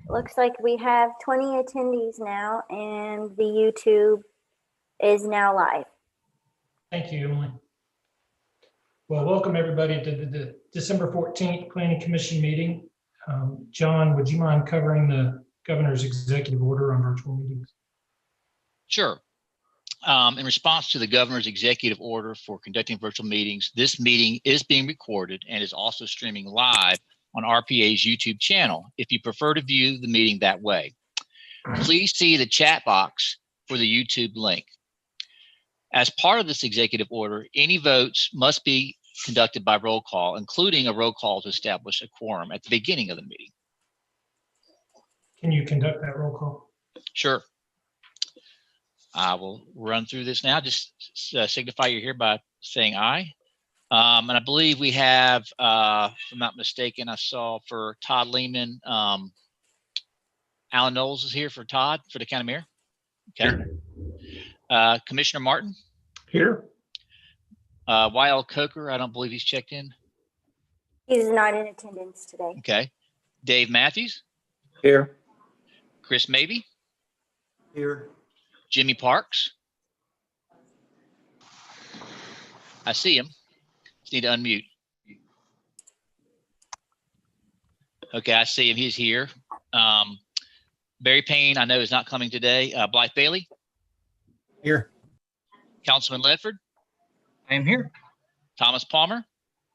Looks like we have 20 attendees now, and the YouTube is now live. Thank you, Emily. Well, welcome everybody to the December 14th Planning Commission meeting. John, would you mind covering the governor's executive order on virtual meetings? Sure. In response to the governor's executive order for conducting virtual meetings, this meeting is being recorded and is also streaming live on RPA's YouTube channel if you prefer to view the meeting that way. Please see the chat box for the YouTube link. As part of this executive order, any votes must be conducted by roll call, including a roll call to establish a quorum at the beginning of the meeting. Can you conduct that roll call? Sure. I will run through this now. Just signify you're here by saying aye. And I believe we have, if I'm not mistaken, I saw for Todd Lehman, Alan Knowles is here for Todd, for the county mayor. Okay. Commissioner Martin. Here. YL Coker, I don't believe he's checked in. He's not in attendance today. Okay. Dave Matthews. Here. Chris Mabey. Here. Jimmy Parks. I see him. Just need to unmute. Okay, I see him. He's here. Barry Payne, I know, is not coming today. Blythe Bailey. Here. Councilman Ledford. I am here. Thomas Palmer.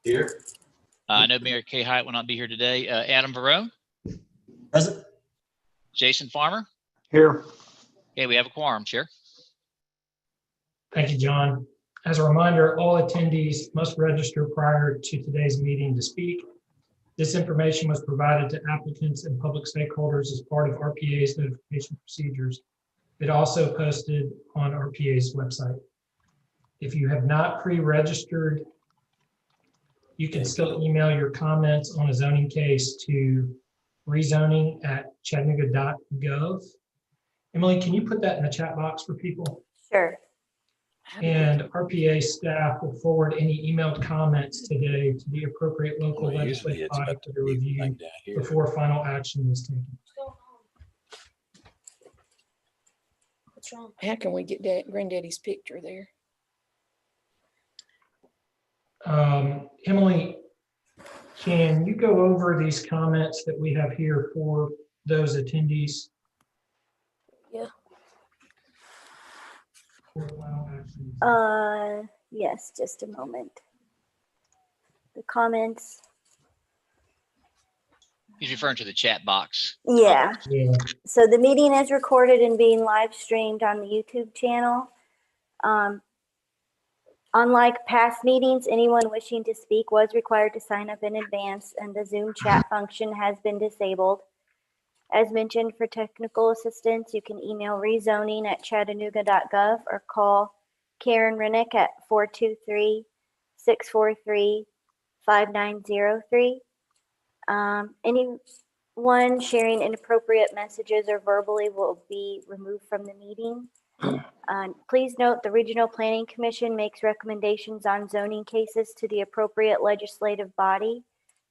Here. I know Mayor Kay Hyatt will not be here today. Adam Verone. Present. Jason Farmer. Here. Okay, we have a quorum, Chair. Thank you, John. As a reminder, all attendees must register prior to today's meeting to speak. This information was provided to applicants and public stakeholders as part of RPA's notification procedures. It also posted on RPA's website. If you have not pre-registered, you can still email your comments on a zoning case to rezoning@chattanooga.gov. Emily, can you put that in the chat box for people? Sure. And RPA staff will forward any emailed comments today to the appropriate local legislative body for the review before final action is taken. What's wrong? How can we get that granddaddy's picture there? Emily, can you go over these comments that we have here for those attendees? Yeah. Yes, just a moment. The comments. He's referring to the chat box. Yeah. Yeah. So the meeting is recorded and being live streamed on the YouTube channel. Unlike past meetings, anyone wishing to speak was required to sign up in advance, and the Zoom chat function has been disabled. As mentioned, for technical assistance, you can email rezoning@chattanooga.gov or call Karen Rennick at 423-643-5903. Anyone sharing inappropriate messages or verbally will be removed from the meeting. Please note the Regional Planning Commission makes recommendations on zoning cases to the appropriate legislative body.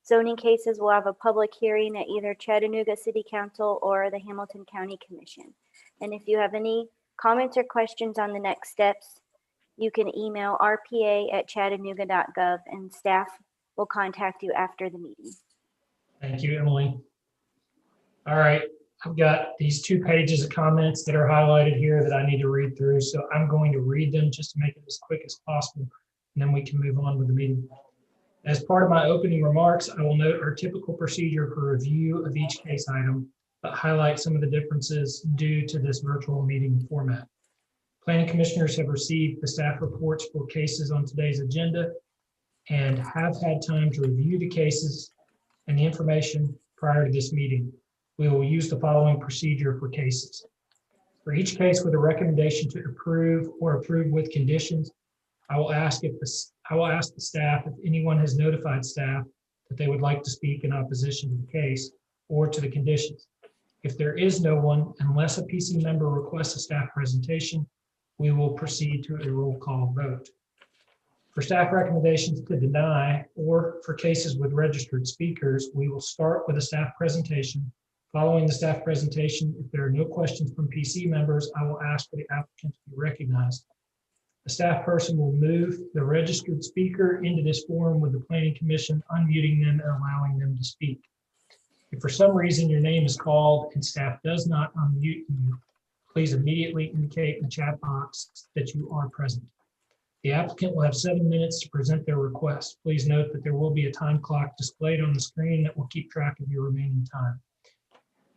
Zoning cases will have a public hearing at either Chattanooga City Council or the Hamilton County Commission. And if you have any comments or questions on the next steps, you can email rpa@chattanooga.gov and staff will contact you after the meeting. Thank you, Emily. All right, I've got these 2 pages of comments that are highlighted here that I need to read through. So I'm going to read them just to make it as quick as possible, and then we can move on with the meeting. As part of my opening remarks, I will note our typical procedure for review of each case item, but highlight some of the differences due to this virtual meeting format. Planning commissioners have received the staff reports for cases on today's agenda and have had time to review the cases and the information prior to this meeting. We will use the following procedure for cases. For each case with a recommendation to approve or approve with conditions, I will ask the staff if anyone has notified staff that they would like to speak in opposition to the case or to the conditions. If there is no one, unless a PC member requests a staff presentation, we will proceed to a roll call vote. For staff recommendations to deny or for cases with registered speakers, we will start with a staff presentation. Following the staff presentation, if there are no questions from PC members, I will ask for the applicant to be recognized. The staff person will move the registered speaker into this forum with the Planning Commission, unmuting them and allowing them to speak. If for some reason your name is called and staff does not unmute you, please immediately indicate in the chat box that you are present. The applicant will have 7 minutes to present their request. Please note that there will be a time clock displayed on the screen that will keep track of your remaining time.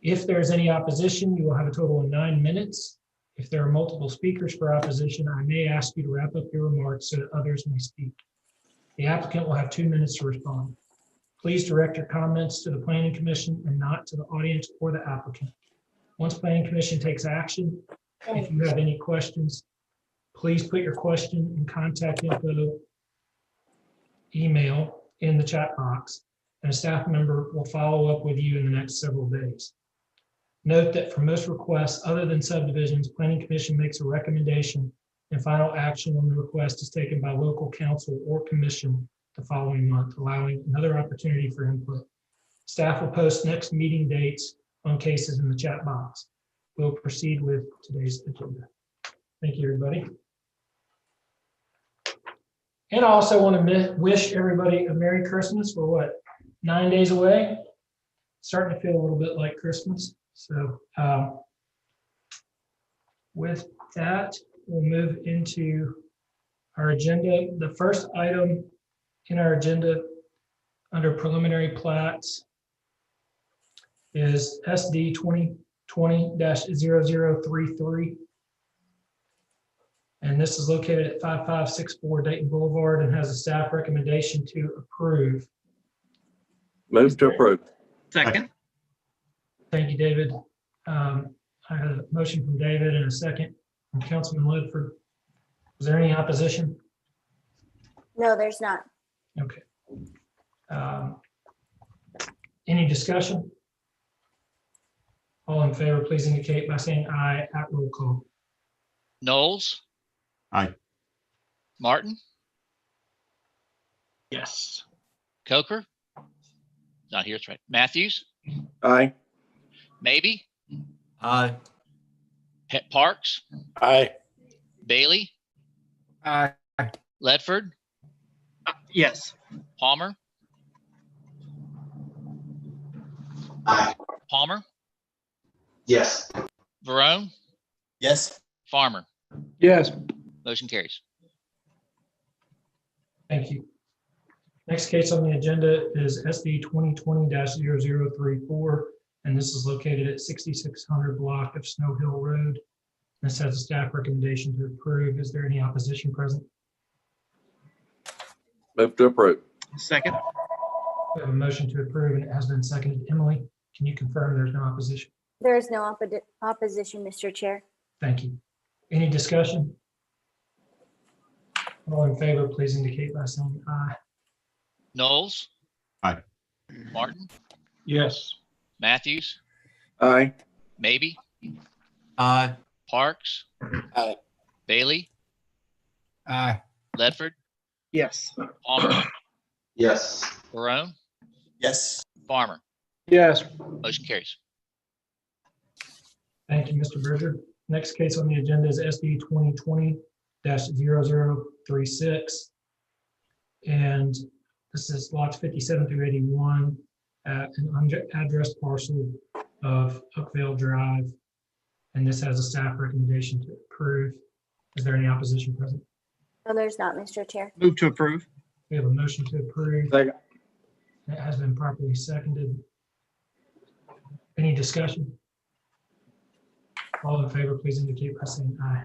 If there is any opposition, you will have a total of 9 minutes. If there are multiple speakers for opposition, I may ask you to wrap up your remarks so that others may speak. The applicant will have 2 minutes to respond. Please direct your comments to the Planning Commission and not to the audience or the applicant. Once Planning Commission takes action, if you have any questions, please put your question and contact info email in the chat box, and a staff member will follow up with you in the next several days. Note that for most requests other than subdivisions, Planning Commission makes a recommendation and final action on the request is taken by local council or commission the following month, allowing another opportunity for input. Staff will post next meeting dates on cases in the chat box. We'll proceed with today's agenda. Thank you, everybody. And I also want to wish everybody a Merry Christmas. We're what, 9 days away? Starting to feel a little bit like Christmas. So with that, we'll move into our agenda. The first item in our agenda under preliminary plats is SD 2020-0033. And this is located at 5564 Dayton Boulevard and has a staff recommendation to approve. Move to approve. Second. Thank you, David. I had a motion from David and a second from Councilman Ledford. Was there any opposition? No, there's not. Okay. Any discussion? All in favor, please indicate by saying aye at roll call. Knowles? Aye. Martin? Yes. Coker? Not here, that's right. Matthews? Aye. Maybe? Aye. Parks? Aye. Bailey? Aye. Ledford? Yes. Palmer? Aye. Palmer? Yes. Varone? Yes. Farmer? Yes. Motion carries. Thank you. Next case on the agenda is SD 2020-0034, and this is located at 6600 block of Snow Hill Road. This has a staff recommendation to approve. Is there any opposition present? Move to approve. Second. We have a motion to approve and it has been seconded. Emily, can you confirm there's no opposition? There is no opposition, Mr. Chair. Thank you. Any discussion? All in favor, please indicate by saying aye. Knowles? Aye. Martin? Yes. Matthews? Aye. Maybe? Aye. Parks? Aye. Bailey? Aye. Ledford? Yes. Palmer? Yes. Varone? Yes. Farmer? Yes. Motion carries. Thank you, Mr. Bridger. Next case on the agenda is SD 2020-0036. And this is lots 57 through 81 at an unaddressed parcel of Oakville Drive. And this has a staff recommendation to approve. Is there any opposition present? No, there's not, Mr. Chair. Move to approve. We have a motion to approve. Second. It has been properly seconded. Any discussion? All in favor, please indicate by saying aye.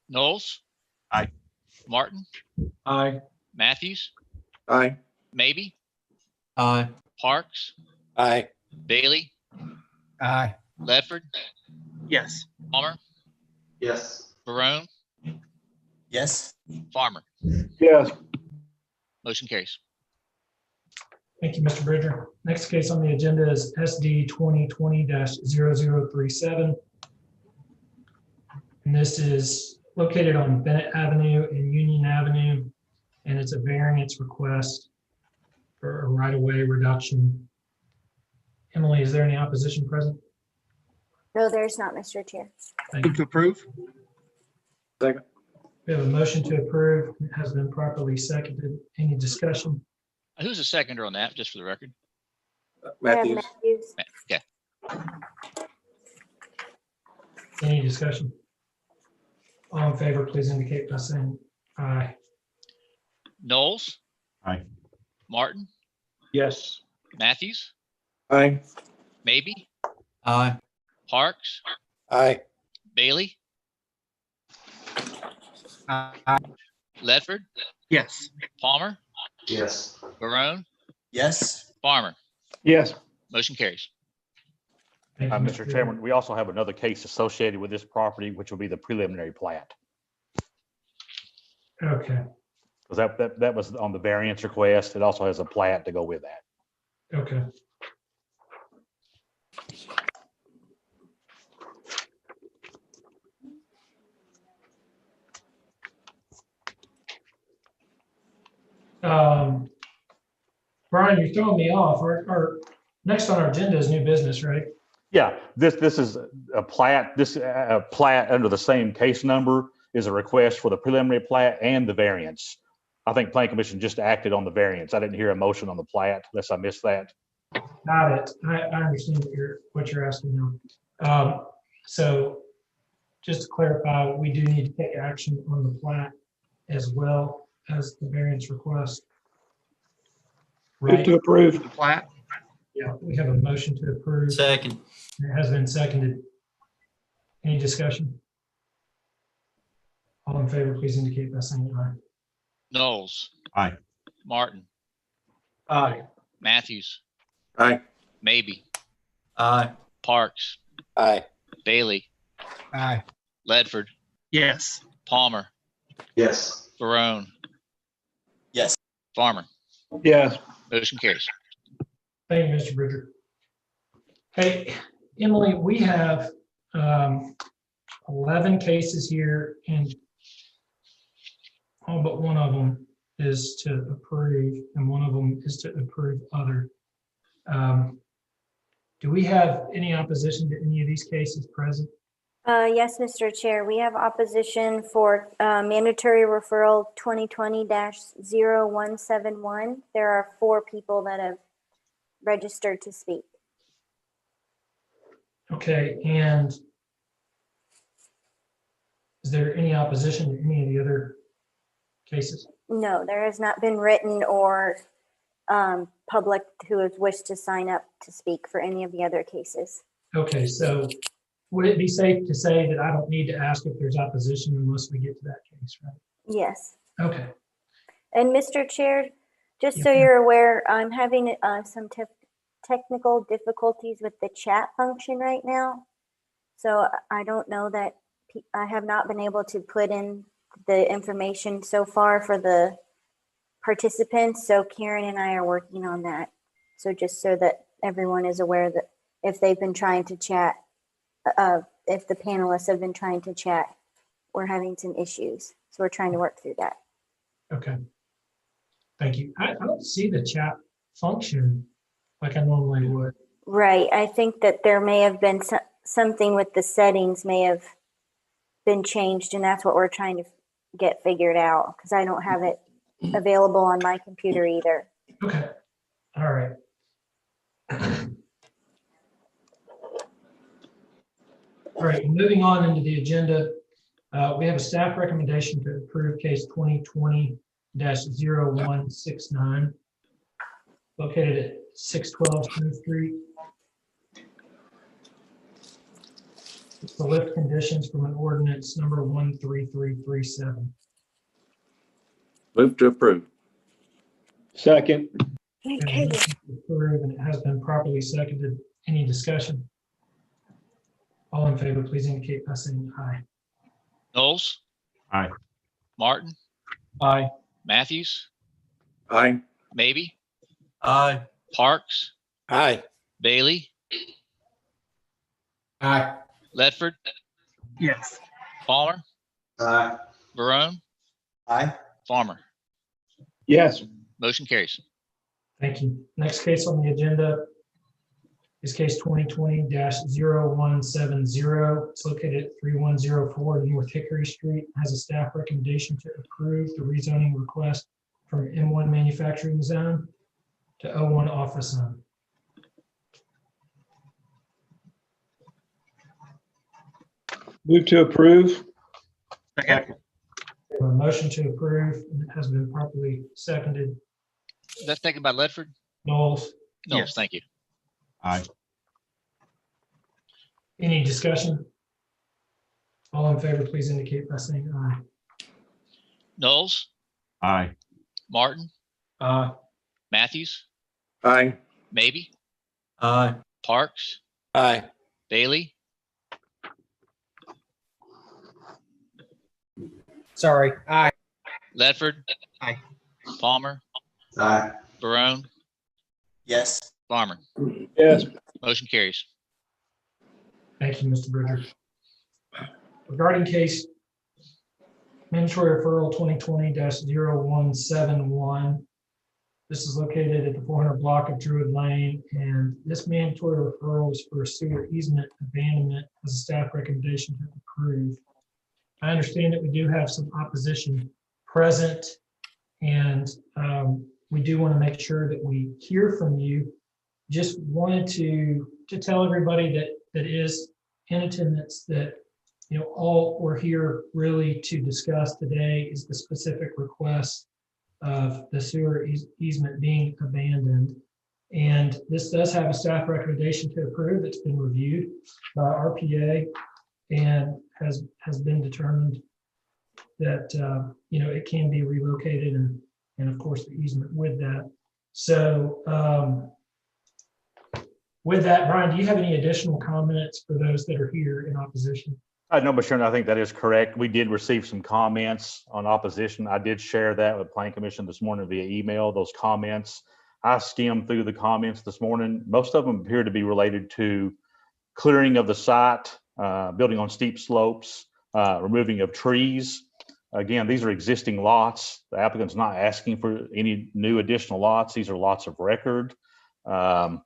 Knowles? Aye. Martin? Aye. Matthews? Aye. Maybe? Aye. Parks? Aye. Bailey? Aye. Ledford? Yes. Palmer? Yes. Varone? Yes. Farmer? Yes. Motion carries. Thank you, Mr. Bridger. Next case on the agenda is SD 2020-0037. And this is located on Bennett Avenue and Union Avenue it's a variance request for a right-of-way reduction. Emily, is there any opposition present? No, there's not, Mr. Chair. Thank you. Move to approve. Second. We have a motion to approve. It has been properly seconded. Any discussion? Who's the seconder on that, just for the record? We have Matthews. Matthews. Okay. Any discussion? All in favor, please indicate by saying aye. Knowles, Aye. Martin, Yes. Matthews, Aye. Maybe, Aye. Parks, Aye. Bailey, Ledford, Yes. Palmer, Yes. Barone, Yes. Farmer. Yes. Motion carries. Thank you, Mr. Chairman, we also have another case associated with this property, which will be the preliminary plat. Okay, Because that was on the variance request. It also has a plat to go with that. okay. Brian, you're throwing me off. Our next on our agenda is new business, right? Yeah, this is a plat. This plat under the same case number is a request for the preliminary plat and the variance. I think Planning Commission just acted on the variance. I didn't hear a motion on the plat unless I missed that. Got it. I understand what you're asking now. So just to clarify, we do need to take action on the plat as well as the variance request. Right? To approve the plat. Yeah, we have a motion to approve. Second. It has been seconded. Any discussion? All in favor, please indicate by saying aye. Knowles. Aye. Martin, Aye. Matthews, Aye. Maybe, Aye. Parks, Aye. Bailey, Aye. Ledford, Yes. Palmer, Yes. Barone. Yes. Farmer. Yes. Motion carries. Thank you, Mr. Bridger. Hey, Emily, we have 11 cases here, and all but one of them is to approve, and one of them is to approve other. Do we have any opposition to any of these cases present? Yes, Mr. Chair, we have opposition for mandatory referral 2020-0171. There are 4 people that have registered to speak. Okay, and is there any opposition to any of the other cases? No, there has not been written or public who has wished to sign up to speak for any of the other cases. Okay, so would it be safe to say that I don't need to ask if there's opposition unless we get to that case, right? Yes. Okay, And Mr. Chair, just so Yeah. you're aware, I'm having some technical difficulties with the chat function right now. So I don't know that I have not been able to put in the information so far for the participants. So Karen and I are working on that. So just so that everyone is aware that if they've been trying to chat, if the panelists have been trying to chat, we're having some issues. So we're trying to work through that. okay. Thank you. I don't see the chat function like I normally would. Right. I think that there may have been something with the settings may have been changed, and that's what we're trying to get figured out because I don't have it available on my computer either. Okay, all right. All right, moving on into the agenda, we have a staff recommendation to approve case 2020-0169 located at 612 Smith Street. It's the lift conditions from an ordinance number 13337. Move to approve. Second. Okay. Approve, and it has been properly seconded. Any discussion? All in favor, please indicate by saying aye. Knowles. Aye. Martin, Aye. Matthews, Aye. Maybe, Aye. Parks, Aye. Bailey, Aye. Ledford, Yes. Palmer, Aye. Barone, Aye. Farmer. Yes. Motion carries. Thank you. Next case on the agenda is case 2020-0170. It's located at 3104 North Hickory Street. Has a staff recommendation to approve the rezoning request from M1 manufacturing zone to O1 office zone. Move to approve. Second. We have a motion to approve, and it has been properly seconded. That's taken by Ledford. Knowles, Knowles, Yes. thank you. Aye. any discussion? All in favor, please indicate by saying aye. Knowles, Aye. Martin, Aye. Matthews, Aye. Maybe, Aye. Parks, Aye. Bailey, Sorry. Aye. Ledford. Aye. Palmer, Aye. Barone, Yes. Farmer. Yes. Motion carries. Thank you, Mr. Bridger. Regarding case mandatory referral 2020-0171. This is located at the 400 block of Druid Lane, and this mandatory referral is for a sewer easement abandonment as a staff recommendation to approve. I understand that we do have some opposition present, and we do want to make sure that we hear from you. Just wanted to tell everybody that is in attendance that, you know, all we're here really to discuss today is the specific request of the sewer easement being abandoned. And this does have a staff recommendation to approve. It's been reviewed by RPA and has been determined that, you know, it can be relocated and of course the easement with that. So with that, Brian, do you have any additional comments for those that are here in opposition? No, but Sharon, I think that is correct. We did receive some comments on opposition. I did share that with Planning Commission this morning via email, those comments. I skimmed through the comments this morning. Most of them appear to be related to clearing of the site, building on steep slopes, removing of trees. Again, these are existing lots. The applicant's not asking for any new additional lots. These are lots of record. The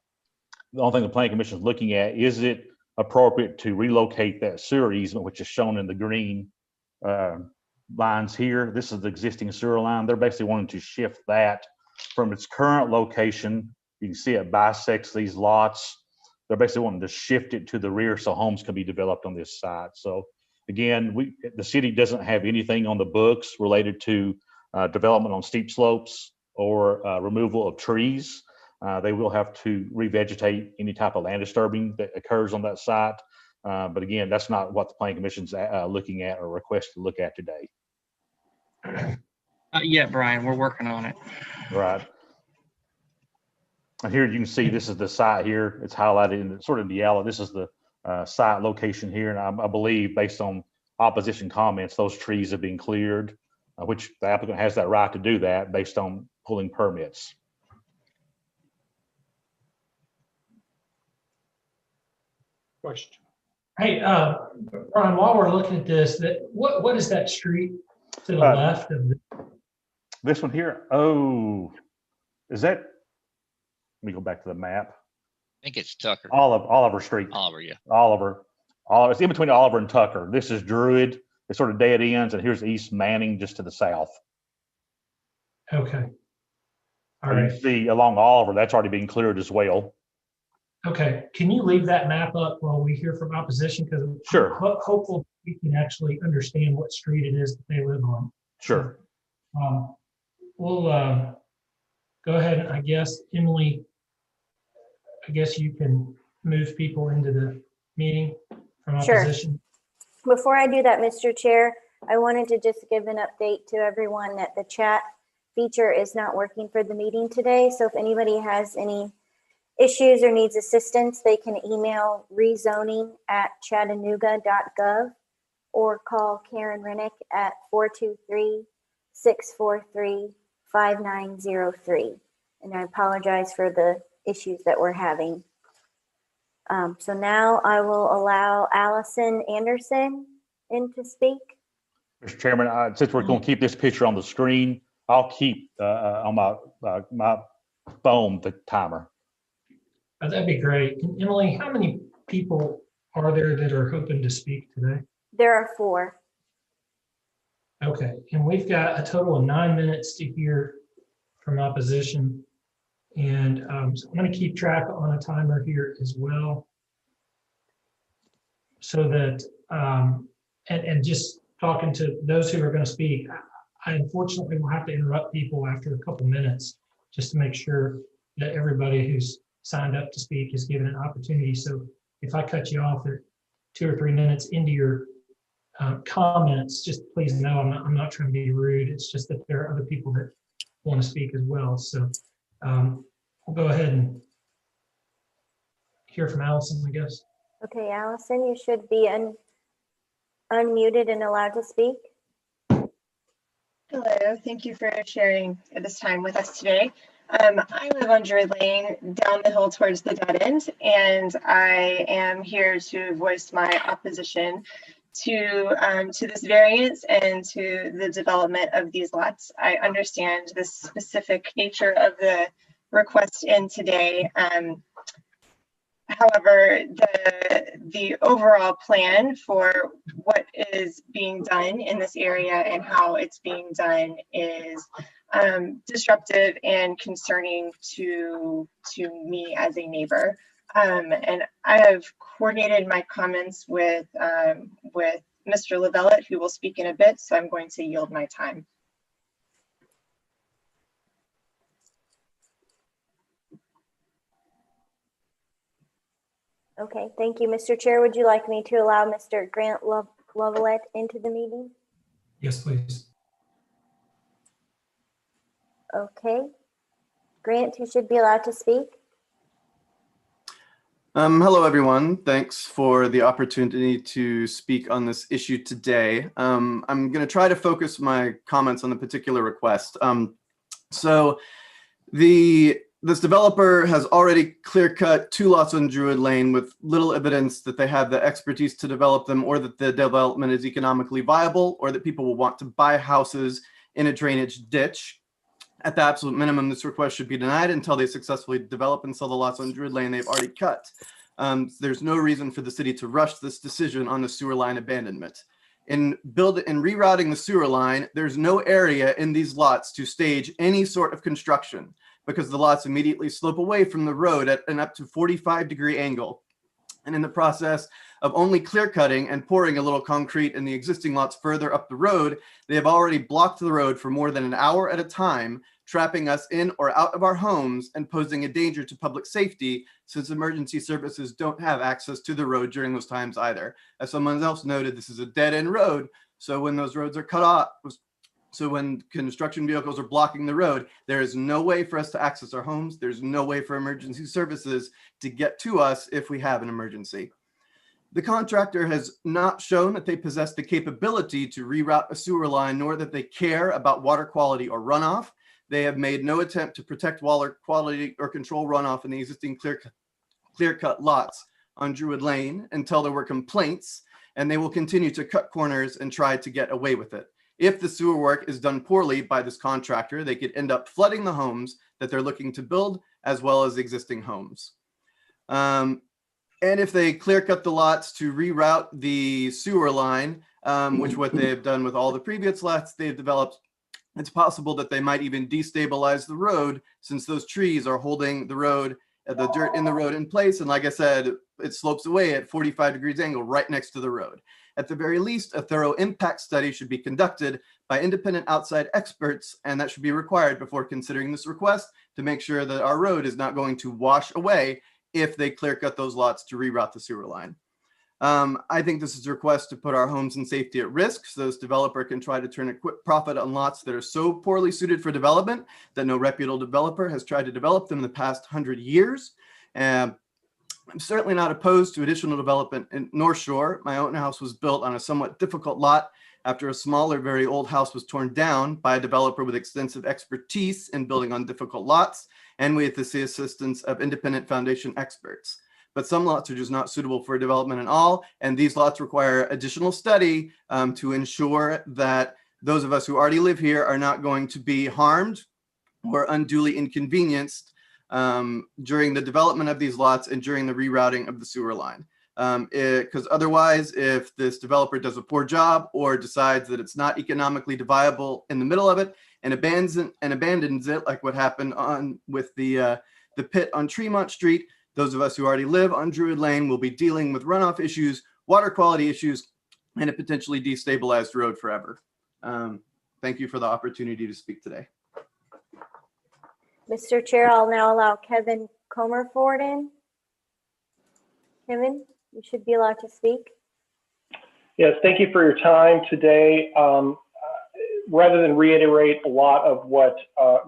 only thing the Planning Commission is looking at, is it appropriate to relocate that sewer easement, which is shown in the green lines here. This is the existing sewer line. They're basically wanting to shift that from its current location. You can see it bisects these lots. They're basically wanting to shift it to the rear so homes can be developed on this site. So again, the city doesn't have anything on the books related to development on steep slopes or removal of trees. They will have to revegetate any type of land disturbing that occurs on that site. But again, that's not what the Planning Commission's looking at or requested to look at today. Yeah, Brian, we're working on it. Right. And here you can see this is the site here. It's highlighted in sort of the yellow. This is the site location here. And I believe based on opposition comments, those trees have been cleared, which the applicant has that right to do that based on pulling permits. Question. Hey, Brian, while we're looking at this, what is that street to the left of the? This one here, oh, is that, let me go back to the map. I think it's Tucker. Oliver Street. Oliver, yeah. Oliver, it's in between Oliver and Tucker. This is Druid. It's sort of dead ends, and here's East Manning just to the south. Okay. All And right. you see along Oliver, that's already been cleared as well. Okay. Can you leave that map up while we hear from opposition? Because Sure. Hopefully we can actually understand what street it is that they live on. Sure. We'll go ahead and I guess, Emily, I guess you can move people into the meeting from Sure. opposition. Before I do that, Mr. Chair, I wanted to just give an update to everyone that the chat feature is not working for the meeting today. So if anybody has any issues or needs assistance, they can email rezoning@chattanooga.gov or call Karen Rennick at 423-643-5903. And I apologize for the issues that we're having. So now I will allow Allison Anderson in to speak. Mr. Chairman, since we're going to keep this picture on the screen, I'll keep on my phone the timer. That'd be great. And Emily, how many people are there that are hoping to speak today? There are 4. Okay, and we've got a total of 9 minutes to hear from opposition. And so I'm going to keep track on a timer here as well. So that, and just talking to those who are going to speak, I unfortunately will have to interrupt people after a couple minutes just to make sure that everybody who's signed up to speak is given an opportunity. So if I cut you off at 2 or 3 minutes into your comments, just please know I'm not trying to be rude. It's just that there are other people that want to speak as well. So we'll go ahead and hear from Allison, I guess. Okay, Allison, you should be unmuted and allowed to speak. Hello, thank you for sharing this time with us today. I live on Druid Lane down the hill towards the dead end, and I am here to voice my opposition to this variance and to the development of these lots. I understand the specific nature of the request in today. However, the overall plan for what is being done in this area and how it's being done is disruptive and concerning to me as a neighbor. And I have coordinated my comments with Mr. Lavellette, who will speak in a bit, so I'm going to yield my time. Okay, thank you, Mr. Chair. Would you like me to allow Mr. Grant Lavellette into the meeting? Yes, please. Okay. Grant, you should be allowed to speak. Hello, everyone. Thanks for the opportunity to speak on this issue today. I'm going to try to focus my comments on the particular request. This developer has already clear-cut 2 lots on Druid Lane with little evidence that they have the expertise to develop them, or that the development is economically viable, or that people will want to buy houses in a drainage ditch. At the absolute minimum, this request should be denied until they successfully develop and sell the lots on Druid Lane they've already cut. There's no reason for the city to rush this decision on the sewer line abandonment. In rerouting the sewer line, there's no area in these lots to stage any sort of construction, because the lots immediately slope away from the road at an up to 45-degree angle. And in the process of only clear cutting and pouring a little concrete in the existing lots further up the road, they have already blocked the road for more than an hour at a time, trapping us in or out of our homes and posing a danger to public safety, since emergency services don't have access to the road during those times either. As someone else noted, this is a dead-end road, so when those roads are cut off, so when construction vehicles are blocking the road, there is no way for us to access our homes. There's no way for emergency services to get to us if we have an emergency. The contractor has not shown that they possess the capability to reroute a sewer line, nor that they care about water quality or runoff. They have made no attempt to protect water quality or control runoff in the existing clear-cut lots on Druid Lane until there were complaints, and they will continue to cut corners and try to get away with it. If the sewer work is done poorly by this contractor, they could end up flooding the homes that they're looking to build, as well as existing homes. And if they clear cut the lots to reroute the sewer line, which what they've done with all the previous lots they've developed, it's possible that they might even destabilize the road, since those trees are holding the road, the dirt in the road in place. And like I said, it slopes away at 45 degrees angle right next to the road. At the very least, a thorough impact study should be conducted by independent outside experts, and that should be required before considering this request, to make sure that our road is not going to wash away if they clear cut those lots to reroute the sewer line. I think this is a request to put our homes and safety at risk, so this developer can try to turn a quick profit on lots that are so poorly suited for development that no reputable developer has tried to develop them in the past 100 years. I'm certainly not opposed to additional development in North Shore. My own house was built on a somewhat difficult lot after a smaller, very old house was torn down by a developer with extensive expertise in building on difficult lots, and with the assistance of independent foundation experts. But some lots are just not suitable for development at all, and these lots require additional study to ensure that those of us who already live here are not going to be harmed or unduly inconvenienced during the development of these lots and during the rerouting of the sewer line. Because otherwise, if this developer does a poor job or decides that it's not economically viable in the middle of it and abandons it, like what happened with the pit on Tremont Street, those of us who already live on Druid Lane will be dealing with runoff issues, water quality issues, and a potentially destabilized road forever. Thank you for the opportunity to speak today. Mr. Chair, I'll now allow Kevin Comerford in. Kevin, you should be allowed to speak. Yes, thank you for your time today. Rather than reiterate a lot of what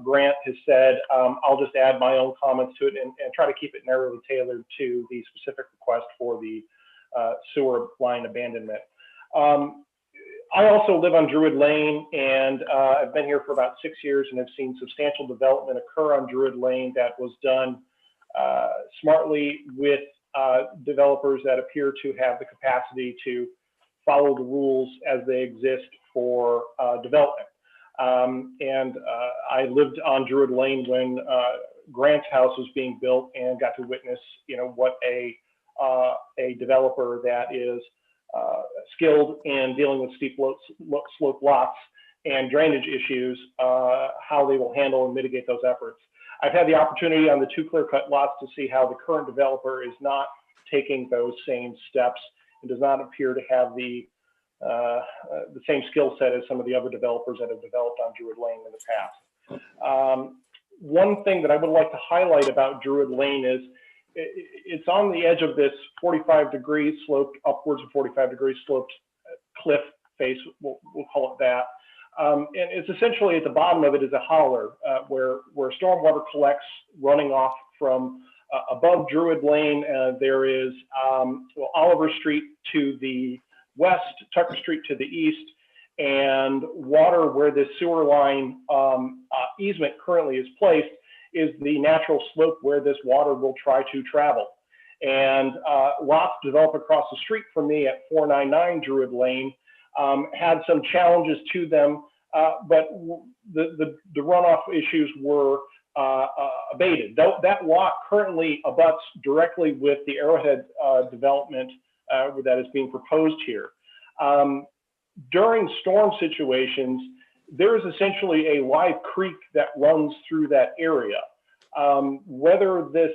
Grant has said, I'll just add my own comments to it and try to keep it narrowly tailored to the specific request for the sewer line abandonment. I also live on Druid Lane, and I've been here for about 6 years and have seen substantial development occur on Druid Lane that was done smartly with developers that appear to have the capacity to follow the rules as they exist for development. I lived on Druid Lane when Grant's house was being built and got to witness, what a developer that is skilled in dealing with steep slope lots and drainage issues, how they will handle and mitigate those efforts. I've had the opportunity on the 2 clear-cut lots to see how the current developer is not taking those same steps and does not appear to have the same skill set as some of the other developers that have developed on Druid Lane in the past. One thing that I would like to highlight about Druid Lane is it's on the edge of this 45-degree sloped, upwards of 45-degree sloped cliff face, we'll call it that. And it's essentially at the bottom of it is a holler where stormwater collects running off from above Druid Lane. There is Oliver Street to the west, Tucker Street to the east, and water where this sewer line easement currently is placed is the natural slope where this water will try to travel. And lots developed across the street from me at 499 Druid Lane had some challenges to them, but the runoff issues were abated. That lot currently abuts directly with the Arrowhead development that is being proposed here. During storm situations, there is essentially a live creek that runs through that area. Whether this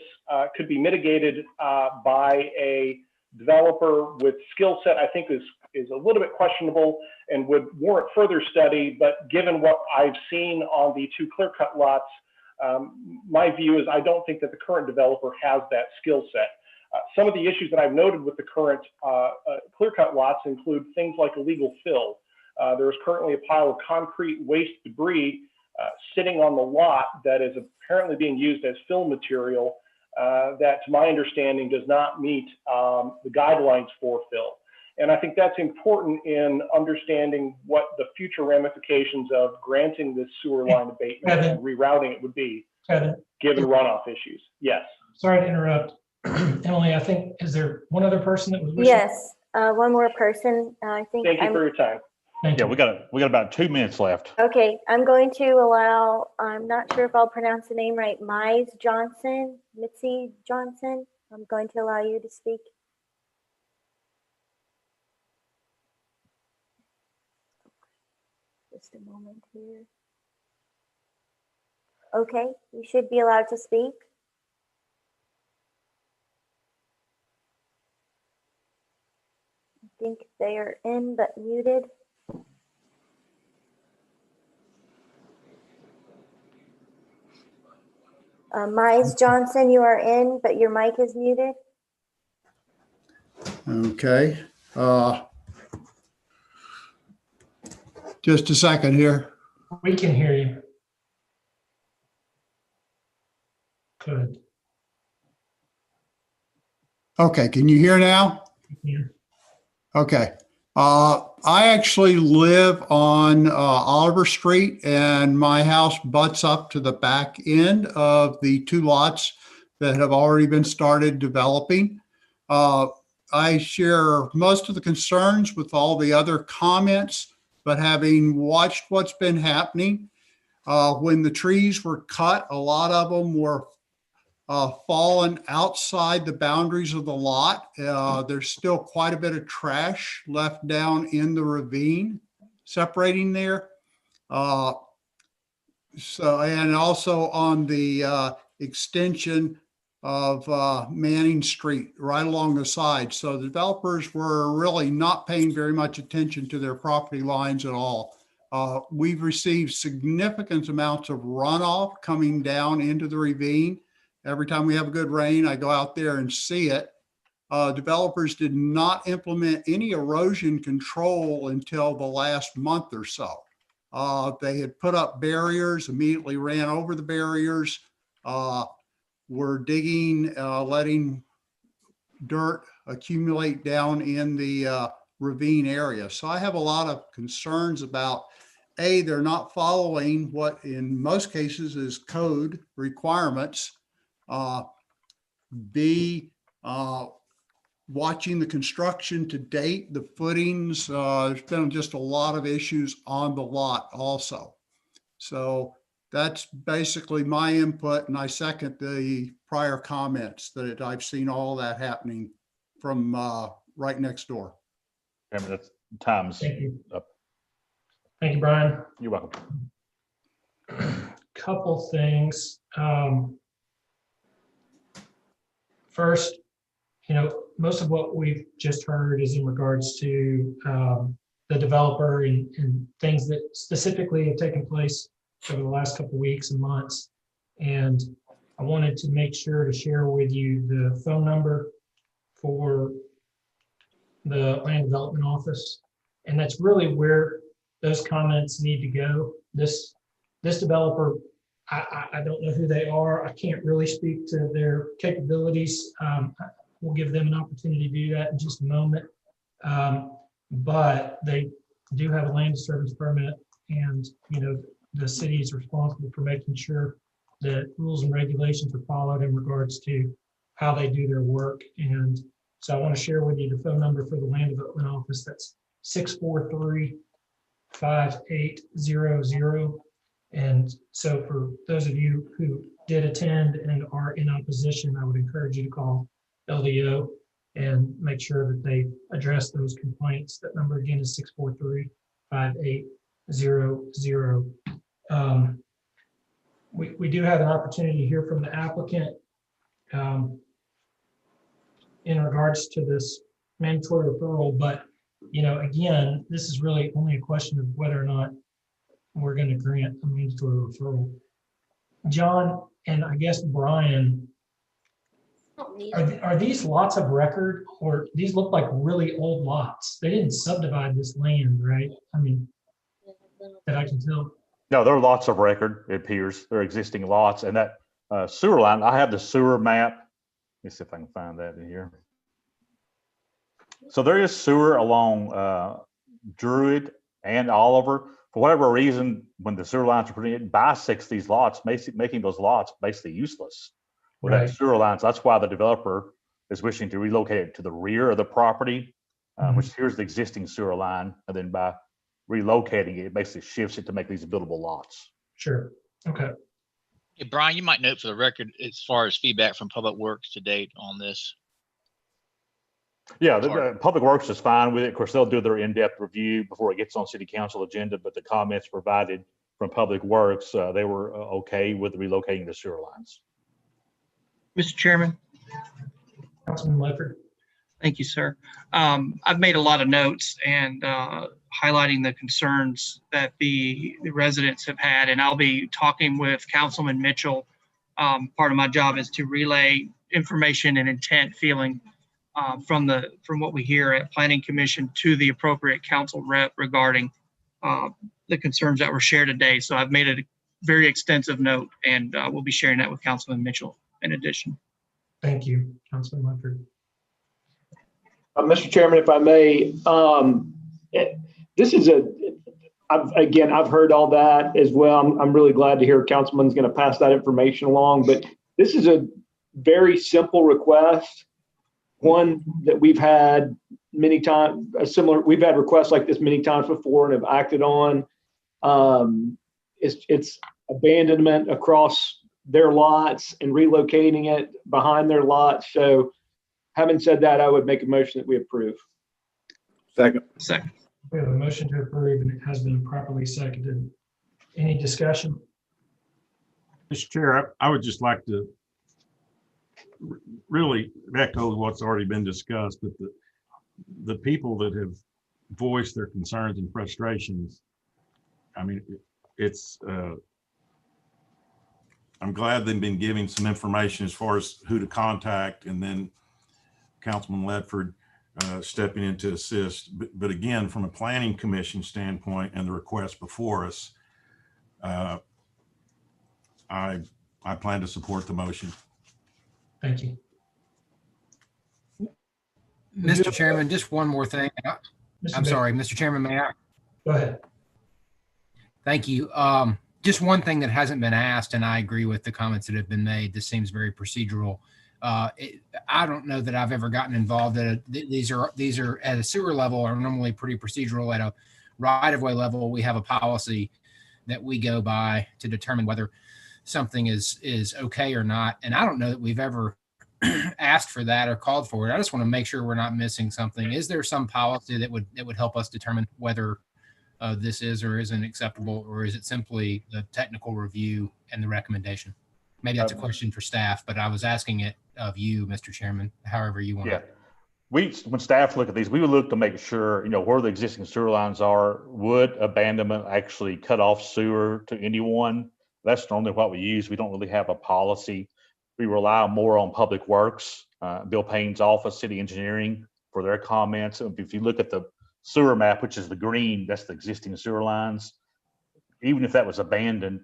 could be mitigated by a developer with skill set, I think is a little bit questionable and would warrant further study. But given what I've seen on the 2 clear-cut lots, my view is I don't think that the current developer has that skill set. Some of the issues that I've noted with the current clear-cut lots include things like illegal fill. There is currently a pile of concrete waste debris sitting on the lot that is apparently being used as fill material that, to my understanding, does not meet the guidelines for fill. And I think that's important in understanding what the future ramifications of granting this sewer line abatement and rerouting it would be, given runoff issues. Yes. Sorry to interrupt. Emily, I think, is there one other person that was wishing? Yes, one more person. I think. Thank you for your time. Yeah, we got about 2 minutes left. Okay, I'm going to allow, I'm not sure if I'll pronounce the name right, Mitzi Johnson. I'm going to allow you to speak. Just a moment here. Okay, you should be allowed to speak. I think they are in but muted. Mize Johnson, you are in, but your mic is muted. Okay. Just a second here. We can hear you. Good. Okay, can you hear now? Yeah. Okay. I actually live on Oliver Street, and my house butts up to the back end of the 2 lots that have already been started developing. I share most of the concerns with all the other comments but having watched what's been happening, when the trees were cut, a lot of them were fallen outside the boundaries of the lot. There's still quite a bit of trash left down in the ravine separating there. And also on the extension of Manning Street right along the side. So the developers were really not paying very much attention to their property lines at all. We've received significant amounts of runoff coming down into the ravine. Every time we have a good rain, I go out there and see it. Developers did not implement any erosion control until the last month or so. They had put up barriers, immediately ran over the barriers, were digging, letting dirt accumulate down in the ravine area. So I have a lot of concerns about, A, they're not following what in most cases is code requirements. B, watching the construction to date, the footings, there's been just a lot of issues on the lot also. So that's basically my input, and I second the prior comments that I've seen all that happening from right next door. Chairman, that's time's Thank you. up. Thank you, Brian. You're welcome. Couple things. First, most of what we've just heard is in regards to the developer and things that specifically have taken place over the last couple of weeks and months. And I wanted to make sure to share with you the phone number for the Land Development Office. And that's really where those comments need to go. This developer, I don't know who they are. I can't really speak to their capabilities. We'll give them an opportunity to do that in just a moment. But they do have a land disturbance permit, and the city is responsible for making sure that rules and regulations are followed in regards to how they do their work. And so I want to share with you the phone number for the Land Development Office. That's 643-5800. And so for those of you who did attend and are in opposition, I would encourage you to call LDO and make sure that they address those complaints. That number again is 643-5800. We do have an opportunity to hear from the applicant in regards to this mandatory referral, but again, this is really only a question of whether or not we're going to grant a mandatory referral. John, and I guess Brian, are these lots of record, or these look like really old lots? They didn't subdivide this land, right? I mean, that I can tell. No, there are lots of record, it appears. They're existing lots. And that sewer line, I have the sewer map. Let me see if I can find that in here. So there is sewer along Druid and Oliver. For whatever reason, when the sewer lines are put in, it bisects these lots, making those lots basically useless without sewer lines. That's why the developer is wishing to relocate it to the rear of the property, which here's the existing sewer line. And then by relocating it, it basically shifts it to make these buildable lots. Sure. Okay. Hey, Brian, you might note for the record, as far as feedback from Public Works to date on this. Yeah, the Public Works is fine with it. Of course, they'll do their in-depth review before it gets on City Council agenda, but the comments provided from Public Works, they were okay with relocating the sewer lines. Mr. Chairman. Councilman Ledford. Thank you, sir. I've made a lot of notes and highlighting the concerns that the residents have had, and I'll be talking with Councilman Mitchell. Part of my job is to relay information and intent feeling from what we hear at Planning Commission to the appropriate council rep regarding the concerns that were shared today. So I've made a very extensive note, and we'll be sharing that with Councilman Mitchell in addition. Thank you, Councilman Ledford. Mr. Chairman, if I may, this is I've heard all that as well. I'm really glad to hear Councilman's going to pass that information along, but this is a very simple request one that we've had many times, we've had requests like this many times before and have acted on. It's abandonment across their lots and relocating it behind their lots. So having said that, I would make a motion that we approve. Second. Second. We have a motion to approve and it has been properly seconded. Any discussion? Mr. Chair, I would just like to really echo what's already been discussed, but the people that have voiced their concerns and frustrations, I mean, it's, I'm glad they've been giving some information as far as who to contact, and then Councilman Ledford stepping in to assist. But again, from a planning commission standpoint and the request before us, I plan to support the motion. Thank you. Mr. Chairman, just one more thing. I'm sorry, Mr. Chairman, may I? Go ahead. Thank you. Just one thing that hasn't been asked, and I agree with the comments that have been made. This seems very procedural. I don't know that I've ever gotten involved at these are at a sewer level are normally pretty procedural. At a right-of-way level, we have a policy that we go by to determine whether something is okay or not. And I don't know that we've ever asked for that or called for it. I just want to make sure we're not missing something. Is there some policy that would help us determine whether this is or isn't acceptable, or is it simply the technical review and the recommendation? Maybe that's a question for staff, but I was asking it of you, Mr. Chairman, however you want. Yeah. When staff look at these, we would look to make sure, where the existing sewer lines are. Would abandonment actually cut off sewer to anyone? That's normally what we use. We don't really have a policy. We rely more on Public Works, Bill Payne's office, city engineering, for their comments. If you look at the sewer map, which is the green, that's the existing sewer lines. Even if that was abandoned,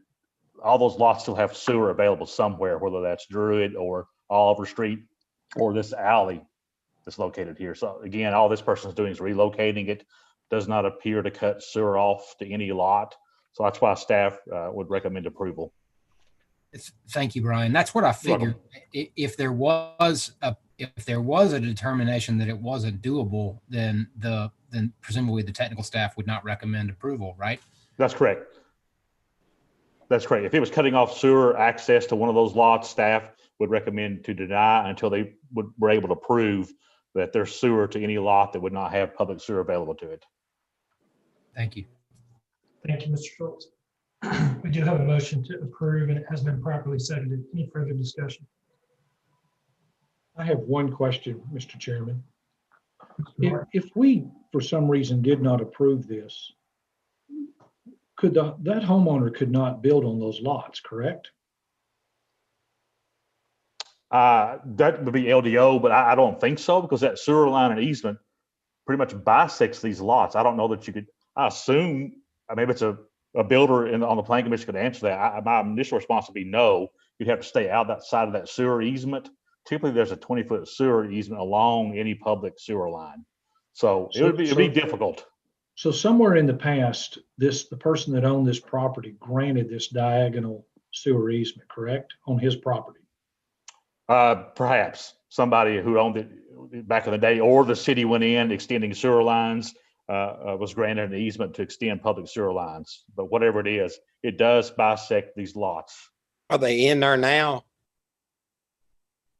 all those lots still have sewer available somewhere, whether that's Druid or Oliver Street or this alley that's located here. So again, all this person is doing is relocating it. Does not appear to cut sewer off to any lot. So that's why staff would recommend approval. Thank you, Brian. That's what I figured. If there was a determination that it wasn't doable, then presumably the technical staff would not recommend approval, right? That's correct. That's correct. If it was cutting off sewer access to one of those lots, staff would recommend to deny until they were able to prove that there's sewer to any lot that would not have public sewer available to it. Thank you. Thank you, Mr. Schultz. We do have a motion to approve and it has been properly seconded. Any further discussion? I have one question, Mr. Chairman. If we, for some reason, did not approve this, could that homeowner could not build on those lots, correct? That would be LDO, but I don't think so, because that sewer line and easement pretty much bisects these lots. I don't know that you could, I assume, maybe it's a builder on the planning commission could answer that. My initial response would be no. You'd have to stay out that side of that sewer easement. Typically, there's a 20-foot sewer easement along any public sewer line. So it would be difficult. So somewhere in the past, the person that owned this property granted this diagonal sewer easement, correct, on his property? Perhaps somebody who owned it back in the day, or the city went in extending sewer lines, was granted an easement to extend public sewer lines. But whatever it is, it does bisect these lots. Are they in there now?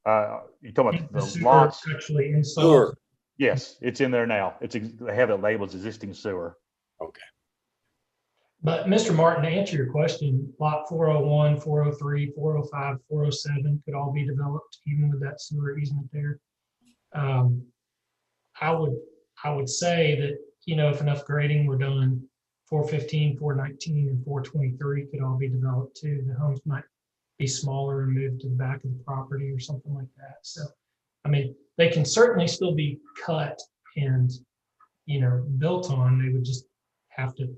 You talking about the sewer lots? Actually installed. Sewer. Yes, it's in there now. They have it labeled as existing sewer. Okay. But Mr. Martin, to answer your question, lot 401, 403, 405, 407 could all be developed even with that sewer easement there. I would say that, if enough grading were done, 415, 419, and 423 could all be developed too. The homes might be smaller and moved to the back of the property or something like that. So, they can certainly still be cut and, built on. They would just have to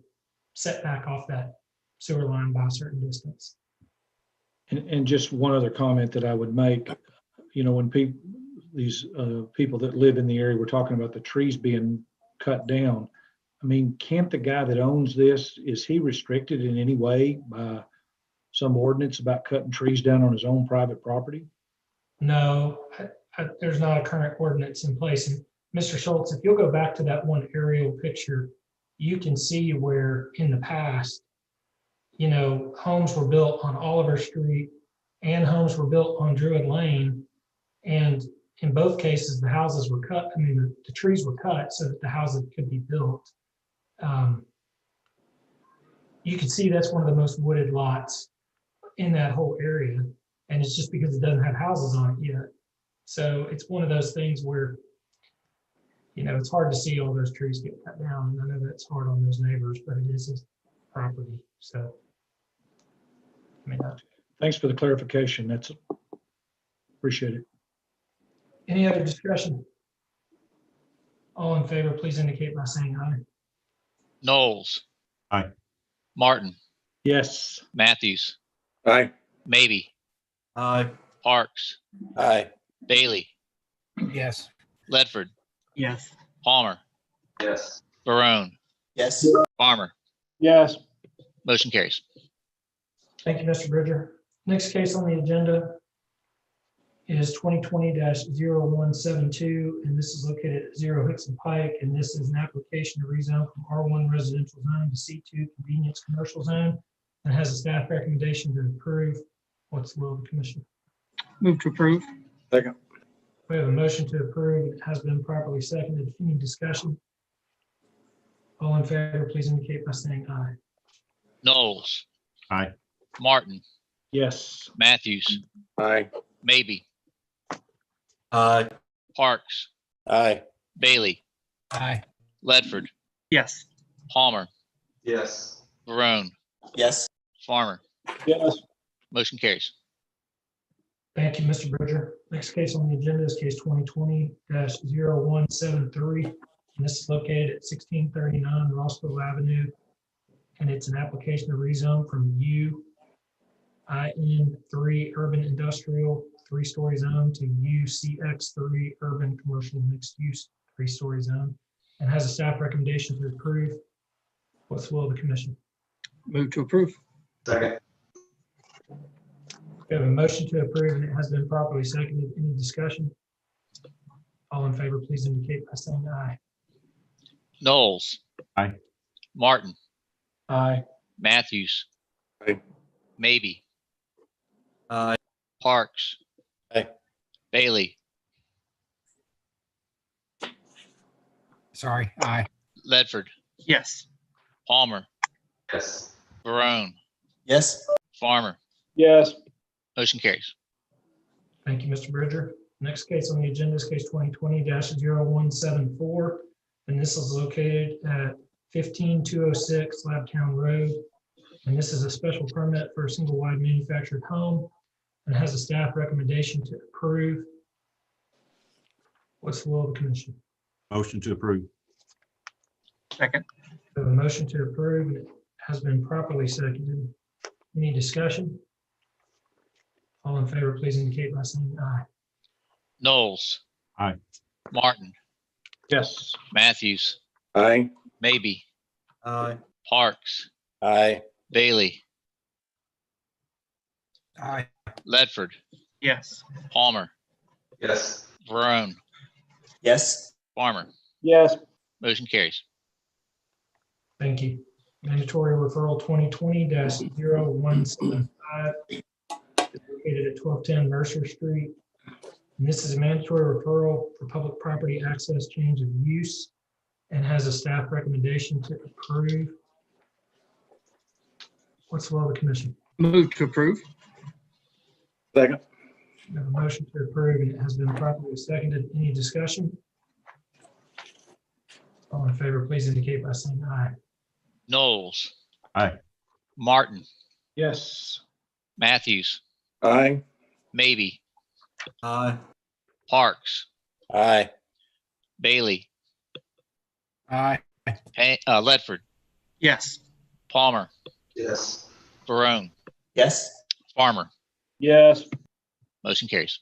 set back off that sewer line by a certain distance. And just one other comment that I would make, when these people that live in the area, we're talking about the trees being cut down. Can't the guy that owns this, is he restricted in any way by some ordinance about cutting trees down on his own private property? No, there's not a current ordinance in place. And Mr. Schultz, if you'll go back to that one aerial picture, you can see where in the past, homes were built on Oliver Street and homes were built on Druid Lane. And in both cases, the houses were cut. I mean, the trees were cut so that the houses could be built. You can see that's one of the most wooded lots in that whole area. And it's just because it doesn't have houses on it yet. So it's one of those things where, it's hard to see all those trees get cut down. And I know that's hard on those neighbors, but it is his property. So, Thanks for the clarification. That's appreciate it. Any other discussion? All in favor, please indicate by saying aye. Knowles. Aye. Martin. Yes. Matthews. Aye. Maybe. Aye. Parks. Aye. Bailey. Yes. Ledford. Yes. Palmer. Yes. Barone. Yes. Farmer. Yes. Motion carries. Thank you, Mr. Bridger. Next case on the agenda is 2020-0172, and this is located at 0 Hickson Pike, and this is an application to rezone from R1 residential zone to C2 convenience commercial zone, and has a staff recommendation to approve. What's the will of the commission? Move to approve. Second. We have a motion to approve. It has been properly seconded. Any discussion? All in favor, please indicate by saying aye. Knowles. Aye. Martin. Yes. Matthews. Aye. Maybe. Aye. Parks. Aye. Bailey. Aye. Ledford. Yes. Palmer. Yes. Barone. Yes. Farmer. Yes. Motion carries. Thank you, Mr. Bridger. Next case on the agenda is case 2020-0173. And this is located at 1639 Rossville Avenue. And it's an application to rezone from UIN3 Urban Industrial 3-story zone to UCX3 Urban Commercial Mixed Use 3-story zone. And has a staff recommendation to approve. What's the will of the commission? Move to approve. Second. We have a motion to approve, and it has been properly seconded. Any discussion? All in favor, please indicate by saying aye. Knowles. Aye. Martin. Aye. Matthews. Aye. Maybe. Aye. Parks. Aye. Bailey. Sorry. Aye. Ledford. Yes. Palmer. Yes. Barone. Yes. Farmer. Yes. Motion carries. Thank you, Mr. Bridger. Next case on the agenda is case 2020-0174, and this is located at 15206 Slabtown Road. And this is a special permit for a single wide manufactured home and has a staff recommendation to approve. What's the will of the commission? Motion to approve. Second. We have a motion to approve, and it has been properly seconded. Any discussion? All in favor, please indicate by saying aye. Knowles. Aye. Martin. Yes. Matthews. Aye. Maybe. Aye. Parks. Aye. Bailey. Aye. Ledford. Yes. Palmer. Yes. Barone. Yes. Farmer. Yes. Motion carries. Thank you. Mandatory referral 2020-0175 located at 1210 Mercer Street. And this is a mandatory referral for public property access change of use and has a staff recommendation to approve. What's the will of the commission? Move to approve. Second. We have a motion to approve, and it has been properly seconded. Any discussion? All in favor, please indicate by saying aye. Knowles. Aye. Martin. Yes. Matthews. Aye. Maybe. Aye. Parks. Aye. Bailey. Aye. Ledford. Yes. Palmer. Yes. Barone. Yes. Farmer. Yes. Motion carries.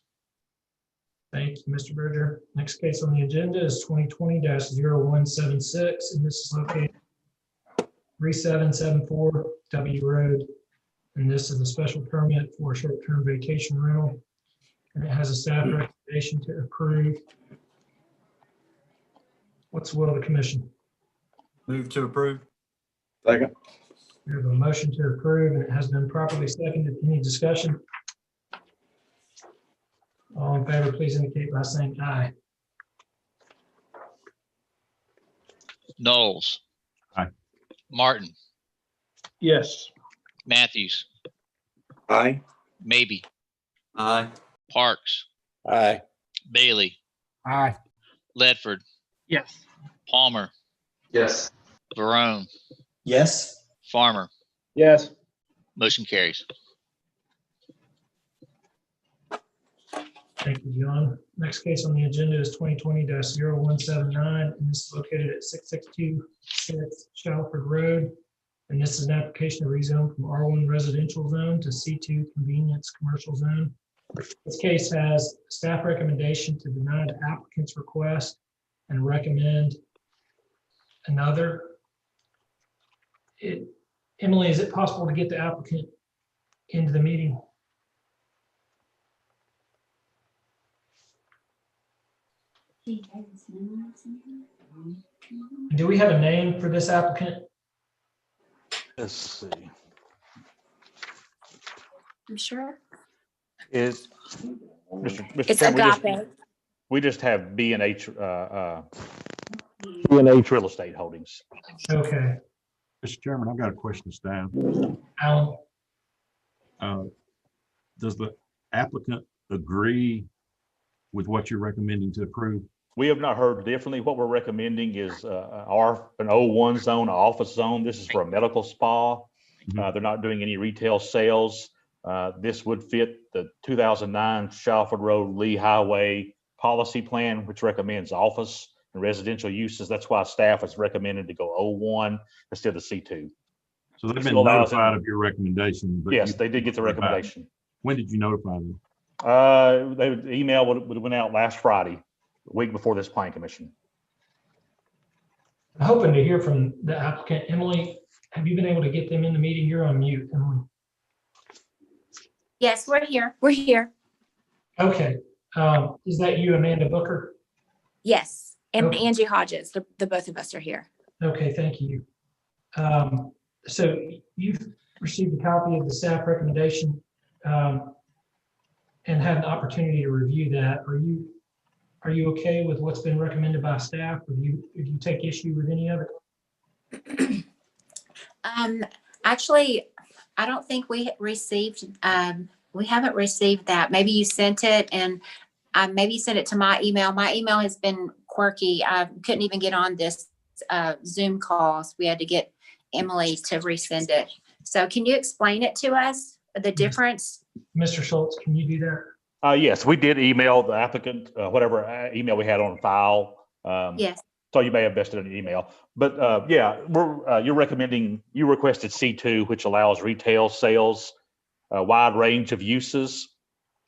Thank you, Mr. Bridger. Next case on the agenda is 2020-0176, and this is located 3774 W Road. And this is a special permit for a short-term vacation rental. and it has a staff recommendation to approve. What's the will of the commission? Move to approve. Second. We have a motion to approve, and it has been properly seconded. Any discussion? All in favor, please indicate by saying aye. Knowles. Aye. Martin. Yes. Matthews. Aye. Maybe. Aye. Parks. Aye. Bailey. Aye. Ledford. Yes. Palmer. Yes. Barone. Yes. Farmer. Yes. Motion carries. Thank you, John. Next case on the agenda is 2020-0179, and this is located at 662 Shalford Road. And this is an application to rezone from R1 residential zone to C2 convenience commercial zone. This case has staff recommendation to deny the applicant's request and recommend another. Emily, is it possible to get the applicant into the meeting? Do we have a name for this applicant? Let's see. I'm sure. Is Mr. It's Chairman, Agape. we just have B&H B&H Real Estate Holdings. Okay. Mr. Chairman, I've got a question to staff. Alan? Does the applicant agree with what you're recommending to approve? We have not heard differently. What we're recommending is an O1 zone, an office zone. This is for a medical spa. They're not doing any retail sales. This would fit the 2009 Shalford Road Lee Highway policy plan, which recommends office and residential uses. That's why staff has recommended to go O1 instead of C2. So they've been Still allows notified them- of your recommendation. But Yes, they did get the recommendation. When did you notify them? The email would have went out last Friday, a week before this planning commission. I'm hoping to hear from the applicant. Emily, have you been able to get them in the meeting? You're on mute, Emily. Yes, we're here. We're here. Okay. Is that you, Amanda Booker? Yes. And Okay. Angie Hodges, the both of us are here. Okay, thank you. So you've received a copy of the staff recommendation and had an opportunity to review that. Are you okay with what's been recommended by staff? Or do you take issue with any of it? Actually, I don't think we received, we haven't received that. Maybe you sent it and maybe you sent it to my email. My email has been quirky. I couldn't even get on this Zoom call. So we had to get Emily to resend it. So can you explain it to us, the difference? Mr. Schultz, can you do that? Yes, we did email the applicant, whatever email we had on file. Yes. So you may have bested an email, but yeah, you're recommending, you requested C2, which allows retail sales, a wide range of uses.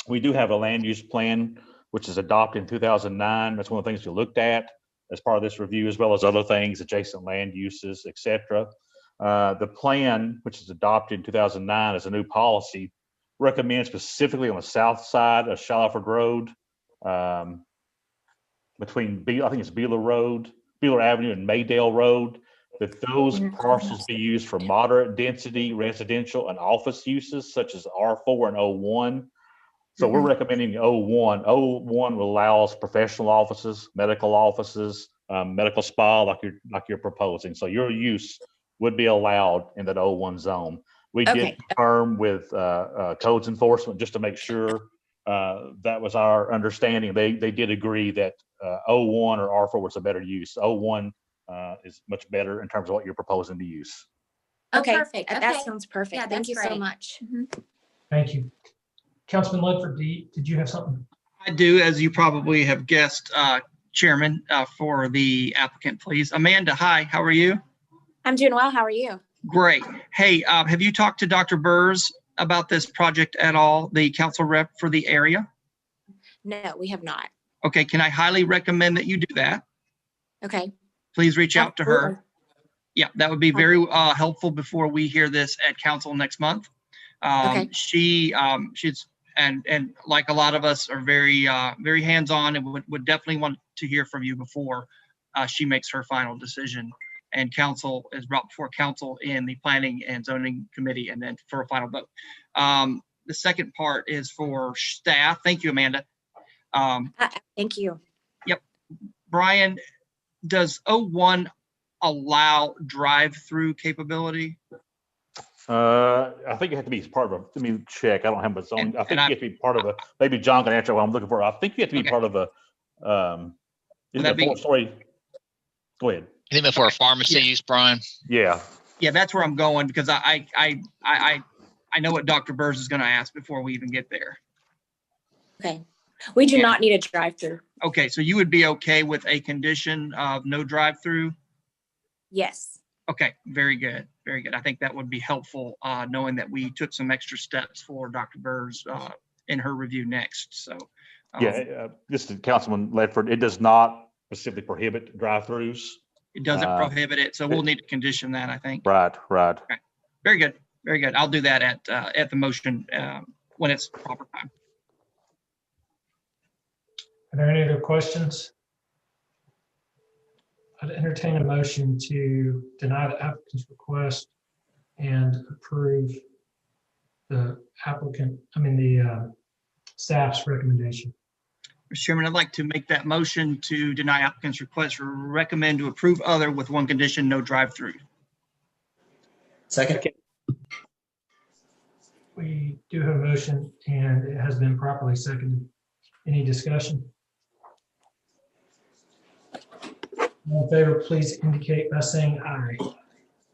We do have a land use plan, which is adopted in 2009. That's one of the things we looked at as part of this review, as well as other things, adjacent land uses, et cetera. The plan, which is adopted in 2009 as a new policy, recommends specifically on the south side of Shalford Road, between I think it's Beeler Avenue and Maydale Road, that those parcels be used for moderate density residential and office uses such as R4 and O1. So we're recommending O1. O1 allows professional offices, medical offices, medical spa like you're proposing. So your use would be allowed in that O1 zone. We did confirm with codes enforcement just to make sure that was our understanding. They did agree that O1 or R4 was a better use. O1 is much better in terms of what you're proposing to use. Okay. Perfect. That Okay. sounds perfect. Yeah, Thank that's you so great. much. Thank you. Councilman Ledford, did you have something? I do, as you probably have guessed, Chairman, for the applicant, please. Amanda, hi, how are you? I'm doing well. How are you? Great. Hey, have you talked to Dr. Burrs about this project at all, the council rep for the area? No, we have not. Okay, can I highly recommend that you do that? Okay. Please reach out to her. Absolutely. Yeah, that would be very helpful before we hear this at council next month. Okay. She's and like a lot of us are very very hands-on, and would definitely want to hear from you before she makes her final decision. And council is brought before council in the planning and zoning committee, and then for a final vote. The second part is for staff. Thank you, Amanda. Thank you. Yep. Brian, does 01 allow drive-through capability? I think you have to be part of a, let me check. I don't have my own. I think you have to be part of a, maybe John can answer what I'm looking for. I think you have to be part of a, isn't that full story? Go ahead. You think for a pharmacy use, Brian? Yeah. Yeah, that's where I'm going, because I know what Dr. Burrs is going to ask before we even get there. Okay. We do not need a drive-through. Okay, so you would be okay with a condition of no drive-through? Yes. Okay, very good, very good. I think that would be helpful, knowing that we took some extra steps for Dr. Burrs in her review next. So, this is Councilman Ledford. It does not specifically prohibit drive-throughs. It doesn't prohibit it, so we'll need to condition that, I think. Right. Okay. Very good, very good. I'll do that at the motion when it's proper time. Are there any other questions? I'd entertain a motion to deny the applicant's request and approve the staff's recommendation. Mr. Chairman, I'd like to make that motion to deny applicant's request, recommend to approve other with one condition, no drive-through. Second. We do have a motion and it has been properly seconded. Any discussion? All in favor, please indicate by saying aye.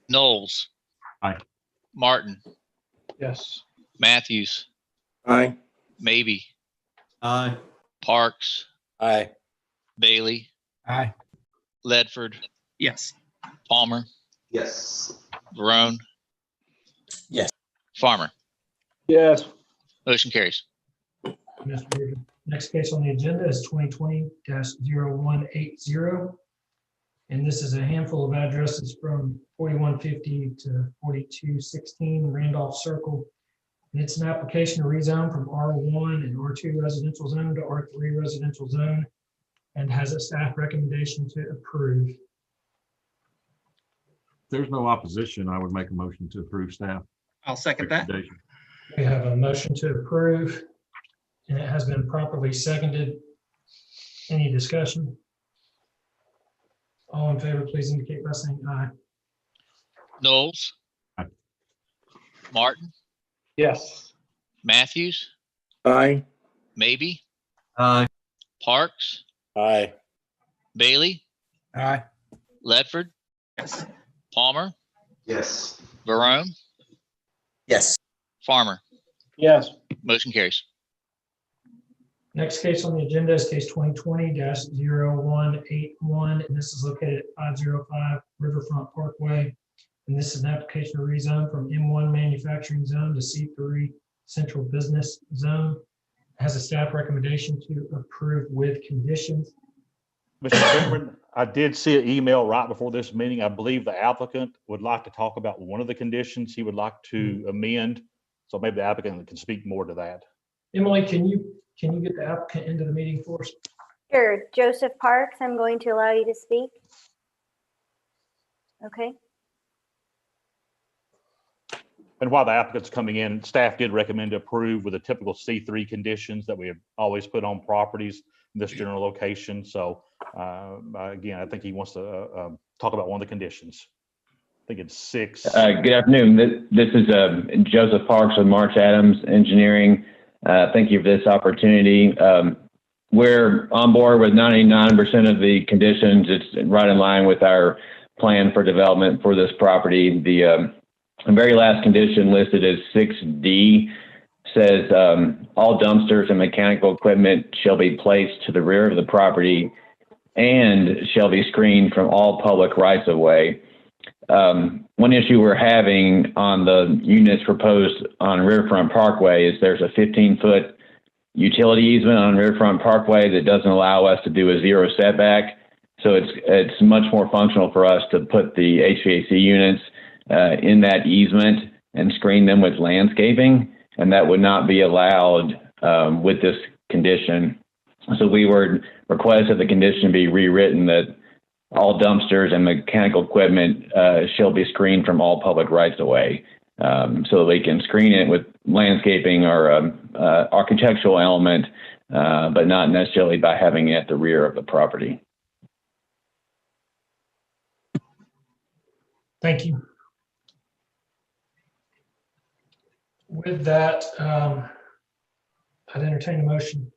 Knowles. Aye. Martin. Yes. Matthews. Aye. Maybe. Aye. Parks. Aye. Bailey. Aye. Ledford. Yes. Palmer. Yes. Barone. Yes. Farmer. Yes. Motion carries. Next case on the agenda is 2020-0180. And this is a handful of addresses from 4150 to 4216 Randolph Circle. And it's an application to rezone from R1 and R2 residential zone to R3 residential zone, and has a staff recommendation to approve. If there's no opposition, I would make a motion to approve staff. I'll second that. We have a motion to approve, and it has been properly seconded. Any discussion? All in favor, please indicate by saying aye. Knowles. Aye. Martin. Yes. Matthews. Aye. Maybe. Aye. Parks. Aye. Bailey. Aye. Ledford. Yes. Palmer. Yes. Barone. Yes. Farmer. Yes. Motion carries. Next case on the agenda is case 2020-0181, and this is located at 505 Riverfront Parkway. And this is an application to rezone from M1 manufacturing zone to C3 central business zone. It has a staff recommendation to approve with conditions. Mr. Chairman, I did see an email right before this meeting. I believe the applicant would like to talk about one of the conditions he would like to amend. So maybe the applicant can speak more to that. Emily, can you get the applicant into the meeting for us? Sure. Joseph Parks, I'm going to allow you to speak. Okay. And while the applicant's coming in, staff did recommend to approve with the typical C3 conditions that we have always put on properties in this general location. So again, I think he wants to talk about one of the conditions. I think it's 6. Good afternoon. This is Joseph Parks with March Adams Engineering. Thank you for this opportunity. We're on board with 99% of the conditions. It's right in line with our plan for development for this property. The very last condition listed as 6D says all dumpsters and mechanical equipment shall be placed to the rear of the property and shall be screened from all public rights of way. One issue we're having on the units proposed on Riverfront Parkway is there's a 15-foot utility easement on Riverfront Parkway that doesn't allow us to do a zero setback. So it's much more functional for us to put the HVAC units in that easement and screen them with landscaping, and that would not be allowed with this condition. So we would request that the condition be rewritten that all dumpsters and mechanical equipment shall be screened from all public rights of way, so that we can screen it with landscaping or architectural element, but not necessarily by having it at the rear of the property. Thank you. With that, I'd entertain a motion.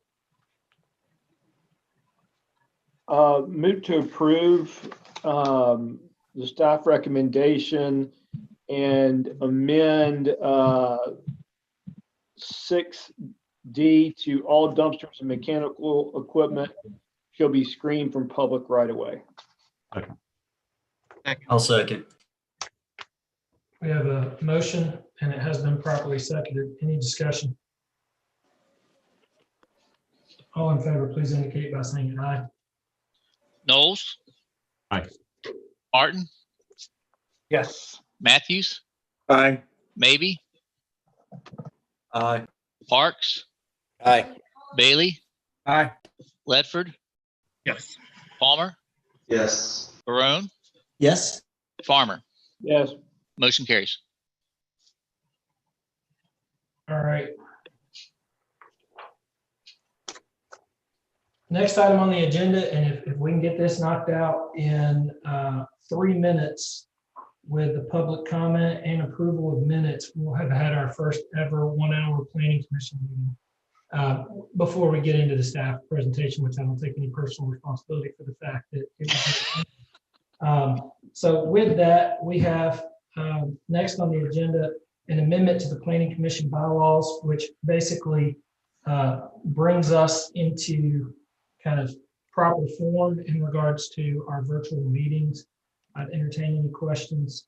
Move to approve the staff recommendation and amend 6D to all dumpsters and mechanical equipment shall be screened from public right of way. I'll second. We have a motion and it has been properly seconded. Any discussion? All in favor, please indicate by saying aye. Knowles? Aye. Martin? Yes. Matthews? Aye. Maybe? Aye. Parks? Aye. Bailey? Aye. Ledford? Yes. Palmer? Yes. Barone? Yes. Farmer? Yes. Motion carries. All right. Next item on the agenda, and if we can get this knocked out in 3 minutes with the public comment and approval of minutes, we'll have had our first ever 1 hour planning commission meeting. Before we get into the staff presentation, which I don't take any personal responsibility for the fact that it was. So with that, we have next on the agenda an amendment to the planning commission bylaws, which basically brings us into kind of proper form in regards to our virtual meetings. I'd entertain any questions.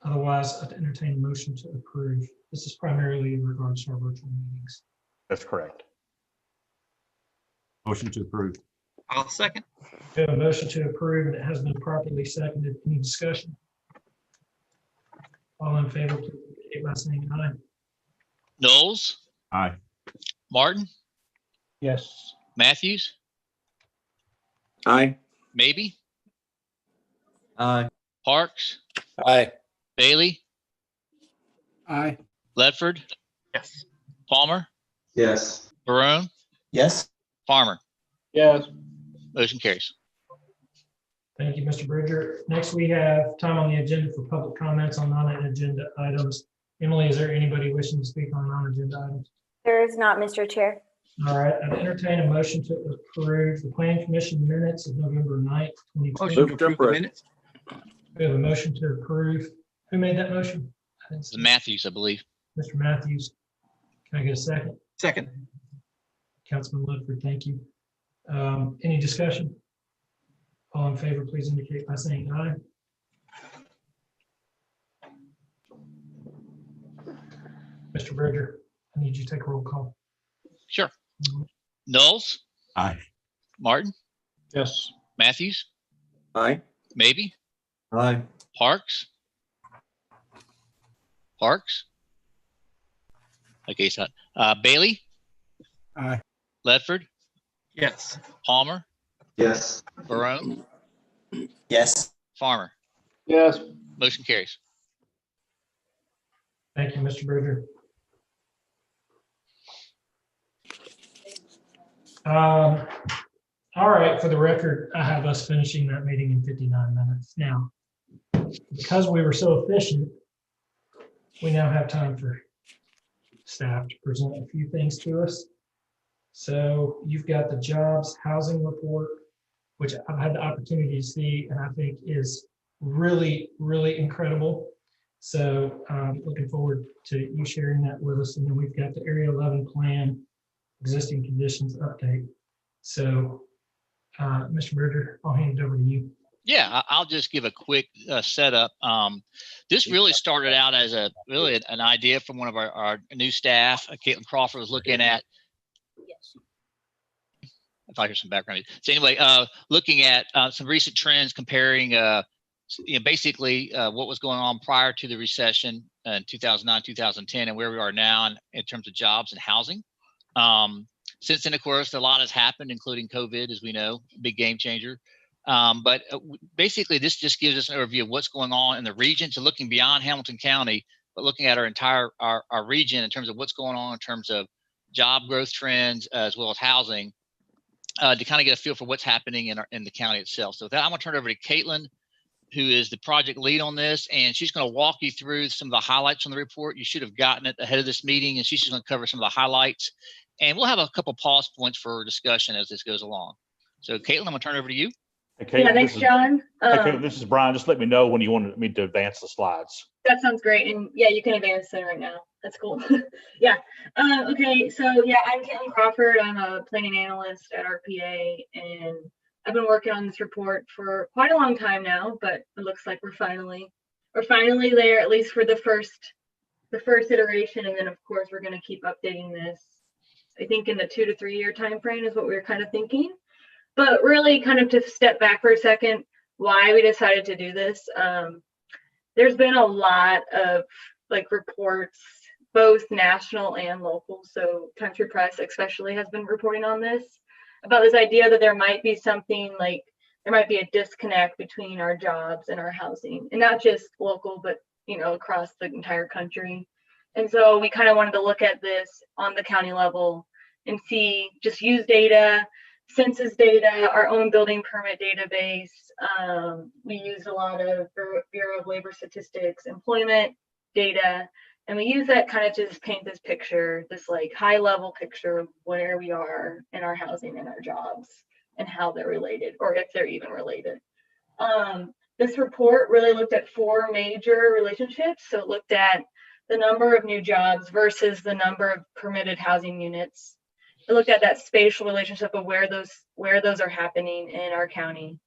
Otherwise, I'd entertain a motion to approve. This is primarily in regards to our virtual meetings. That's correct. Motion to approve. I'll second. We have a motion to approve and it has been properly seconded. Any discussion? All in favor, please indicate by saying aye. Knowles? Aye. Martin? Yes. Matthews? Aye. Maybe? Aye. Parks? Aye. Bailey? Aye. Ledford? Yes. Palmer? Yes. Barone? Yes. Farmer? Yes. Motion carries. Thank you, Mr. Bridger. Next, we have time on the agenda for public comments on non-agenda items. Emily, is there anybody wishing to speak on non-agenda items? There is not, Mr. Chair. All right, I'd entertain a motion to approve the planning commission minutes of November 9th, 2020. Motion to approve the minutes. We have a motion to approve. Who made that motion? I didn't see. Matthews, I believe. Mr. Matthews. Can I get a second? Second. Councilman Ledford, thank you. Any discussion? All in favor, please indicate by saying aye. Mr. Bridger, I need you to take a roll call. Sure. Knowles? Aye. Martin? Yes. Matthews? Aye. Maybe? Aye. Parks? Parks? Okay, so Bailey? Aye. Ledford? Yes. Palmer? Yes. Barone? Yes. Farmer? Yes. Motion carries. Thank you, Mr. Bridger. All right, for the record, I have us finishing that meeting in 59 minutes. Now, because we were so efficient, we now have time for staff to present a few things to us. So you've got the jobs housing report, which I've had the opportunity to see and I think is really, really incredible. So looking forward to you sharing that with us. And then we've got the Area 11 plan, existing conditions update. So Mr. Bridger, I'll hand it over to you. Yeah, I'll just give a quick setup. This really started out as an idea from one of our new staff. Caitlin Crawford was looking at. I thought I heard some background. So anyway, looking at some recent trends, comparing, basically what was going on prior to the recession in 2009, 2010, and where we are now in terms of jobs and housing. Since then, of course, a lot has happened, including COVID, as we know, big game changer. But basically, this just gives us an overview of what's going on in the region. So looking beyond Hamilton County, but looking at our entire our region in terms of what's going on in terms of job growth trends as well as housing, to kind of get a feel for what's happening in the county itself. So with that, I'm going to turn it over to Caitlin, who is the project lead on this, and she's going to walk you through some of the highlights on the report. You should have gotten it ahead of this meeting, and she's just going to cover some of the highlights. And we'll have a couple pause points for discussion as this goes along. So Caitlin, I'm going to turn it over to you. Hey, Caitlin, Yeah, thanks, John. Hey, Caitlin, this is Brian. Just let me know when you want me to advance the slides. That sounds great. And yeah, you can advance it right now. That's cool. Yeah. Okay. So yeah, I'm Caitlin Crawford. I'm a planning analyst at RPA, and I've been working on this report for quite a long time now, but it looks like we're finally there, at least for the first iteration. And then of course we're going to keep updating this. I think in the 2 to 3 year time frame is what we were kind of thinking. But really, kind of to step back for a second, why we decided to do this. There's been a lot of reports, both national and local. So Country Press especially has been reporting on this, about this idea that there might be something there might be a disconnect between our jobs and our housing, and not just local, but across the entire country. And so we kind of wanted to look at this on the county level and use data, census data, our own building permit database. We used a lot of Bureau of Labor Statistics, employment data, and we use that kind of to just paint this picture, this high level picture of where we are in our housing and our jobs and how they're related, or if they're even related. This report really looked at 4 major relationships. So it looked at the number of new jobs versus the number of permitted housing units. It looked at that spatial relationship of where those are happening in our county.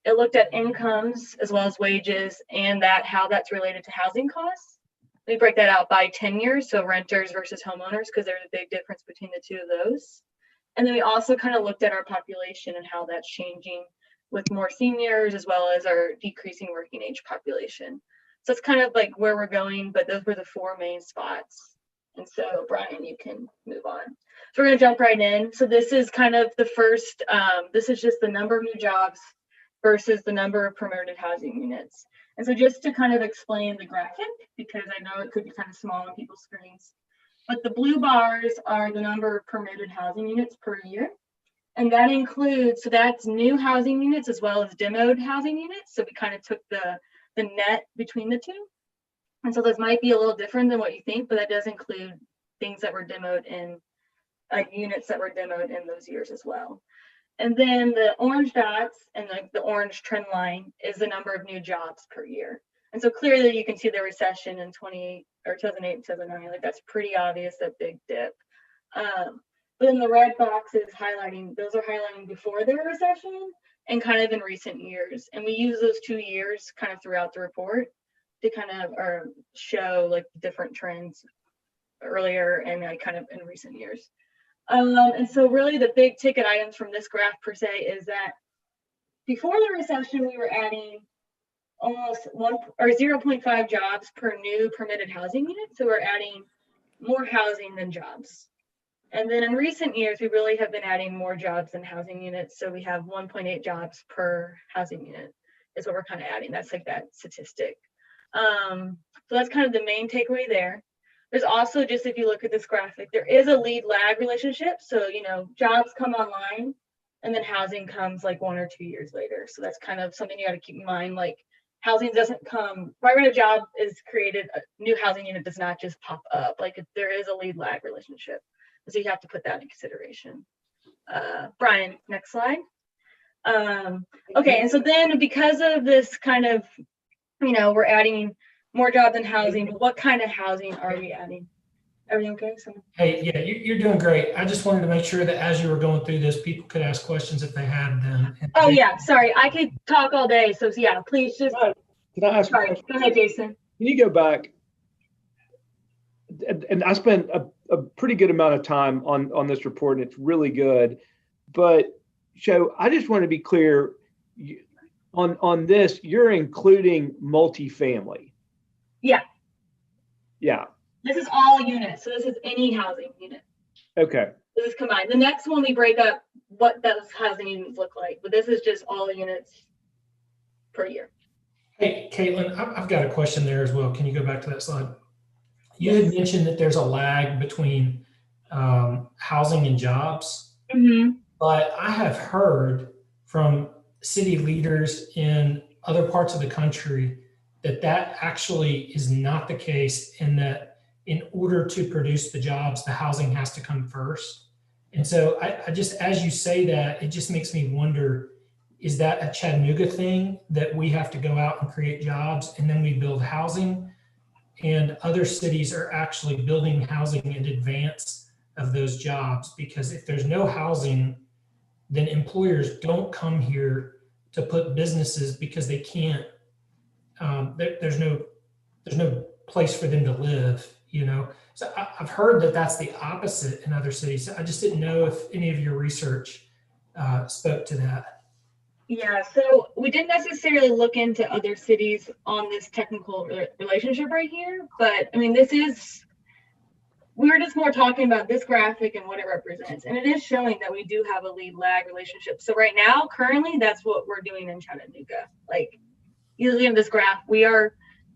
It looked at incomes as well as wages, and how that's related to housing costs. We break that out by tenure, so renters versus homeowners, because there's a big difference between the two of those. And then we also kind of looked at our population and how that's changing with more seniors as well as our decreasing working age population. So it's kind of where we're going, but those were the 4 main spots. And so Brian, you can move on. So we're going to jump right in. So this is kind of the first, this is just the number of new jobs versus the number of permitted housing units. And so just to kind of explain the graphic, because I know it could be kind of small on people's screens, but the blue bars are the number of permitted housing units per year. And that includes, so that's new housing units as well as demoed housing units. So we kind of took the net between the two. And so those might be a little different than what you think, but that does include things that were demoed in units that were demoed in those years as well. And then the orange dots and the orange trend line is the number of new jobs per year. And so clearly you can see the recession in 2008 and 2009, that's pretty obvious, that big dip. But then the red box is highlighting, those are highlighting before the recession and kind of in recent years. And we use those 2 years kind of throughout the report to kind of show different trends earlier and kind of in recent years. And so really the big ticket items from this graph per se is that before the recession, we were adding almost 0.5 jobs per new permitted housing unit. So we're adding more housing than jobs. And then in recent years, we really have been adding more jobs than housing units. So we have 1.8 jobs per housing unit is what we're kind of adding. That's that statistic. So that's kind of the main takeaway there. There's also, just if you look at this graphic, there is a lead lag relationship. So, jobs come online and then housing comes 1 or 2 years later. So that's kind of something you got to keep in mind. Housing doesn't come right when a job is created, a new housing unit does not just pop up. There is a lead lag relationship. So you have to put that in consideration. Brian, next slide. Okay, and so then because of this kind of, we're adding more jobs than housing, but what kind of housing are we adding? Everything okay? Hey, yeah, you're doing great. I just wanted to make sure that as you were going through this, people could ask questions if they had them. Oh yeah, sorry, I could talk all day. So yeah, please just. Can I ask? Sorry, go ahead, Jason. Can you go back? And I spent a pretty good amount of time on this report, and it's really good. But I just want to be clear on this. You're including multifamily. Yeah. Yeah. This is all units. So this is any housing unit. Okay. This is combined. The next one we break up what those housing units look like, but this is just all units per year. Hey, Caitlin, I've got a question there as well. Can you go back to that slide? You had mentioned that there's a lag between housing and jobs, but I have heard from city leaders in other parts of the country that that actually is not the case, and that in order to produce the jobs, the housing has to come first. And so I just, as you say that, it just makes me wonder, is that a Chattanooga thing that we have to go out and create jobs and then we build housing, and other cities are actually building housing in advance of those jobs? Because if there's no housing, then employers don't come here to put businesses because they can't, there's no place for them to live, you know? So I've heard that that's the opposite in other cities. I just didn't know if any of your research spoke to that. Yeah, so we didn't necessarily look into other cities on this technical relationship right here, but I mean, we were just more talking about this graphic and what it represents. And it is showing that we do have a lead lag relationship. So right now, currently, that's what we're doing in Chattanooga. Like, usually in this graph, we are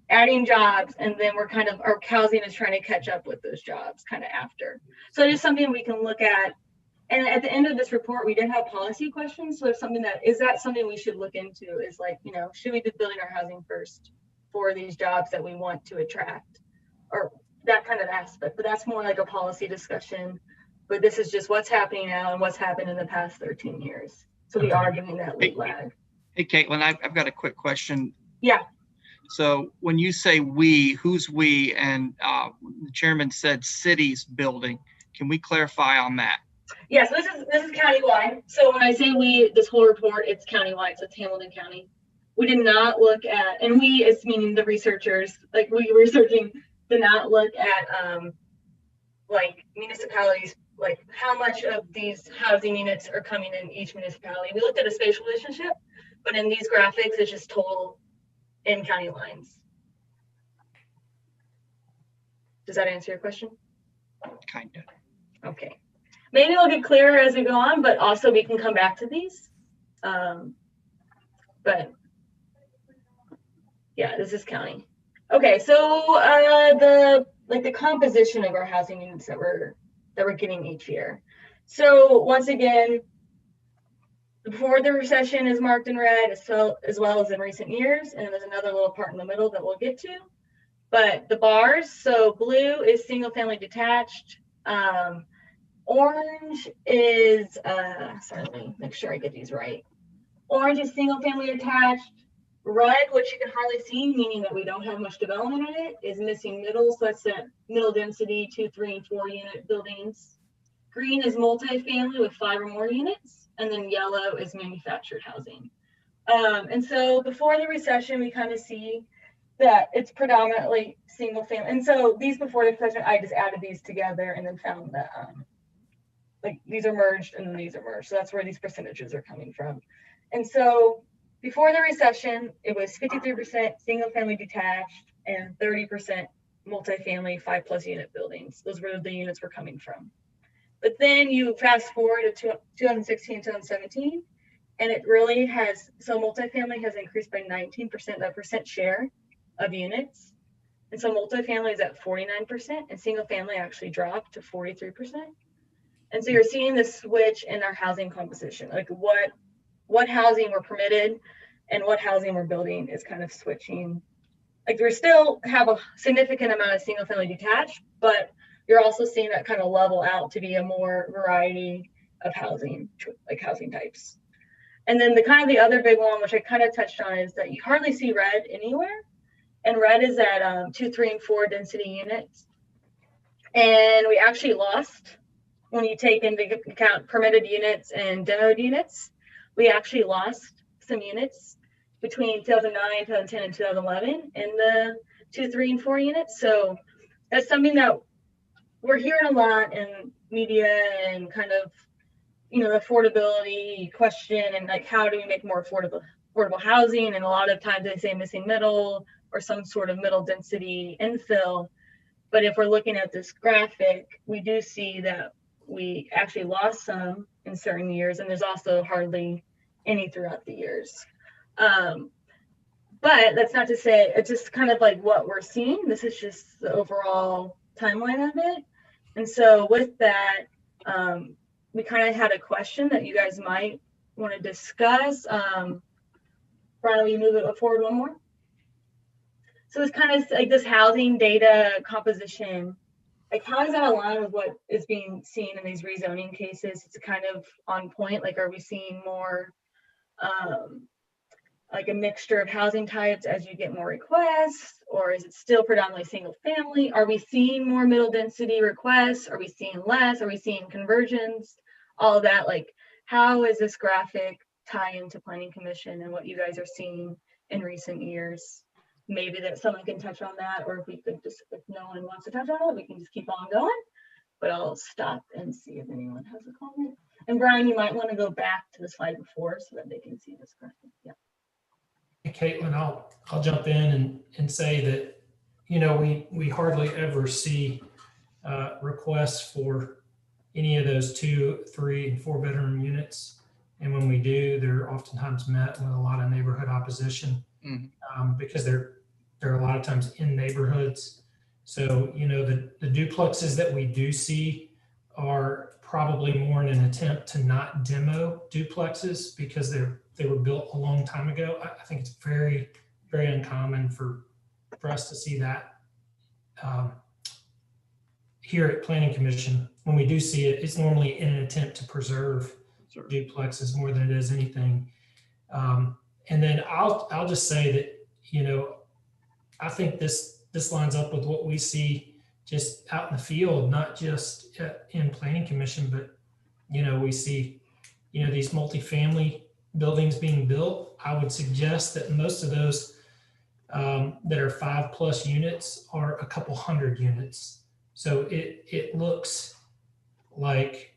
adding jobs, and then we're kind of, our housing is trying to catch up with those jobs kind of after. So it is something we can look at. And at the end of this report, we did have policy questions. So there's something that, is that something we should look into, is like, you know, should we be building our housing first for these jobs that we want to attract, or that kind of aspect? But that's more like a policy discussion. But this is just what's happening now and what's happened in the past 13 years. So we are doing that lead lag. Hey, Caitlin, I've got a quick question. Yeah. So when you say we, who's we? And the chairman said cities building. Can we clarify on that? Yes, this is countywide. So when I say we, this whole report, it's countywide. So it's Hamilton County. We did not look at, and we is meaning the researchers, like we researching, did not look at like municipalities, like how much of these housing units are coming in each municipality. We looked at a spatial relationship, but in these graphics, it's just total in county lines. Does that answer your question? Kind of. Okay. Maybe it'll get clearer as we go on, but also we can come back to these. But yeah, this is county. Okay, so the composition of our housing units that we're getting each year. So once again, before the recession is marked in red, as well as in recent years, and there's another little part in the middle that we'll get to. But the bars, so blue is single family detached. Orange is, sorry, let me make sure I get these right. Orange is single family attached. Red, which you can hardly see, meaning that we don't have much development in it, is missing middle. So that's that middle density 2, 3, and 4 unit buildings. Green is multifamily with 5 or more units. And then yellow is manufactured housing. And so before the recession, we kind of see that it's predominantly single family. And so these before the recession, I just added these together and then found that like these are merged and then these are merged. So that's where these percentages are coming from. And so before the recession, it was 53% single family detached and 30% multifamily 5+ unit buildings. Those were the units we're coming from. But then you fast forward to 2016, 2017, and it really has, so multifamily has increased by 19%, that percent share of units. And so multifamily is at 49% and single family actually dropped to 43%. And so you're seeing this switch in our housing composition, like what housing we're permitted and what housing we're building is kind of switching. Like we still have a significant amount of single family detached, but you're also seeing that kind of level out to be a more variety of housing, like housing types. And then the other big one, which I kind of touched on, is that you hardly see red anywhere. And red is at 2, 3, and 4 density units. And we actually lost, when you take into account permitted units and demoed units, we actually lost some units between 2009, 2010, and 2011 in the 2, 3, and 4 units. So that's something that we're hearing a lot in media and kind of, you know, affordability question and like how do we make more affordable housing? And a lot of times they say missing middle or some sort of middle density infill. But if we're looking at this graphic, we do see that we actually lost some in certain years, and there's also hardly any throughout the years. But that's not to say it's just kind of like what we're seeing. This is just the overall timeline of it. And so with that, we kind of had a question that you guys might want to discuss. Brian, will you move it forward one more? So it's kind of like this housing data composition. Like, how does that align with what is being seen in these rezoning cases? It's kind of on point. Like, are we seeing more like a mixture of housing types as you get more requests, or is it still predominantly single family? Are we seeing more middle density requests? Are we seeing less? Are we seeing conversions? All of that, like, how is this graphic tie into Planning Commission and what you guys are seeing in recent years? Maybe that someone can touch on that, or if we could just, if no one wants to touch on it, we can just keep on going. But I'll stop and see if anyone has a comment. And Brian, you might want to go back to the slide before so that they can see this graphic. Yeah. Caitlin, I'll jump in and say that, you know, we hardly ever see requests for any of those 2, 3, and 4 bedroom units. And when we do, they're oftentimes met with a lot of neighborhood opposition because they're a lot of times in neighborhoods. So, you know, the duplexes that we do see are probably more in an attempt to not demo duplexes because they were built a long time ago. I think it's very, very uncommon for us to see that here at Planning Commission. When we do see it, it's normally in an attempt to preserve duplexes more than it is anything. And then I'll just say that, you know, I think this lines up with what we see just out in the field, not just in Planning Commission, but, you know, we see, you know, these multifamily buildings being built. I would suggest that most of those that are 5+ units are a couple hundred units. So it looks like,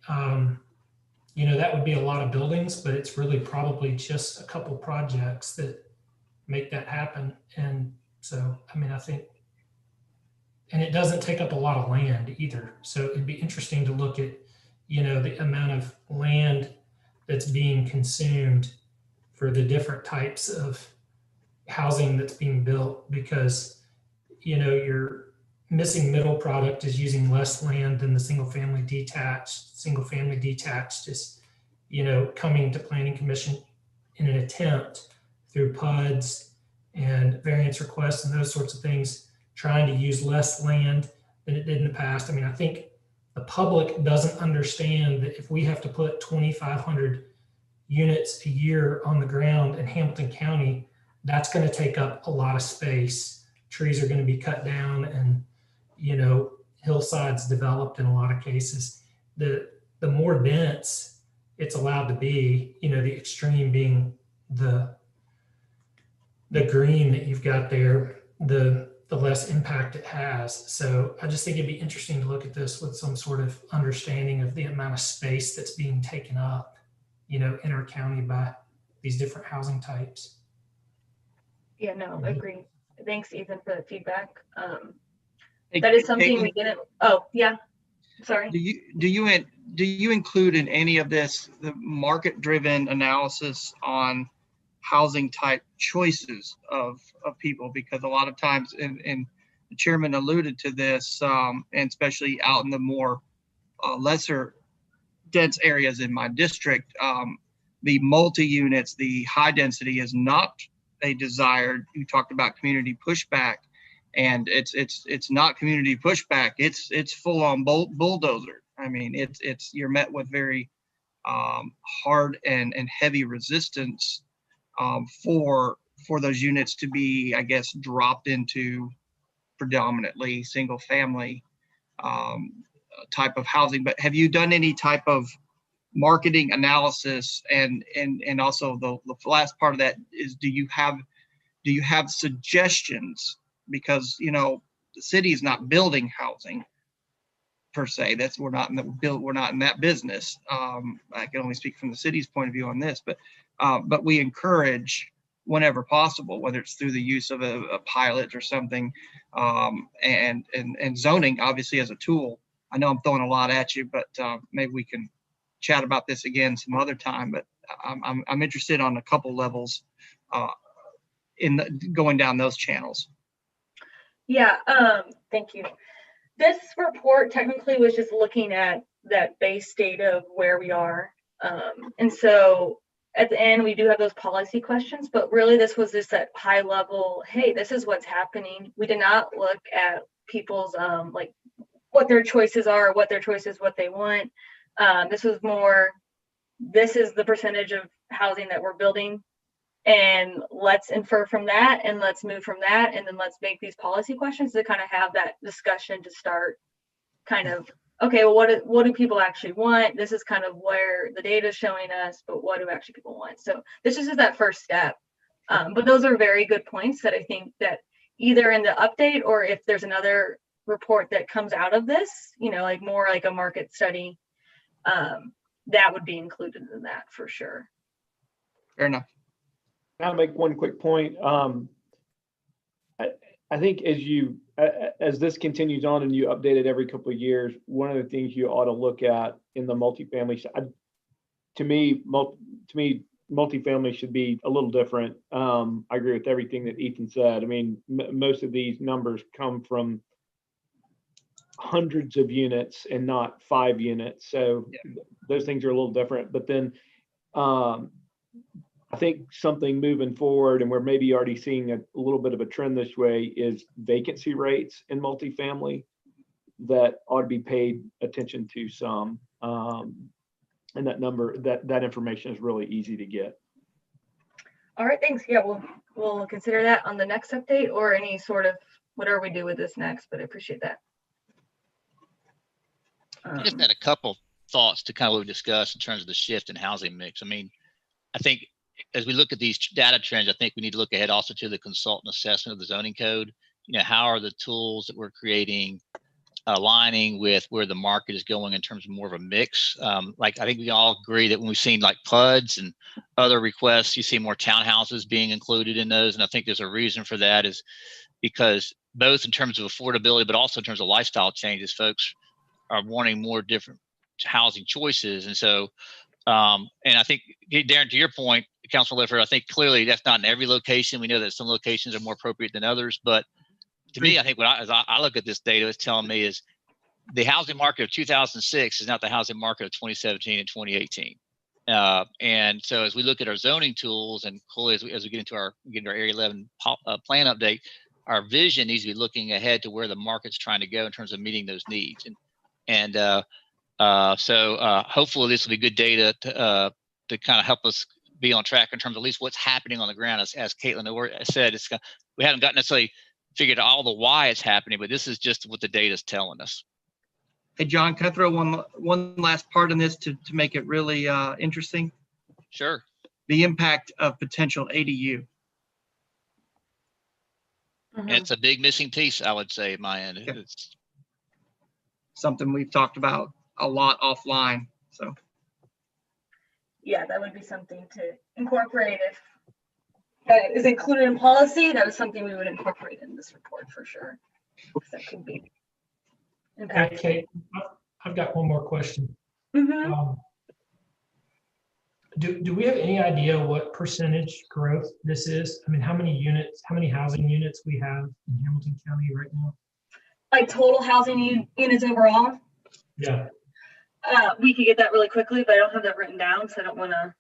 you know, that would be a lot of buildings, but it's really probably just a couple projects that make that happen. And so, I mean, I think, and it doesn't take up a lot of land either. So it'd be interesting to look at, you know, the amount of land that's being consumed for the different types of housing that's being built, because, you know, your missing middle product is using less land than the single family detached. Single family detached is, you know, coming to Planning Commission in an attempt through PUDs and variance requests and those sorts of things, trying to use less land than it did in the past. I mean, I think the public doesn't understand that if we have to put 2,500 units a year on the ground in Hamilton County, that's going to take up a lot of space. Trees are going to be cut down and, you know, hillsides developed in a lot of cases. The more dense it's allowed to be, you know, the extreme being the green that you've got there, the less impact it has. So I just think it'd be interesting to look at this with some sort of understanding of the amount of space that's being taken up, you know, in our county by these different housing types. Yeah, no, I agree. Thanks, Ethan, for the feedback. That is something we didn't. Oh, yeah. Sorry. Do you include in any of this the market-driven analysis on housing type choices of people? Because a lot of times, and the chairman alluded to this, and especially out in the more lesser dense areas in my district, the multi-units, the high density is not a desired. You talked about community pushback, and it's not community pushback. It's full on bulldozer. I mean, it's you're met with very hard and heavy resistance for those units to be, I guess, dropped into predominantly single family type of housing. But have you done any type of marketing analysis? And also the last part of that is, do you have suggestions? Because, you know, the city is not building housing per se. We're not in that business. I can only speak from the city's point of view on this, but we encourage, whenever possible, whether it's through the use of a pilot or something, and zoning obviously as a tool. I know I'm throwing a lot at you, but maybe we can chat about this again some other time. But I'm interested on a couple levels going down those channels. Yeah, thank you. This report technically was just looking at that base data of where we are. And so at the end, we do have those policy questions, but really this was just that high level, hey, this is what's happening. We did not look at people's like what their choices are, what they want. This was more, this is the percentage of housing that we're building, and let's infer from that, and let's move from that, and then let's make these policy questions to kind of have that discussion to start kind of, okay, well, what do people actually want? This is kind of where the data is showing us, but what do actually people want? So this is just that first step. But those are very good points that I think that either in the update or if there's another report that comes out of this, you know, like more like a market study, that would be included in that for sure. Fair enough. I'll make one quick point. I think as this continues on and you update it every couple of years, one of the things you ought to look at in the multifamily side, to me, multifamily should be a little different. I agree with everything that Ethan said. I mean, most of these numbers come from hundreds of units and not 5 units. So those things are a little different. But then I think something moving forward, and we're maybe already seeing a little bit of a trend this way, is vacancy rates in multifamily that ought to be paid attention to some. And that number, that information is really easy to get. All right, thanks. Yeah, we'll consider that on the next update or any sort of whatever we do with this next, but I appreciate that. I just had a couple thoughts to kind of what we discussed in terms of the shift in housing mix. I mean, I think as we look at these data trends, I think we need to look ahead also to the consultant assessment of the zoning code. You know, how are the tools that we're creating aligning with where the market is going in terms of more of a mix? Like, I think we all agree that when we've seen like PUDs and other requests, you see more townhouses being included in those. And I think there's a reason for that, is because both in terms of affordability, but also in terms of lifestyle changes, folks are wanting more different housing choices. And so, and I think, Darren, to your point, Councilor Ledford, I think clearly that's not in every location. We know that some locations are more appropriate than others, but to me, I think as I look at this data, it's telling me is the housing market of 2006 is not the housing market of 2017 and 2018. And so as we look at our zoning tools, and clearly as we get into our Area 11 plan update, our vision needs to be looking ahead to where the market's trying to go in terms of meeting those needs. So hopefully this will be good data to kind of help us be on track in terms of at least what's happening on the ground. As Caitlin said, we haven't got necessarily figured out all the why it's happening, but this is just what the data is telling us. Hey, John, can I throw one last part in this to make it really interesting? Sure. The impact of potential ADU. And it's a big missing piece, I would say, at my end. Yeah. It's something we've talked about a lot offline. So yeah, that would be something to incorporate. If that is included in policy, that is something we would incorporate in this report for sure. That could be impactful. Okay, I've got one more question. Mm-hmm. Do we have any idea what percentage growth this is? I mean, how many units, how many housing units we have in Hamilton County right now? Like total housing units overall? Yeah. We could get that really quickly, but I don't have that written down, so I don't want to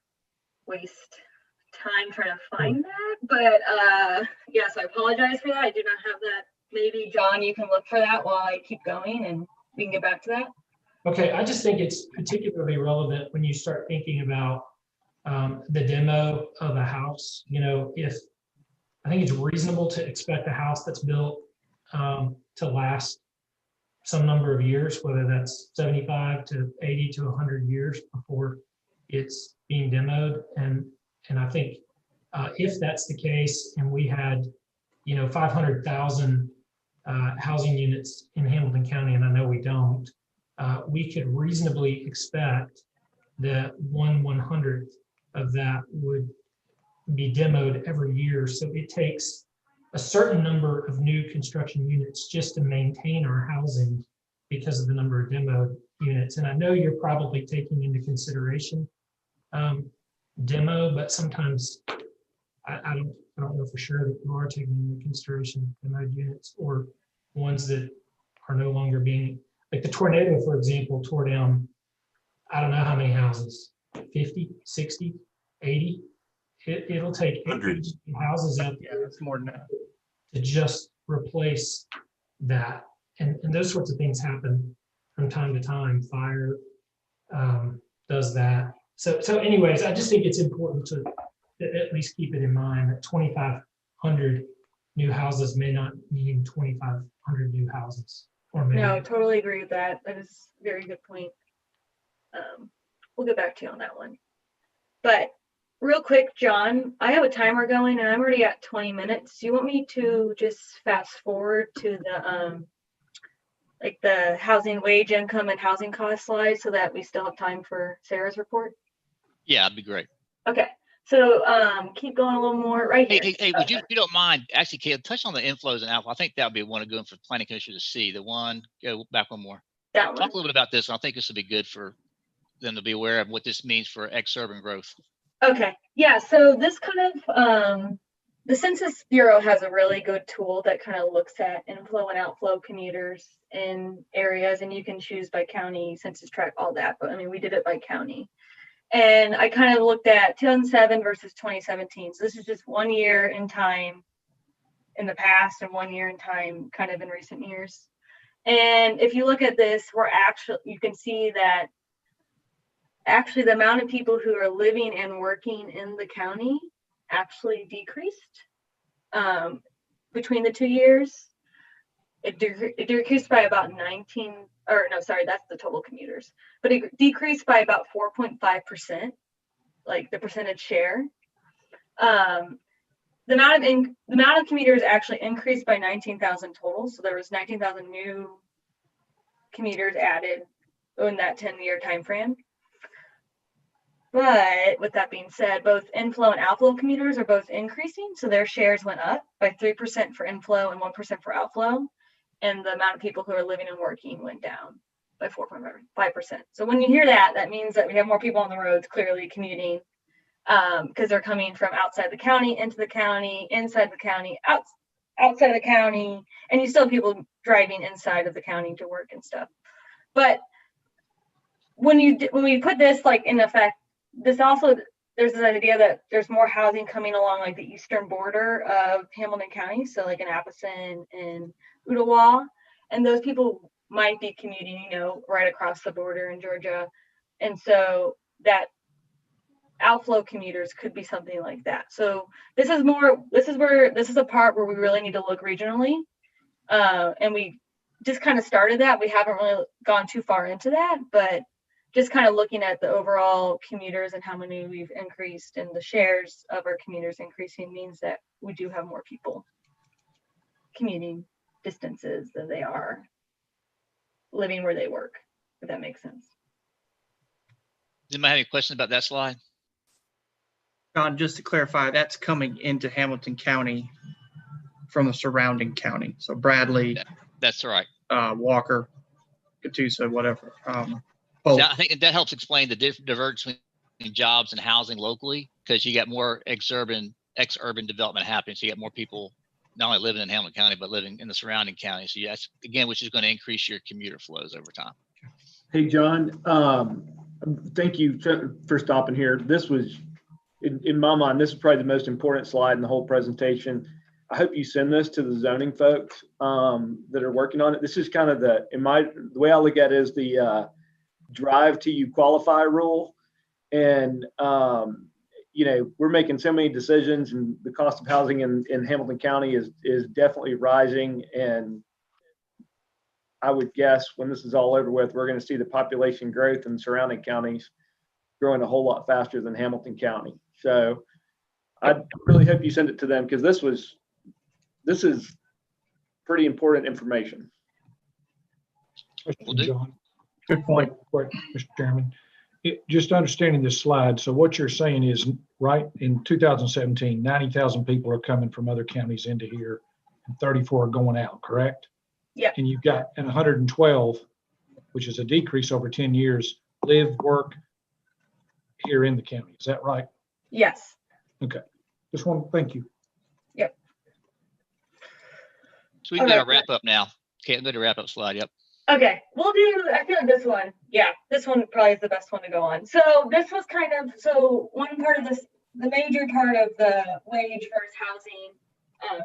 waste time trying to find that. But yes, I apologize for that. I do not have that. Maybe John, you can look for that while I keep going, and we can get back to that. Okay, I just think it's particularly relevant when you start thinking about the demo of a house. You know, I think it's reasonable to expect a house that's built to last some number of years, whether that's 75 to 80 to 100 years before it's being demoed. And I think if that's the case, and we had, 500,000 housing units in Hamilton County, and I know we don't, we could reasonably expect that 1/100th of that would be demoed every year. So it takes a certain number of new construction units just to maintain our housing because of the number of demo units. And I know you're probably taking into consideration demo, but sometimes I don't know for sure that you are taking into consideration demo units or ones that are no longer being, like the tornado, for example, tore down, I don't know how many houses, 50, 60, 80. It'll take 100 houses out Yeah, there it's more than that. to just replace that. And those sorts of things happen from time to time. Fire does that. So anyways, I just think it's important to at least keep it in mind that 2,500 new houses may not mean 2,500 new houses. Or maybe. No, totally agree with that. That is a very good point. We'll get back to you on that one. But real quick, John, I have a timer going and I'm already at 20 minutes. Do you want me to just fast forward to the like the housing wage income and housing cost slide so that we still have time for Sarah's report? Yeah, that'd be great. Okay. So keep going a little more right here. Hey, would you, if you don't mind, actually, Caleb, touch on the inflows and outflows. I think that would be one good for planning commission to see. The one, go back one more. That one. Talk a little bit about this. I think this would be good for them to be aware of what this means for ex-urban growth. Okay. Yeah. So this kind of, the Census Bureau has a really good tool that kind of looks at inflow and outflow commuters in areas, and you can choose by county, census tract, all that. But I mean, we did it by county. And I kind of looked at 2007 versus 2017. So this is just 1 year in time in the past and 1 year in time kind of in recent years. And if you look at this, you can see that actually the amount of people who are living and working in the county actually decreased between the 2 years. It decreased by about 19, or no, sorry, that's the total commuters, but it decreased by about 4.5%, like the percentage share. The amount of commuters actually increased by 19,000 total. So there was 19,000 new commuters added in that 10-year time frame. But with that being said, both inflow and outflow commuters are both increasing. So their shares went up by 3% for inflow and 1% for outflow. And the amount of people who are living and working went down by 4.5%. So when you hear that, that means that we have more people on the roads clearly commuting because they're coming from outside the county, into the county, inside the county, outside of the county, and you still have people driving inside of the county to work and stuff. But when we put this like in effect, this also, there's this idea that there's more housing coming along like the eastern border of Hamilton County, so like in Appleton and Ottawa, and those people might be commuting, right across the border in Georgia, and so that outflow commuters could be something like that. So this is a part where we really need to look regionally, and we just kind of started that. We haven't really gone too far into that, but just kind of looking at the overall commuters and how many we've increased and the shares of our commuters increasing means that we do have more people commuting distances than they are living where they work, if that makes sense. Does anybody have any questions about that slide? John, just to clarify, that's coming into Hamilton County from the surrounding county. So Bradley. That's right. Walker, Catoosa, whatever. So I think that helps explain the divergence between jobs and housing locally, because you got more ex-urban development happening. So you got more people not only living in Hamilton County, but living in the surrounding county. So that's, again, which is going to increase your commuter flows over time. Hey, John, thank you for stopping here. This was, in my mind, this is probably the most important slide in the whole presentation. I hope you send this to the zoning folks that are working on it. This is kind of the way I look at it is the drive till you qualify rule. And, we're making so many decisions, and the cost of housing in Hamilton County is definitely rising. And I would guess when this is all over with, we're going to see the population growth in surrounding counties growing a whole lot faster than Hamilton County. So I really hope you send it to them, because this is pretty important information. John. Good point, Mr. Chairman. Just understanding this slide. So what you're saying is, right, in 2017, 90,000 people are coming from other counties into here and 34 are going out, correct? Yeah. And you've got 112 which is a decrease over 10 years, live, work here in the county. Is that right? Yes. Okay. Just want to thank you. Yep. So we can do a wrap up now. Okay, go to wrap up slide. Yep. Okay, we'll do, I feel like this one, yeah, this one probably is the best one to go on. So this was kind of, so one part of this, the major part of the wage versus housing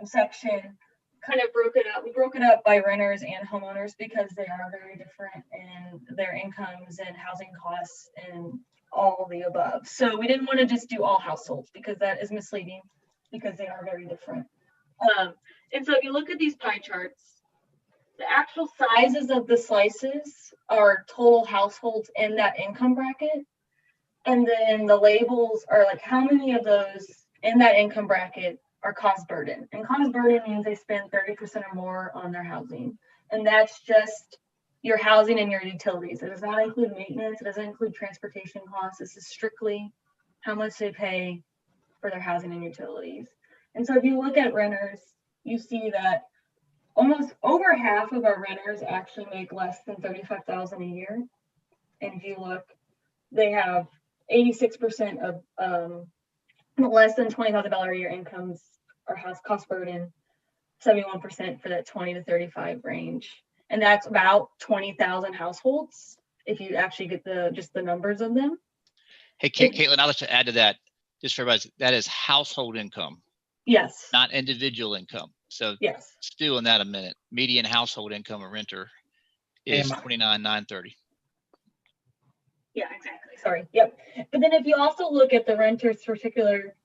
section kind of broke it up. We broke it up by renters and homeowners because they are very different in their incomes and housing costs and all the above. So we didn't want to just do all households because that is misleading because they are very different. And so if you look at these pie charts, the actual sizes of the slices are total households in that income bracket. And then the labels are like how many of those in that income bracket are cost burden. And cost burden means they spend 30% or more on their housing. And that's just your housing and your utilities. It does not include maintenance. It doesn't include transportation costs. This is strictly how much they pay for their housing and utilities. And so if you look at renters, you see that almost over half of our renters actually make less than $35,000 a year. And if you look, they have 86% of less than $20,000 a year incomes or house cost burden, 71% for that 20 to 35 range. And that's about 20,000 households if you actually get just the numbers of them. Hey, Caitlin, I'll just add to that, just for everybody, that is household income. Yes. Not individual income. So yes, let's do in that a minute. Median household income of renter is $29,930. Yeah, exactly. Sorry. Yep. But then if you also look at the renters particular,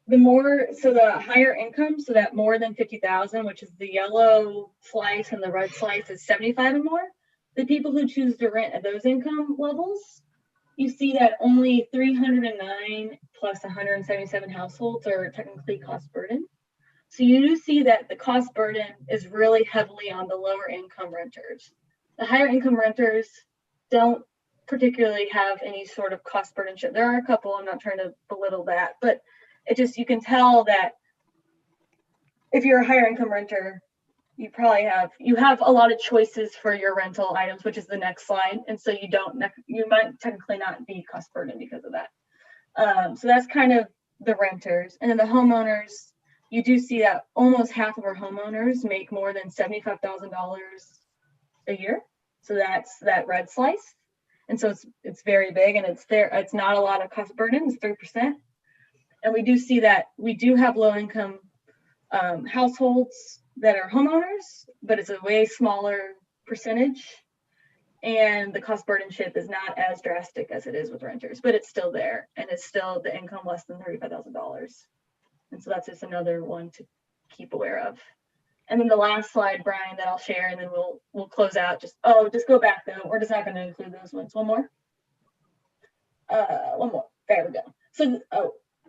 the more, so the higher income, so that more than 50,000, which is the yellow slice and the red slice is 75 and more. The people who choose to rent at those income levels, you see that only 309 plus 177 households are technically cost burden. So you do see that the cost burden is really heavily on the lower income renters. The higher income renters don't particularly have any sort of cost burden. There are a couple, I'm not trying to belittle that, but it just, you can tell that if you're a higher income renter, you probably have a lot of choices for your rental items, which is the next slide. And so you might technically not be cost burden because of that. So that's kind of the renters. And then the homeowners, you do see that almost half of our homeowners make more than $75,000 a year. So that's that red slice. And so it's very big and it's not a lot of cost burden, it's 3%. And we do see that we do have low income households that are homeowners, but it's a way smaller percentage. And the cost burden ship is not as drastic as it is with renters, but it's still there. And it's still the income less than $35,000. And so that's just another one to keep aware of. And then the last slide, Brian, that I'll share, and then we'll close out. Just go back though. We're just not going to include those ones. One more. One more. There we go. So,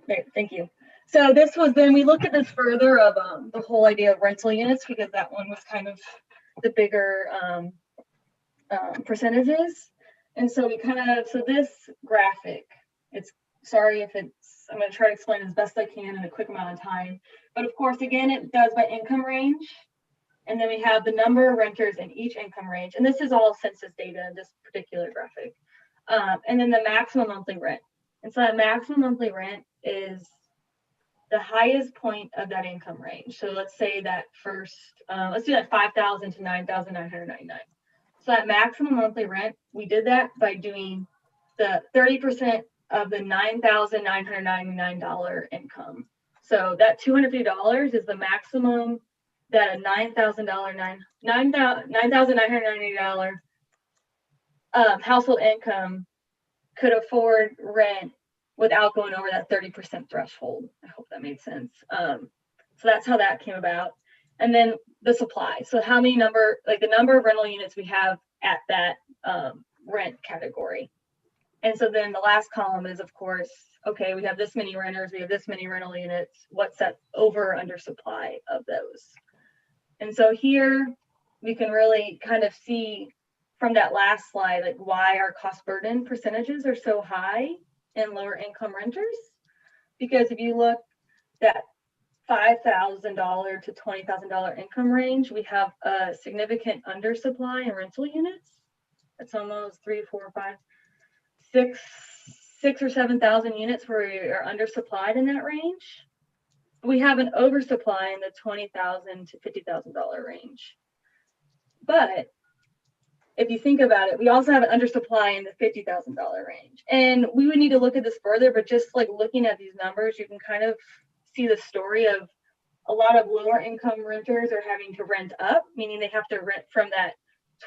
there, thank you. So this was, then we looked at this further of the whole idea of rental units, because that one was kind of the bigger percentages. And so we so this graphic, sorry if I'm going to try to explain as best I can in a quick amount of time. But of course, again, it does by income range. And then we have the number of renters in each income range. And this is all census data in this particular graphic. And then the maximum monthly rent. And so that maximum monthly rent is the highest point of that income range. So let's say that first, let's do that 5,000 to 9,999. So that maximum monthly rent, we did that by doing the 30% of the $9,999 income. So that $250 is the maximum that a $9,990 household income could afford rent without going over that 30% threshold. I hope that made sense. So that's how that came about. And then the supply. So how many the number of rental units we have at that rent category. And so then the last column is, of course, okay, we have this many renters, we have this many rental units. What's that over or under supply of those? And so here we can really kind of see from that last slide, like why our cost burden percentages are so high in lower income renters. Because if you look at $5,000 to $20,000 income range, we have a significant undersupply in rental units. It's almost 3, 4, 5, 6 or 7,000 units where we are undersupplied in that range. We have an oversupply in the $20,000 to $50,000 range. But if you think about it, we also have an undersupply in the $50,000 range. And we would need to look at this further, but just like looking at these numbers, you can kind of see the story of a lot of lower income renters are having to rent up, meaning they have to rent from that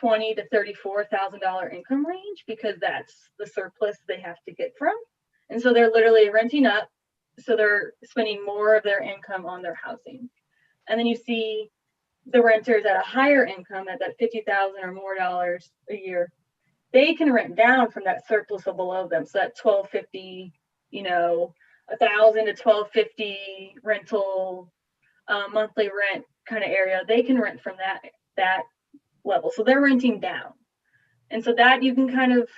$20,000 to $34,000 income range because that's the surplus they have to get from. And so they're literally renting up. So they're spending more of their income on their housing. And then you see the renters at a higher income at that $50,000 or more dollars a year, they can rent down from that surplus of below them. So that $1,250, you know, $1,000 to $1,250 rental monthly rent kind of area, they can rent from that level. So they're renting down. And so that you can kind of,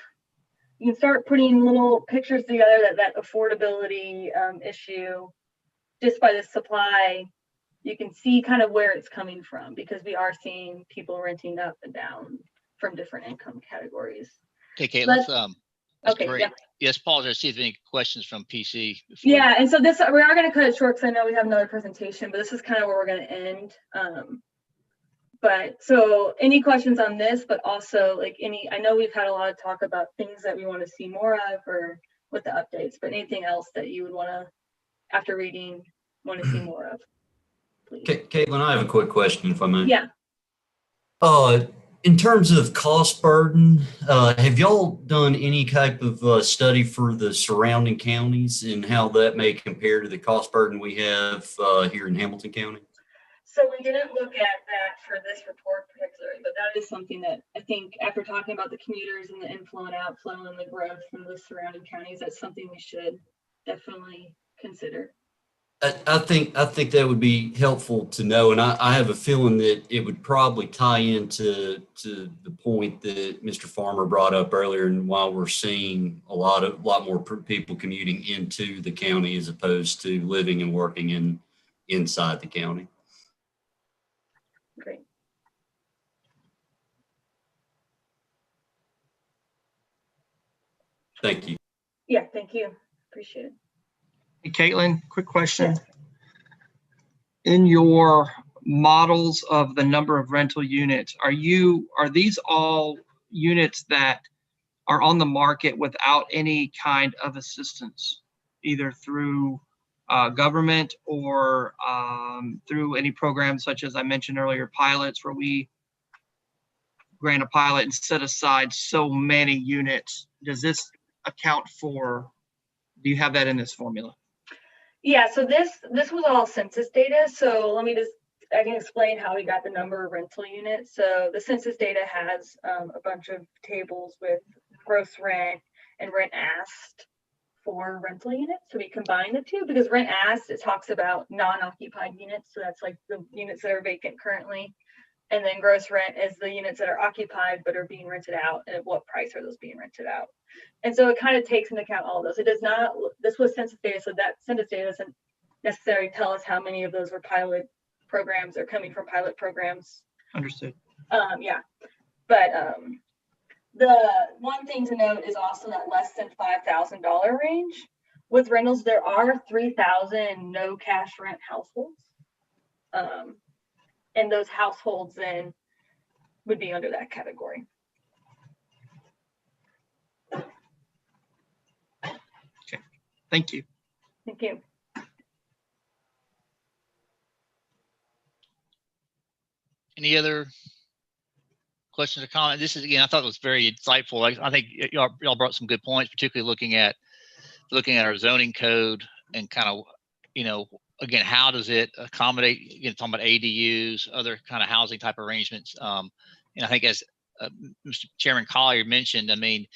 you can start putting little pictures together that affordability issue just by the supply. You can see kind of where it's coming from because we are seeing people renting up and down from different income categories. Okay, Kate, Let's- that's okay, great. yeah. Yes, pause there, see if any questions from PC. Yeah, and so this, we are going to cut it short because I know we have another presentation, but this is kind of where we're going to end. But so any questions on this, but also like I know we've had a lot of talk about things that we want to see more of or with the updates, but anything else that you would want to, after reading, want to see more of? Caitlin, I have a quick question, if I may. Yeah. In terms of cost burden, have y'all done any type of study for the surrounding counties and how that may compare to the cost burden we have here in Hamilton County? So we didn't look at that for this report particularly, but that is something that I think after talking about the commuters and the inflow and outflow and the growth from the surrounding counties, that's something we should definitely consider. I think that would be helpful to know, and I have a feeling that it would probably tie into the point that Mr. Farmer brought up earlier, and while we're seeing a lot more people commuting into the county as opposed to living and working inside the county. Great. Thank you. Yeah, thank you. Appreciate it. Hey, Caitlin, quick question. In your models of the number of rental units, are these all units that are on the market without any kind of assistance, either through government or through any programs such as I mentioned earlier, pilots, where we grant a pilot and set aside so many units? Does this account for, do you have that in this formula? Yeah, so this was all census data. So I can explain how we got the number of rental units. So the census data has a bunch of tables with gross rent and rent asked for rental units. So we combine the two because rent asked, it talks about non-occupied units. So that's like the units that are vacant currently. And then gross rent is the units that are occupied but are being rented out, and at what price are those being rented out. And so it kind of takes into account all of those. It does not, this was census data, so that census data doesn't necessarily tell us how many of those were pilot programs or coming from pilot programs. Understood. Yeah, but the one thing to note is also that less than $5,000 range. With rentals, there are 3,000 no cash rent households. And those households then would be under that category. Okay, thank you. Thank you. Any other questions or comments? This is, again, I thought it was very insightful. I think y'all brought some good points, particularly looking at our zoning code and kind of, again, how does it accommodate, talking about ADUs, other kind of housing type arrangements. And I think as Mr. Chairman Collier mentioned, I mean,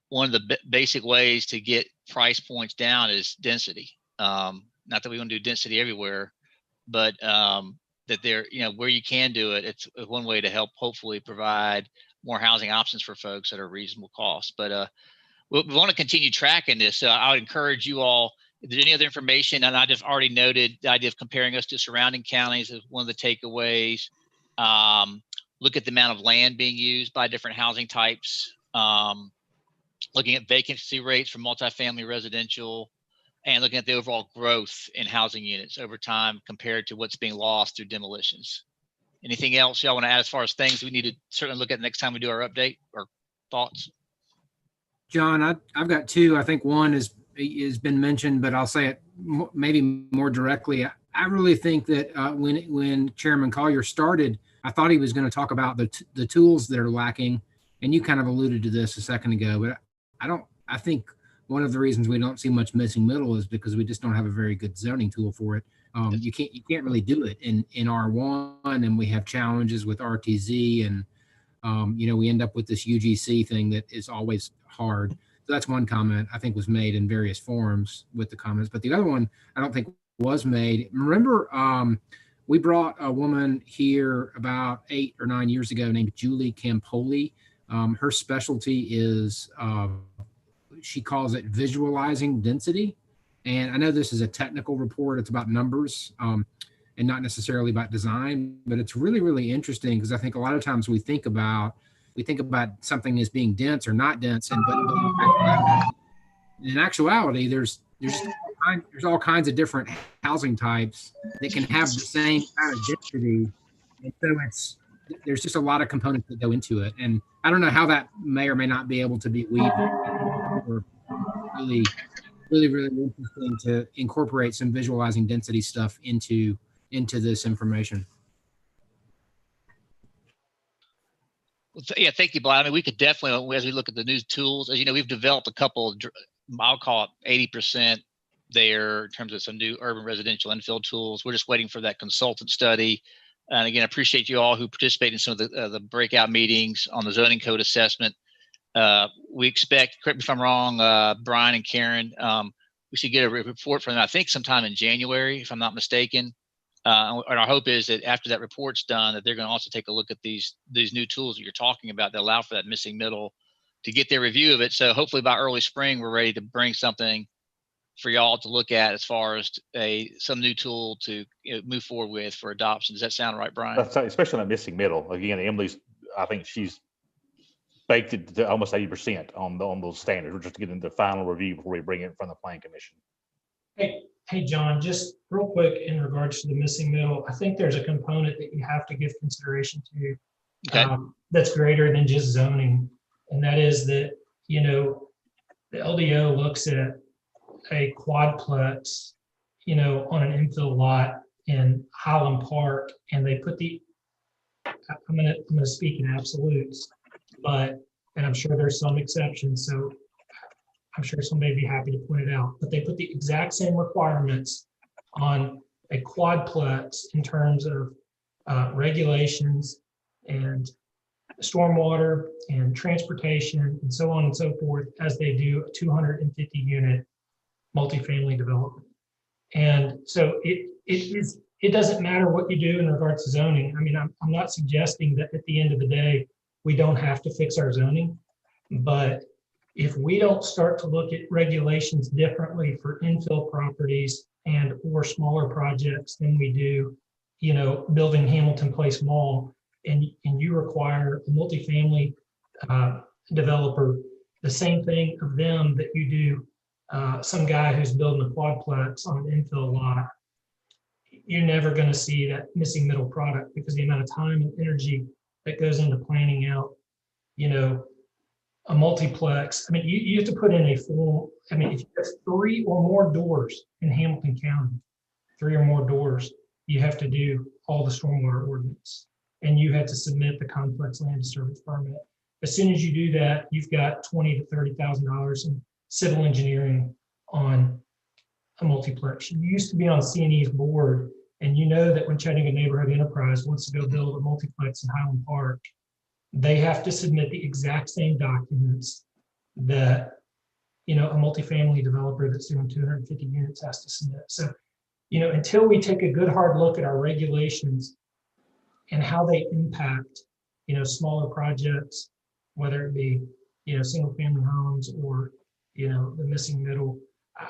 one of the basic ways to get price points down is density. Not that we want to do density everywhere, but that there, where you can do it, it's one way to help hopefully provide more housing options for folks at a reasonable cost. But we want to continue tracking this. So I would encourage you all, if there's any other information, and I just already noted the idea of comparing us to surrounding counties as one of the takeaways. look at the amount of land being used by different housing types, looking at vacancy rates for multifamily residential, and looking at the overall growth in housing units over time compared to what's being lost through demolitions. Anything else y'all want to add as far as things we need to certainly look at next time we do our update or thoughts? John, I've got two. I think one is been mentioned, but I'll say it maybe more directly. I really think that when Chairman Collier started, I thought he was going to talk about the tools that are lacking, and you kind of alluded to this a second ago. But I think one of the reasons we don't see much missing middle is because we just don't have a very good zoning tool for it. You can't really do it in R1, and we have challenges with RTZ, and we end up with this UGC thing that is always hard. So that's one comment I think was made in various forums with the comments. But the other one I don't think was made. Remember, we brought a woman here about 8 or 9 years ago named Julie Campoli. Her specialty is, she calls it visualizing density. And I know this is a technical report. It's about numbers and not necessarily about design, but it's really, really interesting because I think a lot of times we think about something as being dense or not dense, but in actuality, there's all kinds of different housing types that can have the same kind of density, and so there's just a lot of components that go into it. And I don't know how that may or may not be able to be weaved. Or really, really, really interesting to incorporate some visualizing density stuff into this information. Well, yeah, thank you, Blythe. I mean, we could definitely, as we look at the new tools, as you know, we've developed a couple, I'll call it 80% there in terms of some new urban residential infill tools. We're just waiting for that consultant study. And again, I appreciate you all who participate in some of the breakout meetings on the zoning code assessment. We expect, correct me if I'm wrong, Brian and Karen, we should get a report from them, I think sometime in January, if I'm not mistaken. And our hope is that after that report's done, that they're going to also take a look at these new tools that you're talking about that allow for that missing middle to get their review of it. So hopefully by early spring, we're ready to bring something for y'all to look at as far as some new tool to move forward with for adoption. Does that sound right, Brian? That's especially on that missing middle. Again, Emily's, I think she's baked it to almost 80% on those standards. We're just getting the final review before we bring it in front of the Planning Commission. Hey, John, just real quick in regards to the missing middle, I think there's a component that you have to give consideration to that's greater than just zoning. And that is that, the LDO looks at a quadplex, on an infill lot in Highland Park, and they put I'm gonna speak in absolutes, and I'm sure there's some exceptions, so I'm sure somebody would be happy to point it out, but they put the exact same requirements on a quadplex in terms of regulations and stormwater and transportation and so on and so forth as they do a 250 unit multifamily development. And so it doesn't matter what you do in regards to zoning. I mean, I'm not suggesting that at the end of the day, we don't have to fix our zoning, but if we don't start to look at regulations differently for infill properties and or smaller projects than we do, building Hamilton Place Mall, and you require a multifamily developer, the same thing of them that you do some guy who's building a quadplex on an infill lot, you're never going to see that missing middle product because the amount of time and energy that goes into planning out, a multiplex. I mean, you have to put in if you have 3 or more doors in Hamilton County, 3 or more doors, you have to do all the stormwater ordinance, and you have to submit the complex land disturbance permit. As soon as you do that, you've got $20,000 to $30,000 in civil engineering on a multiplex. You used to be on C&E's board, and you know that when Chattanooga Neighborhood Enterprise wants to go build a multiplex in Highland Park, they have to submit the exact same documents that a multifamily developer that's doing 250 units has to submit. So, until we take a good hard look at our regulations and how they impact, smaller projects, whether it be, single family homes or, the missing middle,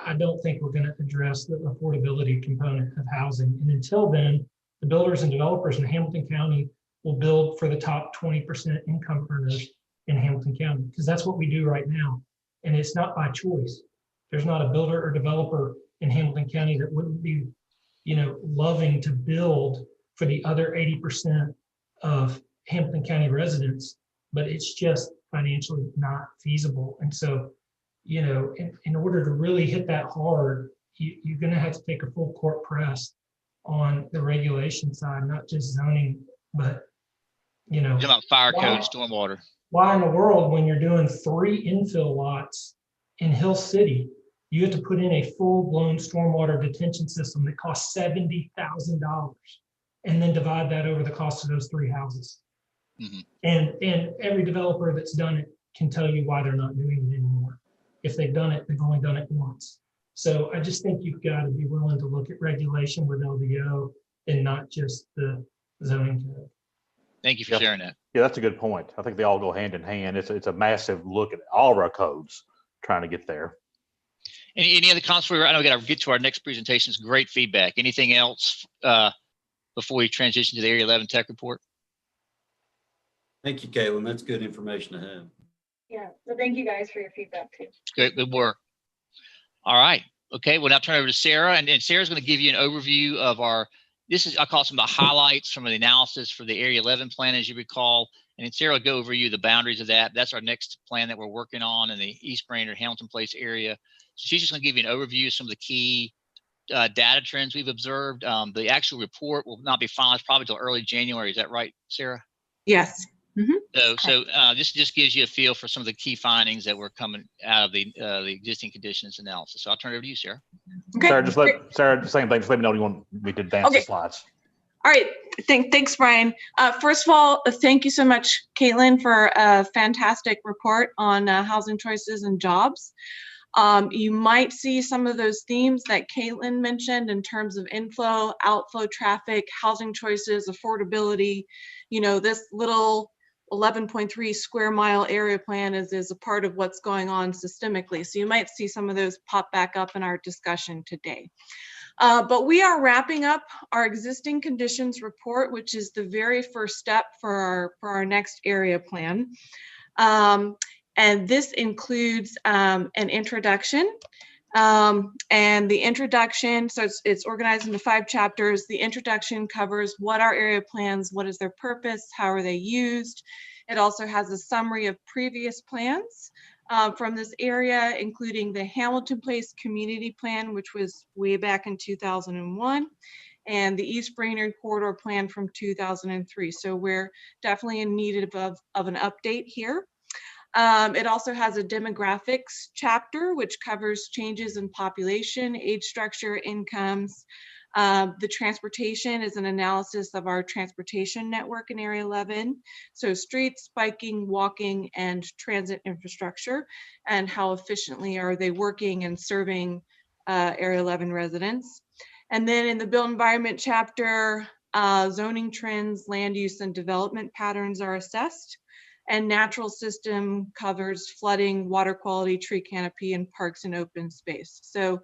I don't think we're going to address the affordability component of housing. And until then, the builders and developers in Hamilton County will build for the top 20% income earners in Hamilton County, because that's what we do right now. And it's not by choice. There's not a builder or developer in Hamilton County that wouldn't be, loving to build for the other 80% of Hamilton County residents, but it's just financially not feasible. And so, in order to really hit that hard, you're going to have to take a full court press on the regulation side, not just zoning, but, Talking about fire why- code, stormwater. Why in the world, when you're doing 3 infill lots in Hill City, you have to put in a full-blown stormwater detention system that costs $70,000 and then divide that over the cost of those 3 houses. And every developer that's done it can tell you why they're not doing it anymore. If they've done it, they've only done it once. So I just think you've got to be willing to look at regulation with LDO and not just the zoning code. Thank you for sharing that. Yeah, that's a good point. I think they all go hand in hand. It's a massive look at all of our codes trying to get there. Any other comments? I know we got to get to our next presentations. Great feedback. Anything else before we transition to the Area 11 Tech Report? Thank you, Caitlin. That's good information to have. Yeah, so thank you guys for your feedback too. Good work. All right. Okay, we'll now turn over to Sarah, and Sarah's going to give you an overview of I call some of the highlights from the analysis for the Area 11 plan, as you recall. And then Sarah will go over you the boundaries of that. That's our next plan that we're working on in the East Brainerd, Hamilton Place area. So she's just going to give you an overview of some of the key data trends we've observed. The actual report will not be finalized probably till early January. Is that right, Sarah? Yes. So this just gives you a feel for some of the key findings that were coming out of the existing conditions analysis. So I'll turn it over to you, Sarah. Okay. Sarah, same thing. Just let me know when you want me to advance the slides. All right. Thanks, Brian. First of all, thank you so much, Caitlin, for a fantastic report on housing choices and jobs. You might see some of those themes that Caitlin mentioned in terms of inflow, outflow traffic, housing choices, affordability. This little 11.3 square mile area plan is a part of what's going on systemically. So you might see some of those pop back up in our discussion today. But we are wrapping up our existing conditions report, which is the very first step for our next area plan. And this includes an introduction. And the introduction, so it's organized into 5 chapters. The introduction covers what are area plans, what is their purpose, how are they used. It also has a summary of previous plans from this area, including the Hamilton Place Community Plan, which was way back in 2001, and the East Brainerd Corridor Plan from 2003. So we're definitely in need of an update here. It also has a demographics chapter, which covers changes in population, age structure, incomes. The transportation is an analysis of our transportation network in Area 11. So streets, biking, walking, and transit infrastructure, and how efficiently are they working and serving Area 11 residents. And then in the built environment chapter, zoning trends, land use, and development patterns are assessed. And natural system covers flooding, water quality, tree canopy, and parks and open space. So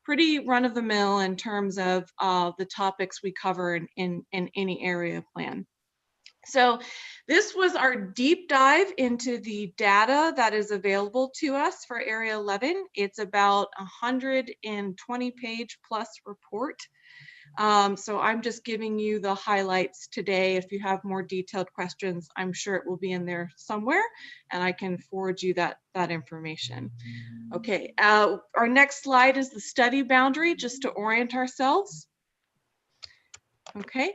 pretty run of the mill in terms of the topics we cover in any area plan. So this was our deep dive into the data that is available to us for Area 11. It's about 120-page plus report. So I'm just giving you the highlights today. If you have more detailed questions, I'm sure it will be in there somewhere, and I can forward you that information. Okay, our next slide is the study boundary, just to orient ourselves. Okay,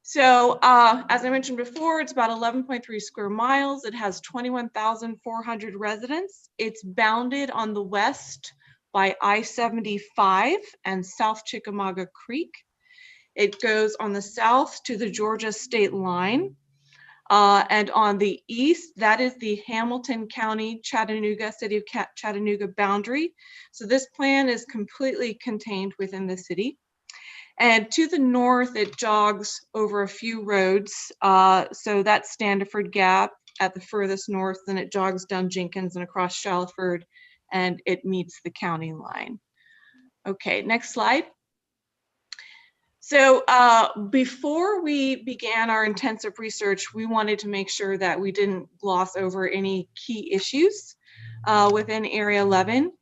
so as I mentioned before, it's about 11.3 square miles. It has 21,400 residents. It's bounded on the west by I-75 and South Chickamauga Creek. It goes on the south to the Georgia state line. And on the east, that is the Hamilton County, Chattanooga, City of Chattanooga boundary. So this plan is completely contained within the city. And to the north, it jogs over a few roads. So that's Standiford Gap at the furthest north, then it jogs down Jenkins and across Shalford, and it meets the county line. Okay, next slide. So before we began our intensive research, we wanted to make sure that we didn't gloss over any key issues within Area 11.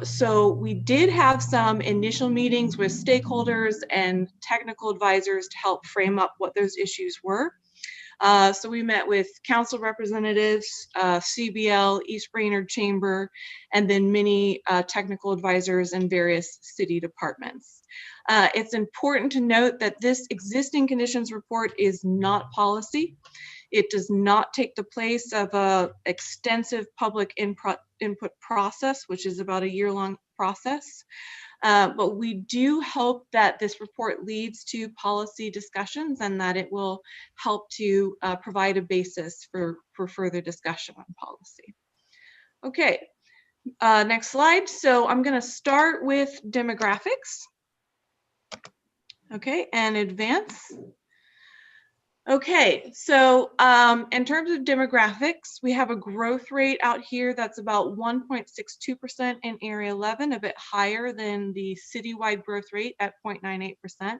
So we did have some initial meetings with stakeholders and technical advisors to help frame up what those issues were. So we met with council representatives, CBL, East Brainerd Chamber, and then many technical advisors and various city departments. It's important to note that this existing conditions report is not policy. It does not take the place of an extensive public input process, which is about a year-long process. But we do hope that this report leads to policy discussions and that it will help to provide a basis for further discussion on policy. Okay, next slide. So I'm going to start with demographics. Okay, and advance. Okay, so in terms of demographics, we have a growth rate out here that's about 1.62% in Area 11, a bit higher than the citywide growth rate at 0.98%.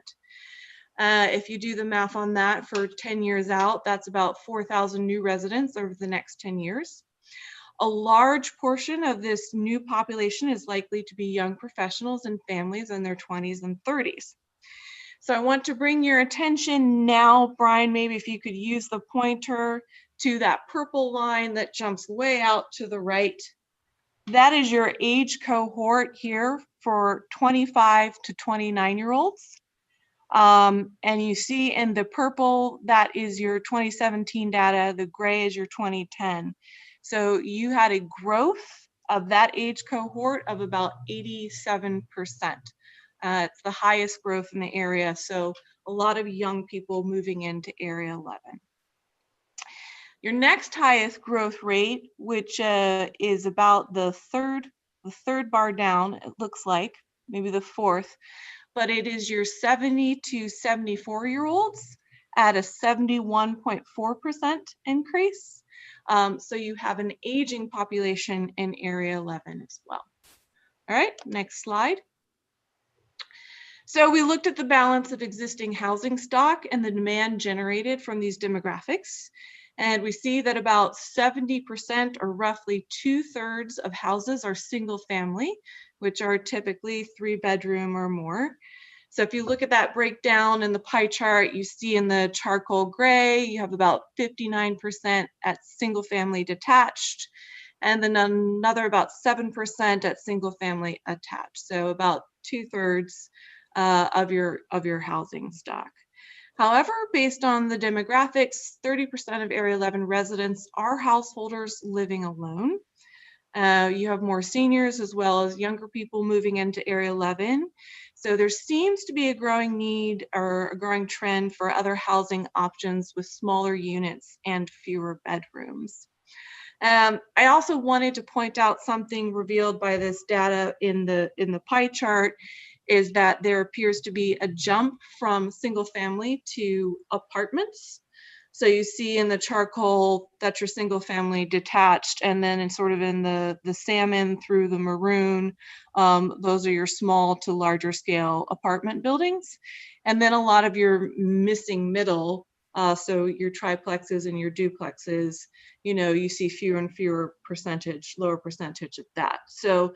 If you do the math on that for 10 years out, that's about 4,000 new residents over the next 10 years. A large portion of this new population is likely to be young professionals and families in their 20s and 30s. So I want to bring your attention now, Brian, maybe if you could use the pointer to that purple line that jumps way out to the right. That is your age cohort here for 25 to 29-year-olds. And you see in the purple, that is your 2017 data, the gray is your 2010. So you had a growth of that age cohort of about 87%. It's the highest growth in the area, so a lot of young people moving into Area 11. Your next highest growth rate, which is about the third bar down, it looks like, maybe the fourth, but it is your 70 to 74-year-olds at a 71.4% increase. So you have an aging population in Area 11 as well. All right, next slide. So we looked at the balance of existing housing stock and the demand generated from these demographics. And we see that about 70% or roughly 2/3 of houses are single family, which are typically 3-bedroom or more. So if you look at that breakdown in the pie chart, you see in the charcoal gray, you have about 59% at single family detached, and then another about 7% at single family attached. So about 2/3 of your housing stock. However, based on the demographics, 30% of Area 11 residents are householders living alone. You have more seniors as well as younger people moving into Area 11. So there seems to be a growing need or a growing trend for other housing options with smaller units and fewer bedrooms. I also wanted to point out something revealed by this data in the pie chart, is that there appears to be a jump from single family to apartments. So you see in the charcoal, that's your single family detached, and then in sort of in the salmon through the maroon, those are your small to larger scale apartment buildings. And then a lot of your missing middle, so your triplexes and your duplexes, you see fewer and fewer percentage, lower percentage of that. So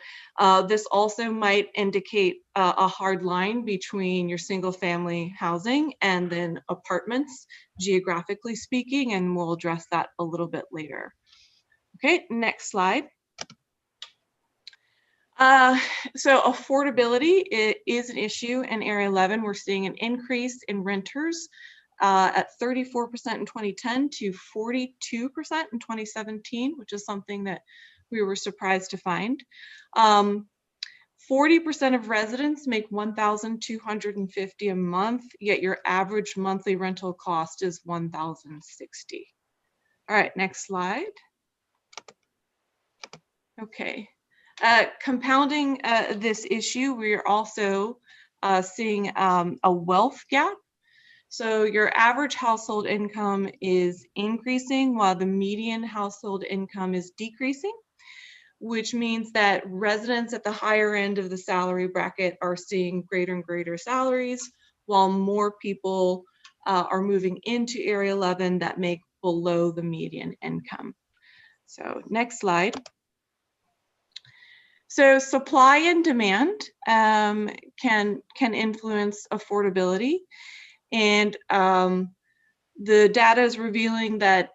this also might indicate a hard line between your single family housing and then apartments, geographically speaking, and we'll address that a little bit later. Okay, next slide. So affordability is an issue in Area 11. We're seeing an increase in renters at 34% in 2010 to 42% in 2017, which is something that we were surprised to find. 40% of residents make $1,250 a month, yet your average monthly rental cost is $1,060. All right, next slide. Okay. Compounding this issue, we are also seeing a wealth gap. So your average household income is increasing while the median household income is decreasing, which means that residents at the higher end of the salary bracket are seeing greater and greater salaries, while more people are moving into Area 11 that make below the median income. So next slide. So supply and demand can influence affordability, and the data is revealing that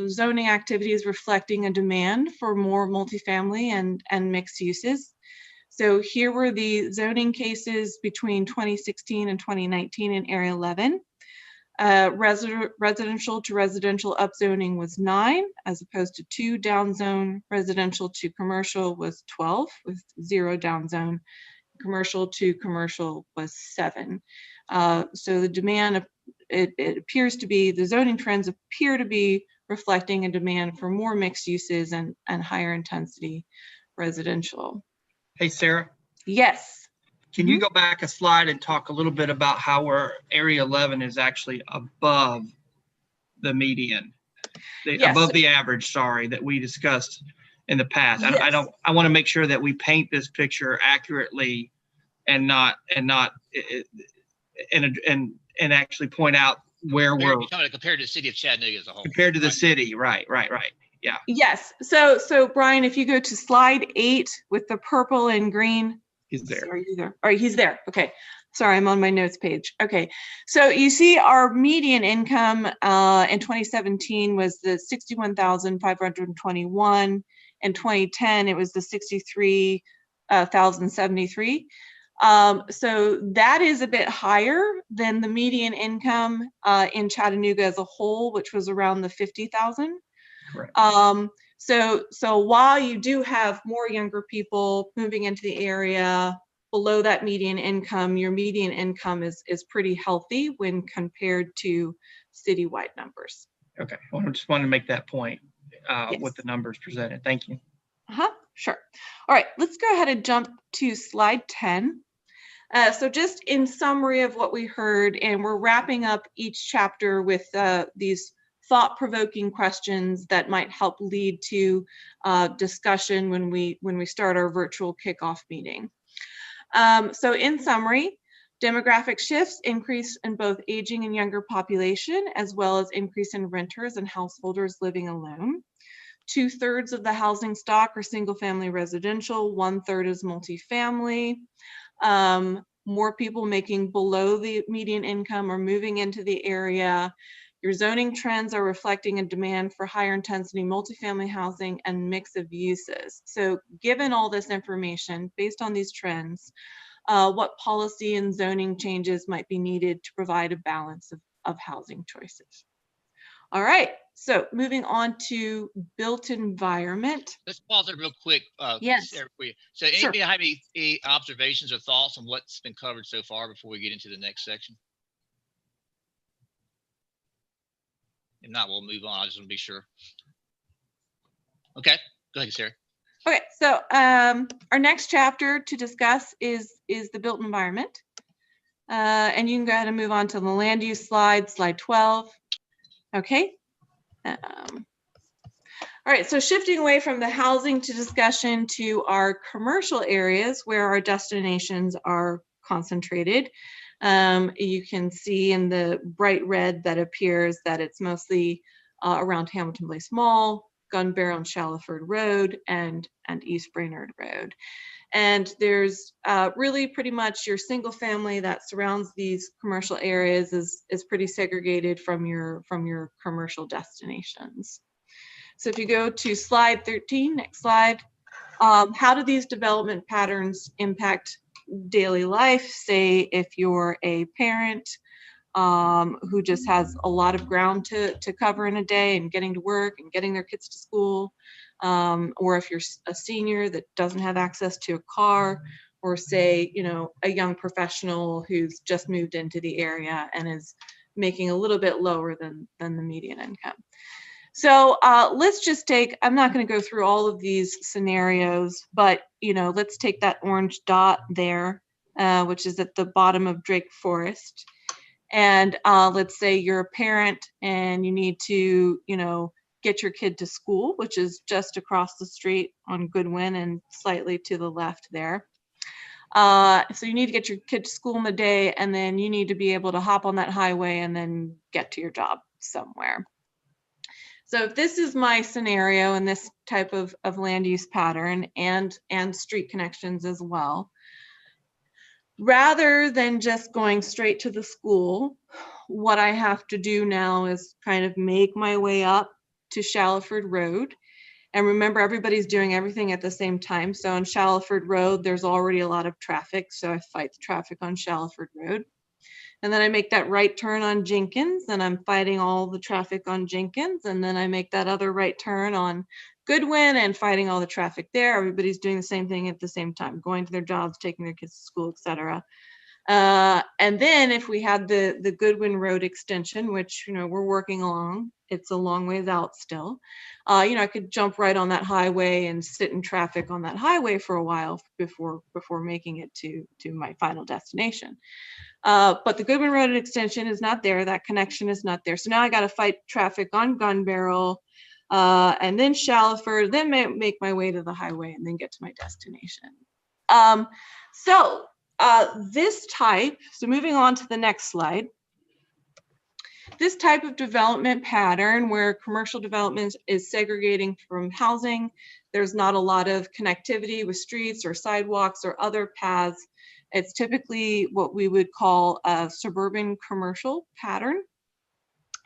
zoning activity is reflecting a demand for more multifamily and mixed uses. So here were the zoning cases between 2016 and 2019 in Area 11. Residential to residential upzoning was 9, as opposed to 2. Downzone residential to commercial was 12, with 0 downzone. Commercial to commercial was 7. So the demand, it appears to be, the zoning trends appear to be reflecting a demand for more mixed uses and higher intensity residential. Hey, Sarah. Yes. Can you go back a slide and talk a little bit about how our Area 11 is actually above the median, Yes. above the average, sorry, that we discussed in the past? Yes. I want to make sure that we paint this picture accurately and actually point out where we're compared to the city of Chattanooga as a whole. compared to the city. Right. Yeah. Yes. So Brian, if you go to slide 8 with the purple and green. He's there. Are you there? All right, he's there. Okay. Sorry, I'm on my notes page. Okay. So you see our median income in 2017 was the 61,521. In 2010, it was the 63,073. So that is a bit higher than the median income in Chattanooga as a whole, which was around the 50,000. Correct. So while you do have more younger people moving into the area below that median income, your median income is pretty healthy when compared to citywide numbers. Okay, I just wanted to make that point Yes. with the numbers presented. Thank you. Sure. All right, let's go ahead and jump to slide 10. So just in summary of what we heard, and we're wrapping up each chapter with these thought-provoking questions that might help lead to discussion when we start our virtual kickoff meeting. So in summary, demographic shifts, increase in both aging and younger population, as well as increase in renters and householders living alone. 2/3 of the housing stock are single-family residential, 1/3 is multifamily. More people making below the median income are moving into the area. Your zoning trends are reflecting a demand for higher intensity multifamily housing and mix of uses. So given all this information, based on these trends, what policy and zoning changes might be needed to provide a balance of housing choices? All right, so moving on to built environment. Let's pause there real quick. Yes. Sarah, for you. So anybody have any observations or thoughts on what's been covered so far before we get into the next section? If not, we'll move on. I just want to be sure. Okay, go ahead, Sarah. Okay, so our next chapter to discuss is the built environment. And you can go ahead and move on to the land use slide 12. Okay. All right, so shifting away from the housing to discussion to our commercial areas where our destinations are concentrated. You can see in the bright red that appears that it's mostly around Hamilton Place Mall, Gun Barrel and Shallowford Road, and East Brainerd Road. And there's really pretty much your single family that surrounds these commercial areas is pretty segregated from your commercial destinations. So if you go to slide 13, next slide, how do these development patterns impact daily life? Say if you're a parent who just has a lot of ground to cover in a day and getting to work and getting their kids to school, or if you're a senior that doesn't have access to a car, or say, a young professional who's just moved into the area and is making a little bit lower than the median income. So let's just take, I'm not going to go through all of these scenarios, but let's take that orange dot there, which is at the bottom of Drake Forest. And let's say you're a parent and you need to, get your kid to school, which is just across the street on Goodwin and slightly to the left there. So you need to get your kid to school in the day, and then you need to be able to hop on that highway and then get to your job somewhere. So if this is my scenario and this type of land use pattern and street connections as well, rather than just going straight to the school, what I have to do now is kind of make my way up to Shallowford Road. And remember, everybody's doing everything at the same time. So on Shallowford Road, there's already a lot of traffic. So I fight the traffic on Shallowford Road. And then I make that right turn on Jenkins, and I'm fighting all the traffic on Jenkins. And then I make that other right turn on Goodwin and fighting all the traffic there. Everybody's doing the same thing at the same time, going to their jobs, taking their kids to school, etc. And then if we had the Goodwin Road extension, which, you know, we're working along, it's a long ways out still. You know, I could jump right on that highway and sit in traffic on that highway for a while before making it to my final destination. But the Goodwin Road extension is not there. That connection is not there. So now I got to fight traffic on Gun Barrel, and then Shallowford, then make my way to the highway and then get to my destination. This type, so moving on to the next slide, this type of development pattern where commercial development is segregating from housing, there's not a lot of connectivity with streets or sidewalks or other paths. It's typically what we would call a suburban commercial pattern.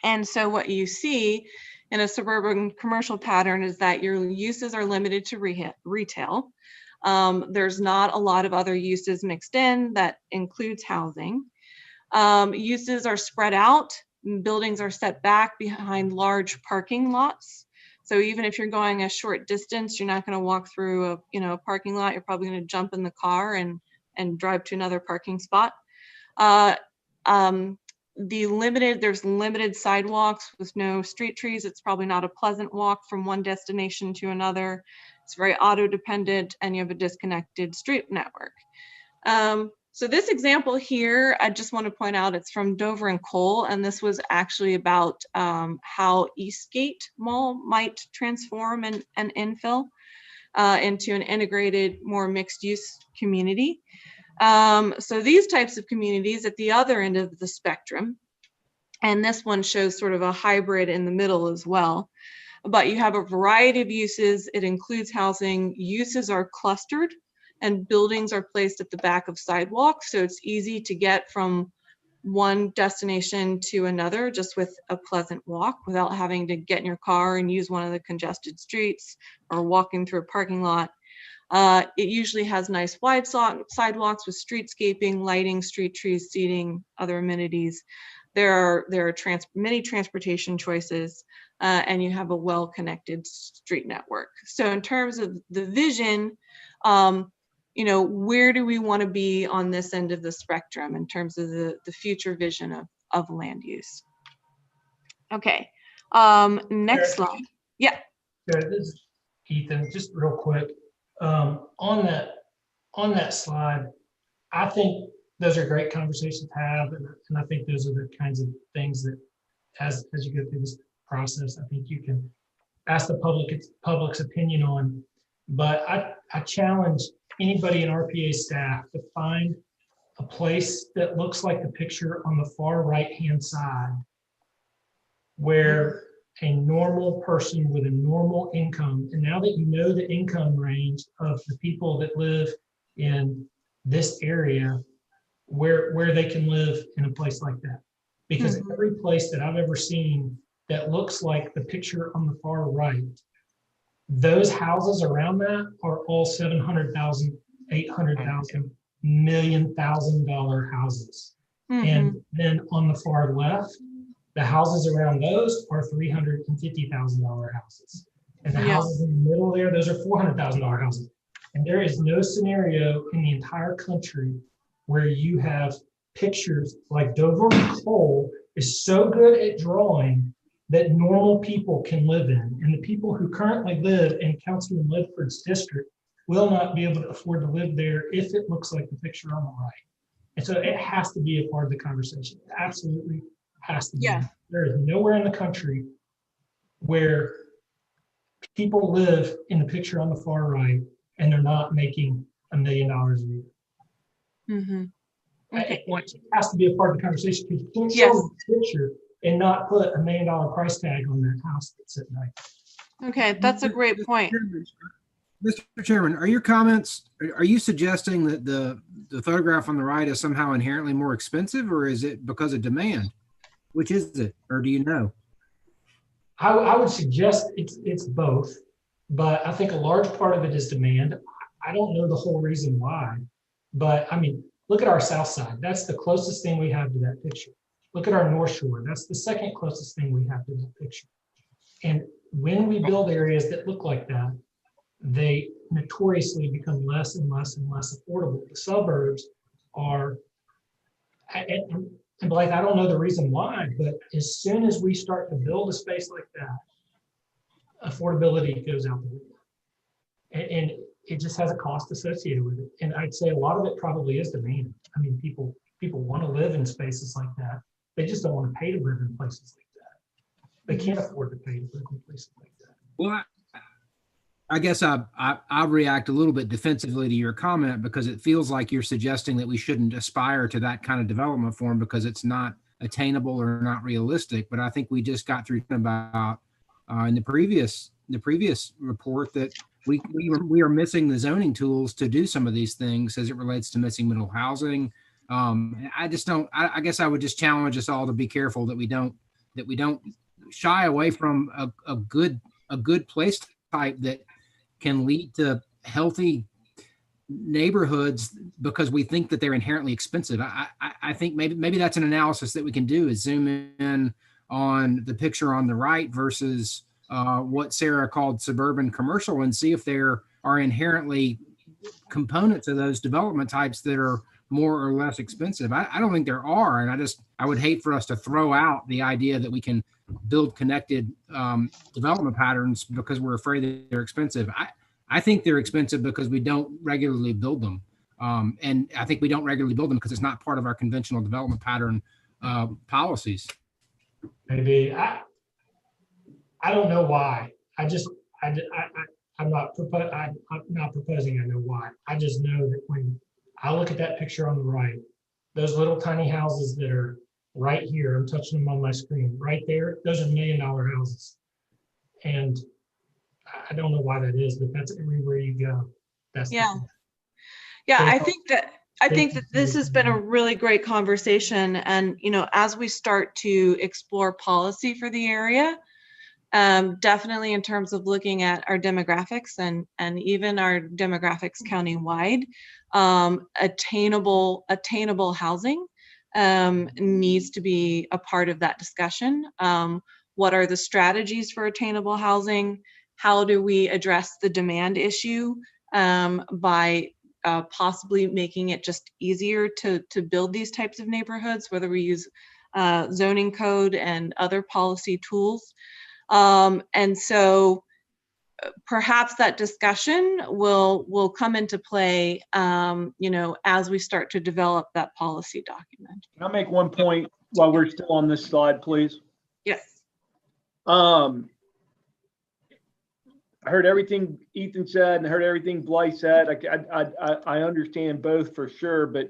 And so what you see in a suburban commercial pattern is that your uses are limited to retail. There's not a lot of other uses mixed in that includes housing. Uses are spread out. Buildings are set back behind large parking lots. So even if you're going a short distance, you're not going to walk through a parking lot. You're probably going to jump in the car and drive to another parking spot. There's limited sidewalks with no street trees. It's probably not a pleasant walk from one destination to another. It's very auto dependent, and you have a disconnected street network. So this example here, I just want to point out, it's from Dover and Cole, and this was actually about how Eastgate Mall might transform and infill into an integrated, more mixed use community. So these types of communities at the other end of the spectrum, and this one shows sort of a hybrid in the middle as well, but you have a variety of uses. It includes housing. Uses are clustered and buildings are placed at the back of sidewalks. So it's easy to get from one destination to another just with a pleasant walk without having to get in your car and use one of the congested streets or walking through a parking lot. It usually has nice wide sidewalks with streetscaping, lighting, street trees, seating, other amenities. There are many transportation choices, and you have a well-connected street network. So in terms of the vision, you know, where do we want to be on this end of the spectrum in terms of the future vision of land use? Okay, next slide. Yeah. This is Ethan, just real quick. On that slide, I think those are great conversations to have, and I think those are the kinds of things that, as you go through this process, I think you can ask the public's opinion on. But I challenge anybody in RPA staff to find a place that looks like the picture on the far right-hand side, where a normal person with a normal income, and now that you know the income range of the people that live in this area, where they can live in a place like that. Because every place that I've ever seen that looks like the picture on the far right, those houses around that are all $700,000, $800,000, $1,000,000 houses. And then on the far left, the houses around those are $350,000 houses. And the houses in the middle there, those are $400,000 houses. And there is no scenario in the entire country where you have pictures like Dover and Cole is so good at drawing that normal people can live in. And the people who currently live in Councilman Ledford's district will not be able to afford to live there if it looks like the picture on the right. And so it has to be a part of the conversation. It absolutely has to be. Yeah. There is nowhere in the country where people live in the picture on the far right and they're not making $1 million a year. Mhm. Okay. It has to be a part of the conversation. You can't show them the picture and not put $1 million price tag on that house that's at night. Okay, that's a great point. Mr. Chairman, are your comments, are you suggesting that the photograph on the right is somehow inherently more expensive, or is it because of demand? Which is it, or do you know? I would suggest it's both, but I think a large part of it is demand. I don't know the whole reason why, but I mean, look at our south side. That's the closest thing we have to that picture. Look at our north shore. That's the second closest thing we have to that picture. And when we build areas that look like that, they notoriously become less and less and less affordable. The suburbs are, and Blythe, I don't know the reason why, but as soon as we start to build a space like that, affordability goes out the window. And it just has a cost associated with it. And I'd say a lot of it probably is demand. I mean, people want to live in spaces like that. They just don't want to pay to live in places like that. They can't afford to pay to live in places like that. Well, I guess I'll react a little bit defensively to your comment, because it feels like you're suggesting that we shouldn't aspire to that kind of development form because it's not attainable or not realistic. But I think we just got through about in the previous report that we are missing the zoning tools to do some of these things as it relates to missing middle housing. I just don't. I guess I would just challenge us all to be careful that we don't shy away from a good place type that can lead to healthy neighborhoods because we think that they're inherently expensive. I think maybe that's an analysis that we can do, is zoom in on the picture on the right versus what Sarah called suburban commercial, and see if there are inherently components of those development types that are more or less expensive. I don't think there are, and I would hate for us to throw out the idea that we can build connected development patterns because we're afraid that they're expensive. I think they're expensive because we don't regularly build them. And I think we don't regularly build them because it's not part of our conventional development pattern policies. Maybe I don't know why. I'm not proposing I know why. I just know that when I look at that picture on the right, those little tiny houses that are right here, I'm touching them on my screen, right there, those are $1 million houses. And I don't know why that is, but that's everywhere you go. That's I think that this has been a really great conversation. And, as we start to explore policy for the area, definitely in terms of looking at our demographics and even our demographics countywide, attainable housing needs to be a part of that discussion. What are the strategies for attainable housing? How do we address the demand issue by possibly making it just easier to build these types of neighborhoods, whether we use zoning code and other policy tools? And so perhaps that discussion will come into play, as we start to develop that policy document. Can I make one point while we're still on this slide, please? Yes. I heard everything Ethan said and I heard everything Blythe said. I understand both for sure, but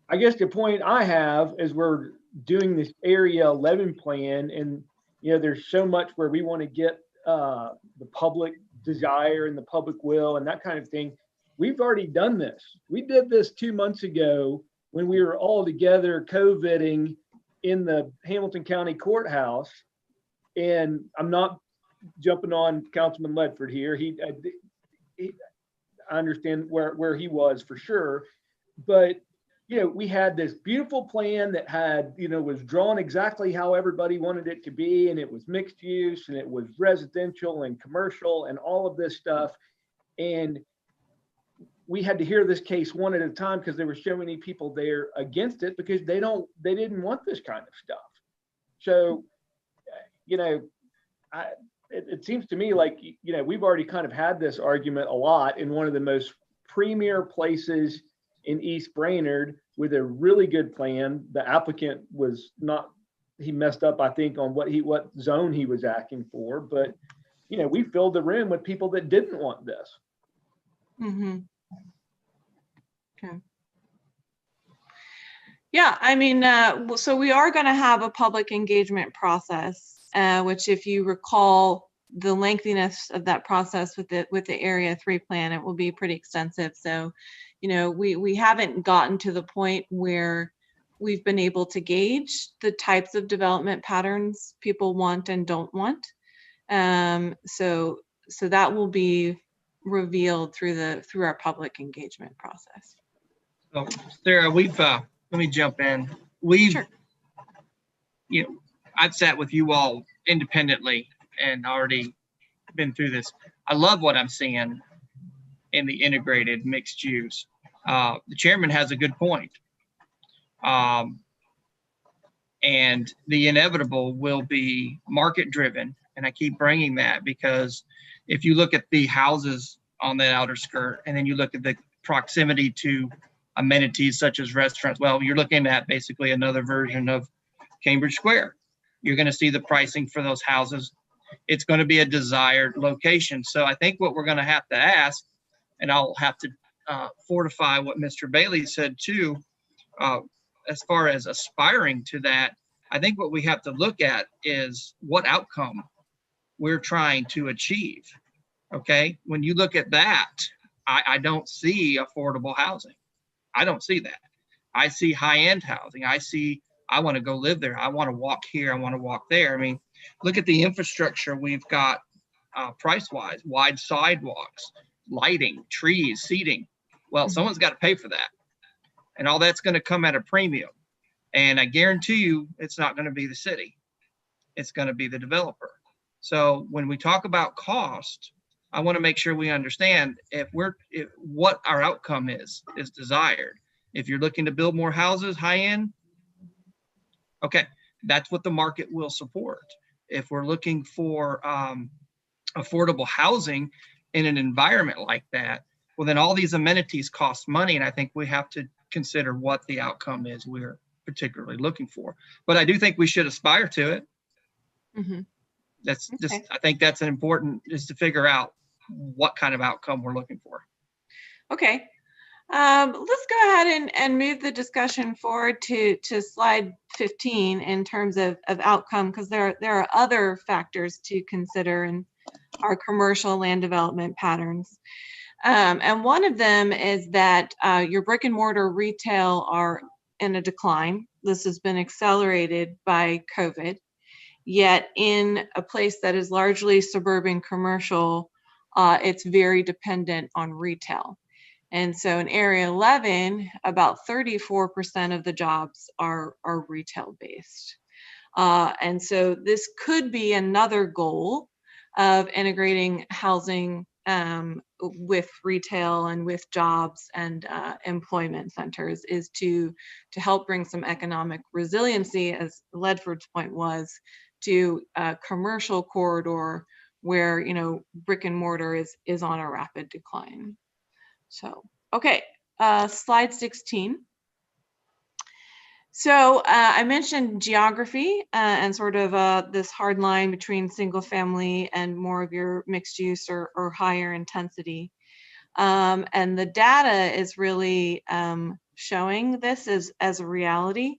I guess the point I have is we're doing this Area 11 plan, and there's so much where we want to get the public desire and the public will and that kind of thing. We've already done this. We did this 2 months ago when we were all together COVIDing in the Hamilton County Courthouse. And I'm not jumping on Councilman Ledford here. I understand where he was for sure, but we had this beautiful plan that had, was drawn exactly how everybody wanted it to be. And it was mixed use and it was residential and commercial and all of this stuff. And we had to hear this case one at a time because there were so many people there against it because they didn't want this kind of stuff. So, it seems to me like, we've already kind of had this argument a lot in one of the most premier places in East Brainerd with a really good plan. The applicant he messed up, I think, on what zone he was asking for, but we filled the room with people that didn't want this. Mm-hmm. Okay. Yeah, I mean, so we are going to have a public engagement process, which, if you recall, the lengthiness of that process with the Area 3 plan, it will be pretty extensive. So, you know, we haven't gotten to the point where we've been able to gauge the types of development patterns people want and don't want. So that will be revealed through our public engagement process. So, Sarah, let me jump in. Sure. You know, I've sat with you all independently and already been through this. I love what I'm seeing in the integrated mixed use. The chairman has a good point. And the inevitable will be market driven. And I keep bringing that because if you look at the houses on the outer skirt and then you look at the proximity to amenities such as restaurants, well, you're looking at basically another version of Cambridge Square. You're going to see the pricing for those houses. It's going to be a desired location. So I think what we're going to have to ask, and I'll have to fortify what Mr. Bailey said too, as far as aspiring to that, I think what we have to look at is what outcome we're trying to achieve. Okay, when you look at that, I don't see affordable housing. I don't see that. I see high-end housing. I want to go live there. I want to walk here. I want to walk there. I mean, look at the infrastructure we've got price-wise, wide sidewalks, lighting, trees, seating. Well, someone's got to pay for that. And all that's going to come at a premium. And I guarantee you it's not going to be the city. It's going to be the developer. So when we talk about cost, I want to make sure we understand what our outcome is desired. If you're looking to build more houses, high end, okay, that's what the market will support. If we're looking for affordable housing in an environment like that, well, then all these amenities cost money. And I think we have to consider what the outcome is we're particularly looking for. But I do think we should aspire to it. Mm-hmm. That's just, I think that's an important, is to figure out what kind of outcome we're looking for. Okay. Let's go ahead and move the discussion forward to slide 15 in terms of outcome, because there are other factors to consider in our commercial land development patterns. And one of them is that your brick and mortar retail are in a decline. This has been accelerated by COVID. Yet in a place that is largely suburban commercial, it's very dependent on retail. And so in Area 11, about 34% of the jobs are retail based. And so this could be another goal of integrating housing with retail and with jobs and employment centers, is to help bring some economic resiliency, as Ledford's point was, to a commercial corridor where, you know, brick and mortar is on a rapid decline. So, okay, slide 16. So I mentioned geography and sort of this hard line between single family and more of your mixed use or higher intensity. And the data is really showing this as a reality.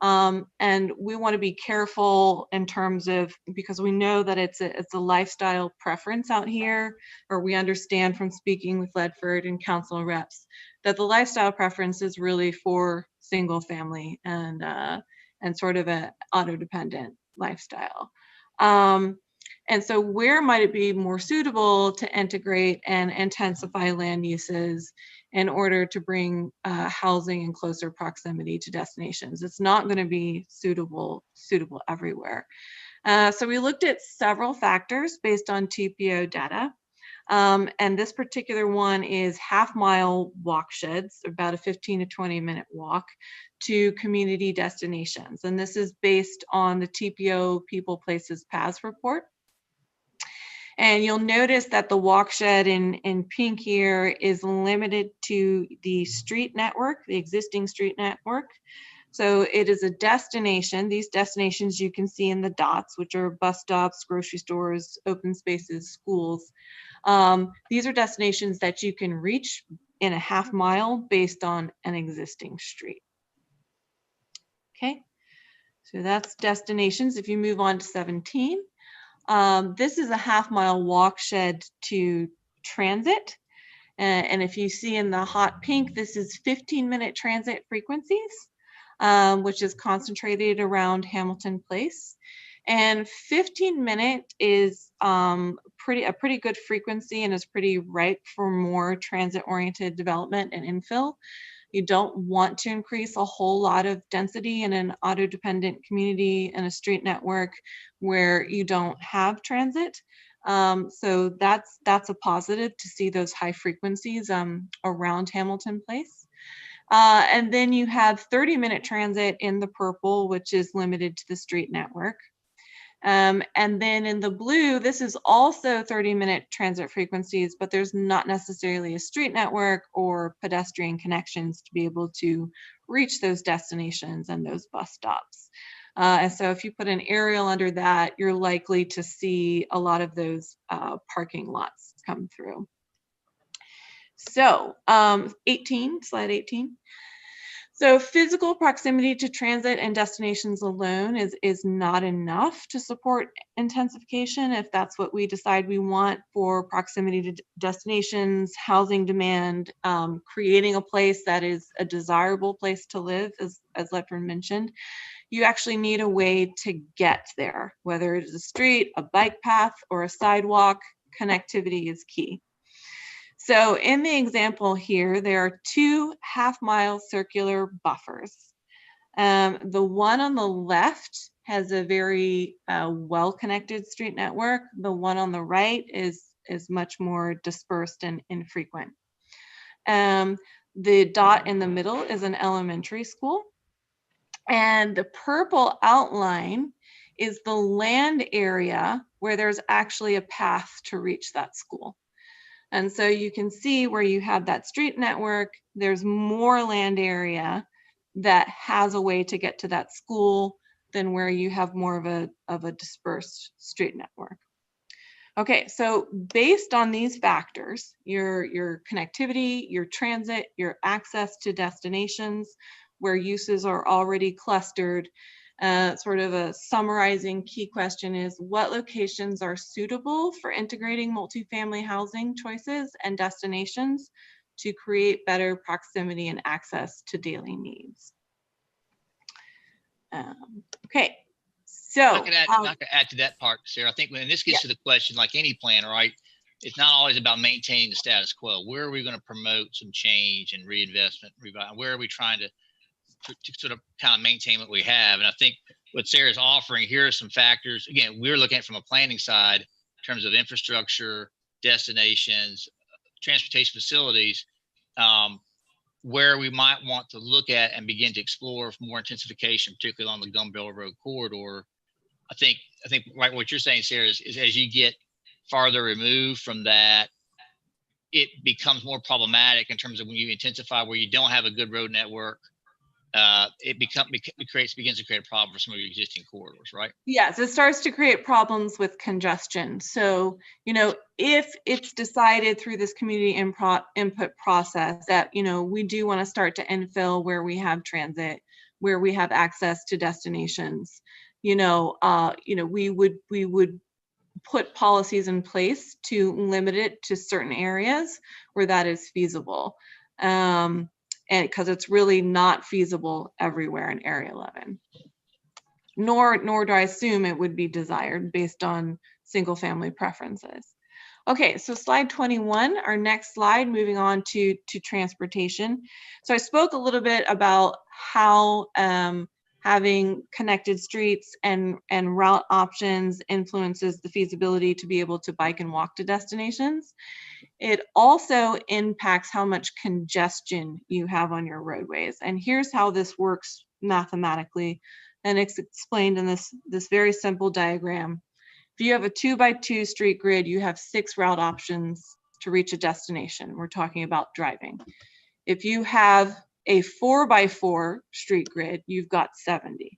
And we want to be careful in terms of, because we know that it's a lifestyle preference out here, or we understand from speaking with Ledford and council reps that the lifestyle preference is really for single family and sort of an auto-dependent lifestyle. And so where might it be more suitable to integrate and intensify land uses in order to bring housing in closer proximity to destinations? It's not going to be suitable everywhere. So we looked at several factors based on TPO data. And this particular one is half-mile walk sheds, about a 15 to 20 minute walk to community destinations. And this is based on the TPO People, Places, Paths report. And you'll notice that the walk shed in pink here is limited to the street network, the existing street network. So it is a destination. These destinations you can see in the dots, which are bus stops, grocery stores, open spaces, schools. These are destinations that you can reach in a half mile based on an existing street. Okay, so that's destinations. If you move on to 17, this is a half-mile walk shed to transit. And if you see in the hot pink, this is 15-minute transit frequencies, which is concentrated around Hamilton Place. And 15-minute is a pretty good frequency and is pretty ripe for more transit-oriented development and infill. You don't want to increase a whole lot of density in an auto-dependent community and a street network where you don't have transit. So that's a positive to see those high frequencies around Hamilton Place. And then you have 30-minute transit in the purple, which is limited to the street network. And then in the blue, this is also 30-minute transit frequencies, but there's not necessarily a street network or pedestrian connections to be able to reach those destinations and those bus stops. And so if you put an aerial under that, you're likely to see a lot of those parking lots come through. So 18, slide 18. So physical proximity to transit and destinations alone is not enough to support intensification if that's what we decide we want for proximity to destinations, housing demand, creating a place that is a desirable place to live, as Ledford mentioned. You actually need a way to get there, whether it is a street, a bike path, or a sidewalk. Connectivity is key. So in the example here, there are 2 half-mile circular buffers. The one on the left has a very well-connected street network. The one on the right is much more dispersed and infrequent. The dot in the middle is an elementary school. And the purple outline is the land area where there's actually a path to reach that school. And so you can see where you have that street network, there's more land area that has a way to get to that school than where you have more of a dispersed street network. Okay, so based on these factors, your connectivity, your transit, your access to destinations where uses are already clustered, sort of a summarizing key question is, what locations are suitable for integrating multifamily housing choices and destinations to create better proximity and access to daily needs? Okay, so I could add to that part, Sarah. I think when this gets to the question, like any plan, right, it's not always about maintaining the status quo. Where are we going to promote some change and reinvestment? Where are we trying to sort of kind of maintain what we have? And I think what Sarah's offering here are some factors. Again, we're looking at from a planning side in terms of infrastructure, destinations, transportation facilities, where we might want to look at and begin to explore more intensification, particularly on the Gun Barrel Road corridor. I think right what you're saying, Sarah, is as you get farther removed from that, it becomes more problematic in terms of when you intensify where you don't have a good road network. It begins to create a problem for some of your existing corridors, right? Yes, it starts to create problems with congestion. So, you know, if it's decided through this community input process that, you know, we do want to start to infill where we have transit, where we have access to destinations, we would put policies in place to limit it to certain areas where that is feasible. And because it's really not feasible everywhere in Area 11. Nor do I assume it would be desired based on single family preferences. Okay, so slide 21, our next slide, moving on to transportation. So I spoke a little bit about how having connected streets and route options influences the feasibility to be able to bike and walk to destinations. It also impacts how much congestion you have on your roadways. And here's how this works mathematically. And it's explained in this very simple diagram. If you have a 2x2 street grid, you have 6 route options to reach a destination. We're talking about driving. If you have a 4x4 street grid, you've got 70. If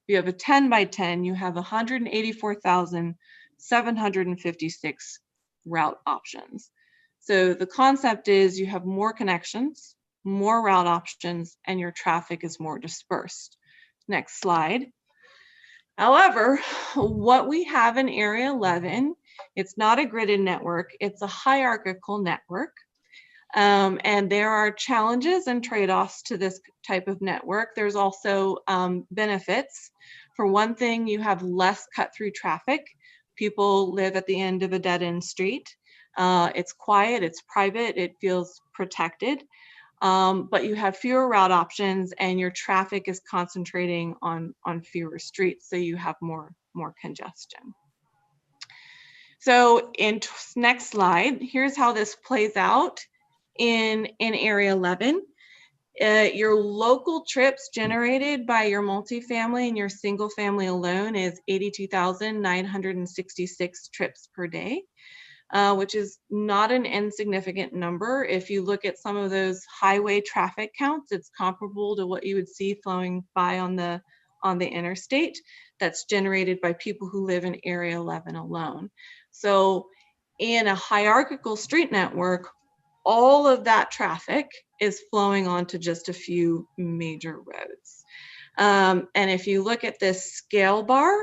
you have a 10x10, you have 184,756 route options. So the concept is you have more connections, more route options, and your traffic is more dispersed. Next slide. However, what we have in Area 11, it's not a gridded network, it's a hierarchical network. And there are challenges and trade-offs to this type of network. There's also benefits. For one thing, you have less cut-through traffic. People live at the end of a dead-end street. It's quiet, it's private, it feels protected. But you have fewer route options and your traffic is concentrating on fewer streets, so you have more congestion. So next slide, here's how this plays out in Area 11. Your local trips generated by your multifamily and your single family alone is 82,966 trips per day. Which is not an insignificant number. If you look at some of those highway traffic counts, it's comparable to what you would see flowing by on the interstate that's generated by people who live in Area 11 alone. So in a hierarchical street network, all of that traffic is flowing onto just a few major roads. And if you look at this scale bar,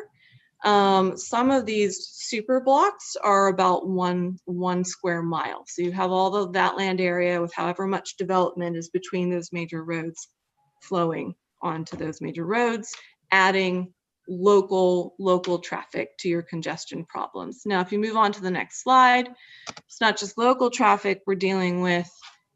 some of these super blocks are about one square mile. So you have all of that land area with however much development is between those major roads flowing onto those major roads, adding local traffic to your congestion problems. Now, if you move on to the next slide, it's not just local traffic we're dealing with.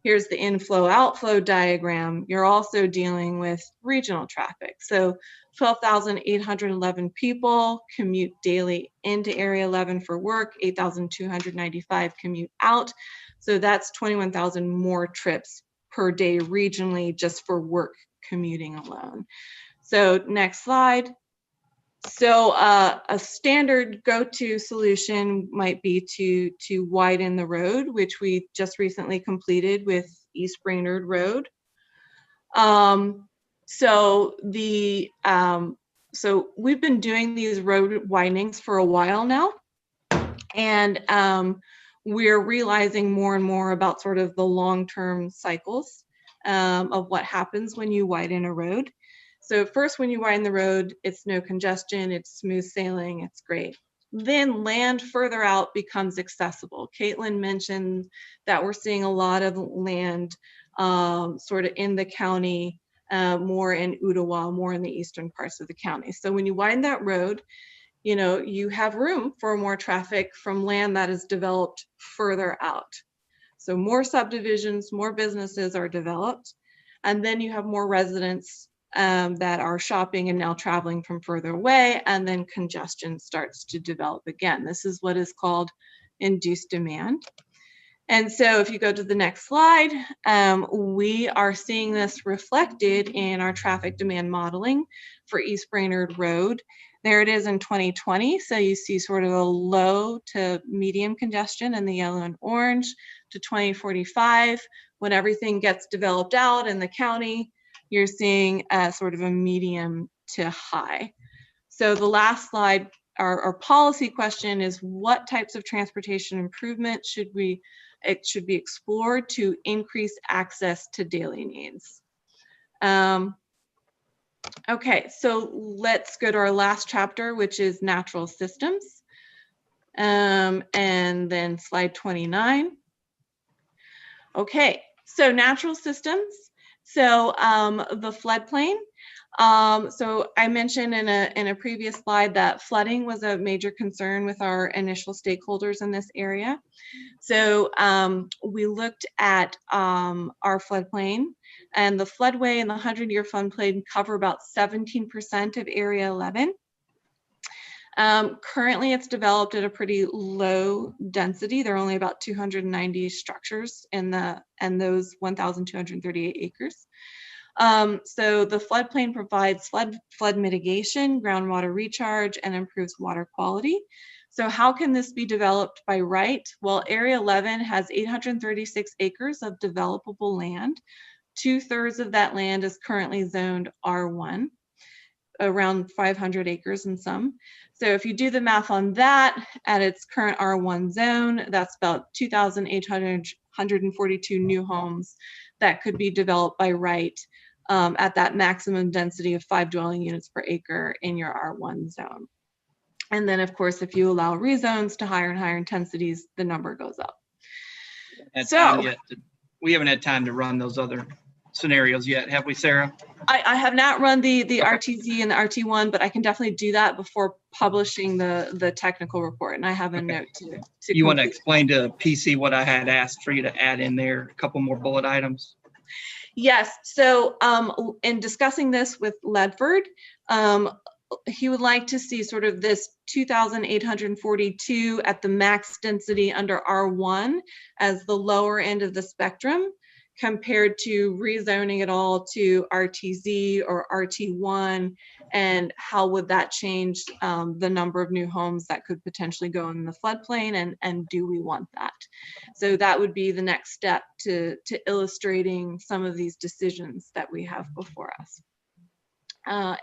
Here's the inflow outflow diagram. You're also dealing with regional traffic. So 12,811 people commute daily into Area 11 for work, 8,295 commute out. So that's 21,000 more trips per day regionally just for work commuting alone. So next slide. So a standard go-to solution might be to widen the road, which we just recently completed with East Brainerd Road. So we've been doing these road widenings for a while now, and we're realizing more and more about sort of the long-term cycles of what happens when you widen a road. So first, when you widen the road, it's no congestion, it's smooth sailing, it's great. Then land further out becomes accessible. Caitlin mentioned that we're seeing a lot of land sort of in the county, more in Ottawa, more in the eastern parts of the county. So when you widen that road, you have room for more traffic from land that is developed further out. So more subdivisions, more businesses are developed, and then you have more residents that are shopping and now traveling from further away, and then congestion starts to develop again. This is what is called induced demand. And so if you go to the next slide, we are seeing this reflected in our traffic demand modeling for East Brainerd Road. There it is in 2020. So you see sort of a low to medium congestion in the yellow and orange, to 2045, when everything gets developed out in the county, you're seeing sort of a medium to high. So the last slide, our policy question is, what types of transportation improvement should be explored to increase access to daily needs? Okay, so let's go to our last chapter, which is natural systems. And then slide 29. Okay, so natural systems. So the floodplain. So I mentioned in a previous slide that flooding was a major concern with our initial stakeholders in this area. So we looked at our floodplain, and the floodway and the 100-year floodplain cover about 17% of Area 11. Currently, it's developed at a pretty low density. There are only about 290 structures in those 1,238 acres. So the floodplain provides flood mitigation, groundwater recharge, and improves water quality. So how can this be developed by right? Well, Area 11 has 836 acres of developable land. 2/3 of that land is currently zoned R1, around 500 acres in some. So if you do the math on that at its current R1 zone, that's about 2,842 new homes that could be developed by right at that maximum density of 5 dwelling units per acre in your R1 zone. And then, of course, if you allow rezones to higher and higher intensities, the number goes up. We haven't had time to run those other scenarios yet, have we, Sarah? I have not run the RTZ and the RT1, but I can definitely do that before publishing the technical report. And I have a note to You want to complete. explain to PC what I had asked for you to add in there, a couple more bullet items? Yes. So in discussing this with Ledford, he would like to see sort of this 2,842 at the max density under R1 as the lower end of the spectrum, compared to rezoning it all to RTZ or RT1, and how would that change the number of new homes that could potentially go in the floodplain, and do we want that? So that would be the next step to illustrating some of these decisions that we have before us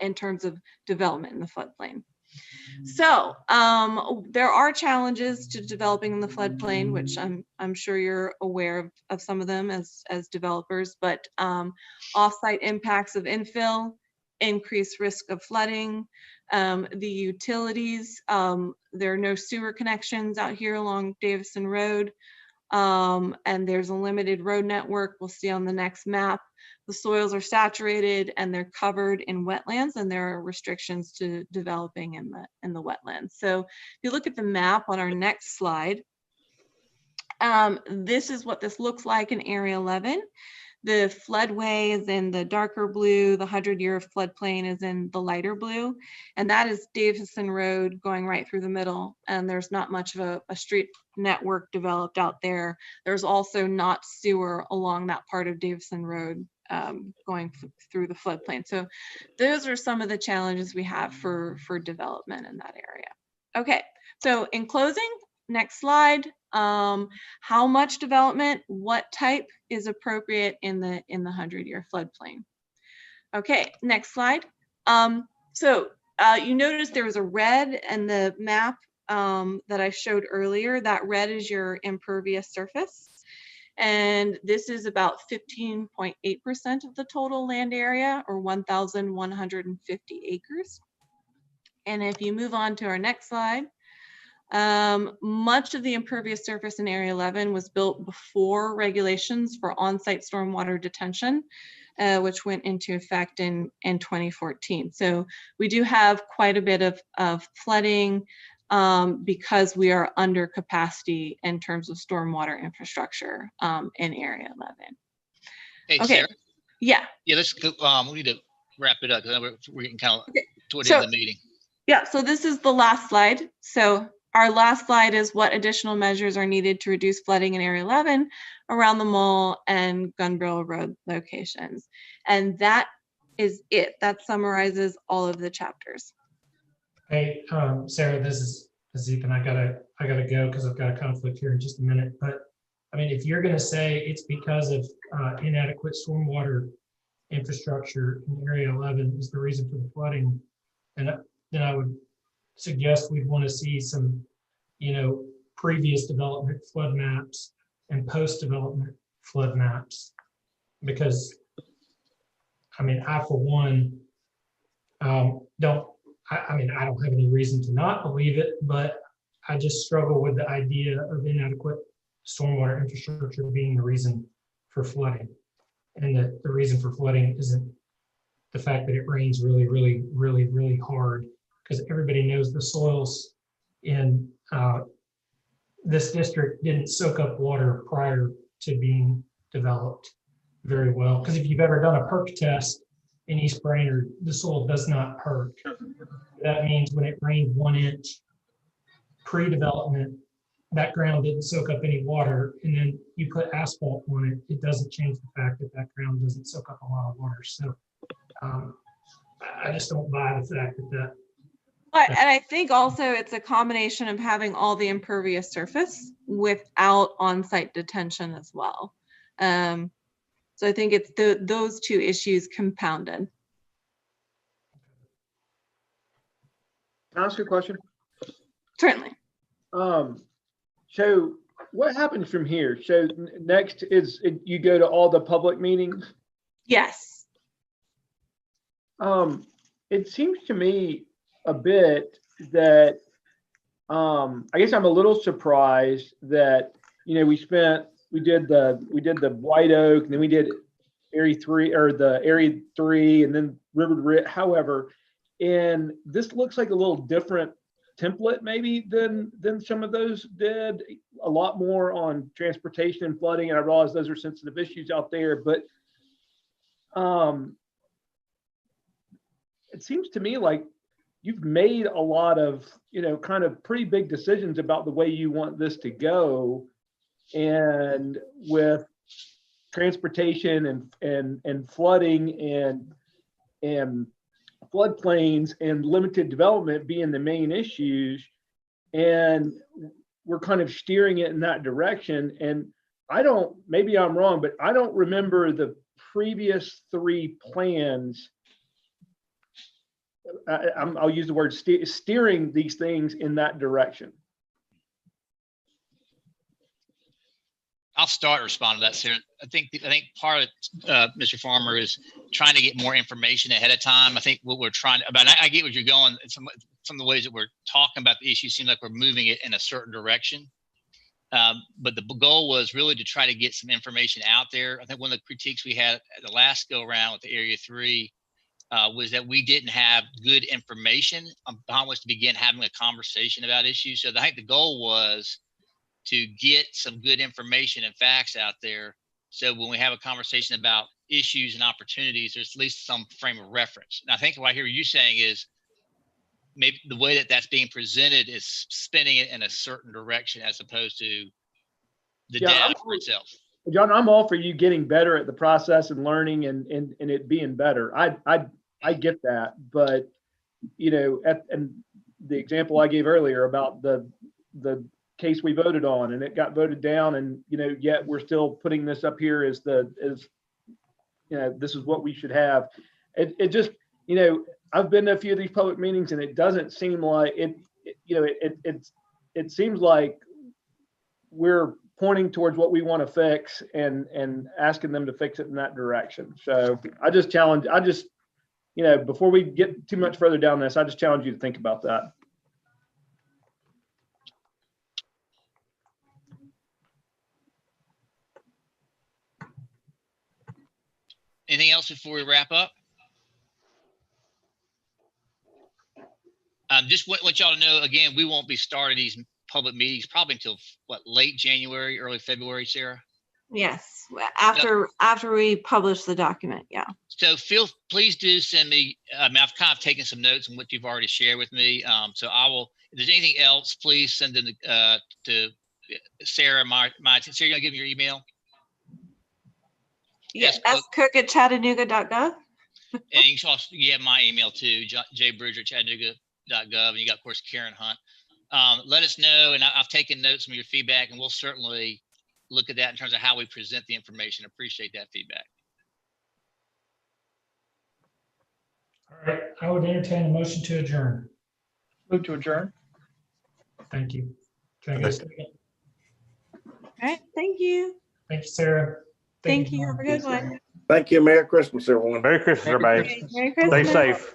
in terms of development in the floodplain. So there are challenges to developing in the floodplain, which I'm sure you're aware of some of them as developers, but off-site impacts of infill, increased risk of flooding, the utilities, there are no sewer connections out here along Davison Road, and there's a limited road network. We'll see on the next map. The soils are saturated and they're covered in wetlands, and there are restrictions to developing in the wetlands. So if you look at the map on our next slide, this is what this looks like in Area 11. The floodway is in the darker blue, the 100-year floodplain is in the lighter blue, and that is Davison Road going right through the middle, and there's not much of a street network developed out there. There's also not sewer along that part of Davison Road going through the floodplain. So those are some of the challenges we have for development in that area. Okay, so in closing, next slide. How much development, what type is appropriate in the 100-year floodplain? Okay, next slide. You notice there was a red in the map that I showed earlier. That red is your impervious surface. And this is about 15.8% of the total land area, or 1,150 acres. And if you move on to our next slide, much of the impervious surface in Area 11 was built before regulations for on-site stormwater detention, which went into effect in 2014. So we do have quite a bit of flooding because we are under capacity in terms of stormwater infrastructure in Area 11. Hey, Okay. Sarah? Yeah. Yeah, let's go. We need to wrap it up because we're getting kind of toward the So- end of the meeting. Yeah, so this is the last slide. So our last slide is what additional measures are needed to reduce flooding in Area 11 around the mall and Gun Barrel Road locations. And that is it. That summarizes all of the chapters. Hey, Sarah, this is Ethan. I gotta go because I've got a conflict here in just a minute. But I mean, if you're gonna say it's because of inadequate stormwater infrastructure in Area 11 is the reason for the flooding, and then I would suggest we'd want to see some, previous development flood maps and post-development flood maps, because I mean, I for one don't have any reason to not believe it, but I just struggle with the idea of inadequate stormwater infrastructure being the reason for flooding, and that the reason for flooding isn't the fact that it rains really, really, really, really hard, because everybody knows the soils in this district didn't soak up water prior to being developed very well. Because if you've ever done a perk test in East Brainerd, the soil does not perk. That means when it rained 1 inch pre-development, that ground didn't soak up any water, and then you put asphalt on it, it doesn't change the fact that that ground doesn't soak up a lot of water. So I just don't buy the fact that And I think also it's a combination of having all the impervious surface without on-site detention as well. So I think it's those two issues compounded. Can I ask you a question? Certainly. So what happens from here? So next is you go to all the public meetings? Yes. It seems to me a bit that, I guess I'm a little surprised that, you know, we did the White Oak, and then we did Area 3, or the Area 3, and then River Ridge, however, and this looks like a little different template maybe than some of those did. A lot more on transportation and flooding, and I realize those are sensitive issues out there, but it seems to me like you've made a lot of, you know, kind of pretty big decisions about the way you want this to go. And with transportation and flooding and floodplains and limited development being the main issues, and we're kind of steering it in that direction. And maybe I'm wrong, but I don't remember the previous 3 plans. I'll use the word steering these things in that direction. I'll start responding to that, Sarah. I think part of Mr. Farmer is trying to get more information ahead of time. I think what we're trying to, but I get what you're going. Some of the ways that we're talking about the issue seem like we're moving it in a certain direction. But the goal was really to try to get some information out there. I think one of the critiques we had at the last go around with the Area 3 was that we didn't have good information upon which to begin having a conversation about issues. So I think the goal was to get some good information and facts out there. So when we have a conversation about issues and opportunities, there's at least some frame of reference. And I think what I hear you saying is maybe the way that that's being presented is spinning it in a certain direction as opposed to the data for itself. John, I'm all for you getting better at the process and learning and it being better. I get that, but you know, and the example I gave earlier about the case we voted on, and it got voted down, and you know, yet we're still putting this up here as you know, this is what we should have. It just, you know, I've been to a few of these public meetings, and it doesn't seem like it you know, it seems like we're pointing towards what we want to fix and asking them to fix it in that direction. So I just, you know, before we get too much further down this, I just challenge you to think about that. Anything else before we wrap up? Just want y'all to know, again, we won't be starting these public meetings probably until what, late January, early February, Sarah? Yes, after we publish the document, yeah. So please do send me, I mean, I've kind of taken some notes on what you've already shared with me. So I will, if there's anything else, please send them to Sarah, Sarah, you gonna give me your email? Yes, scook@chattanooga.gov. And you can also get my email too, jbridger@chattanooga.gov. And you got, of course, Karen Hunt. Let us know, and I've taken notes from your feedback, and we'll certainly look at that in terms of how we present the information. Appreciate that feedback. All right, I would entertain a motion to adjourn. Move to adjourn. Thank you. Can I get a second? All right, thank you. Thank you, Sarah. Thank you. Have a good one. Thank you. Merry Christmas, everyone. Merry Christmas, everybody. Merry Christmas. Stay safe.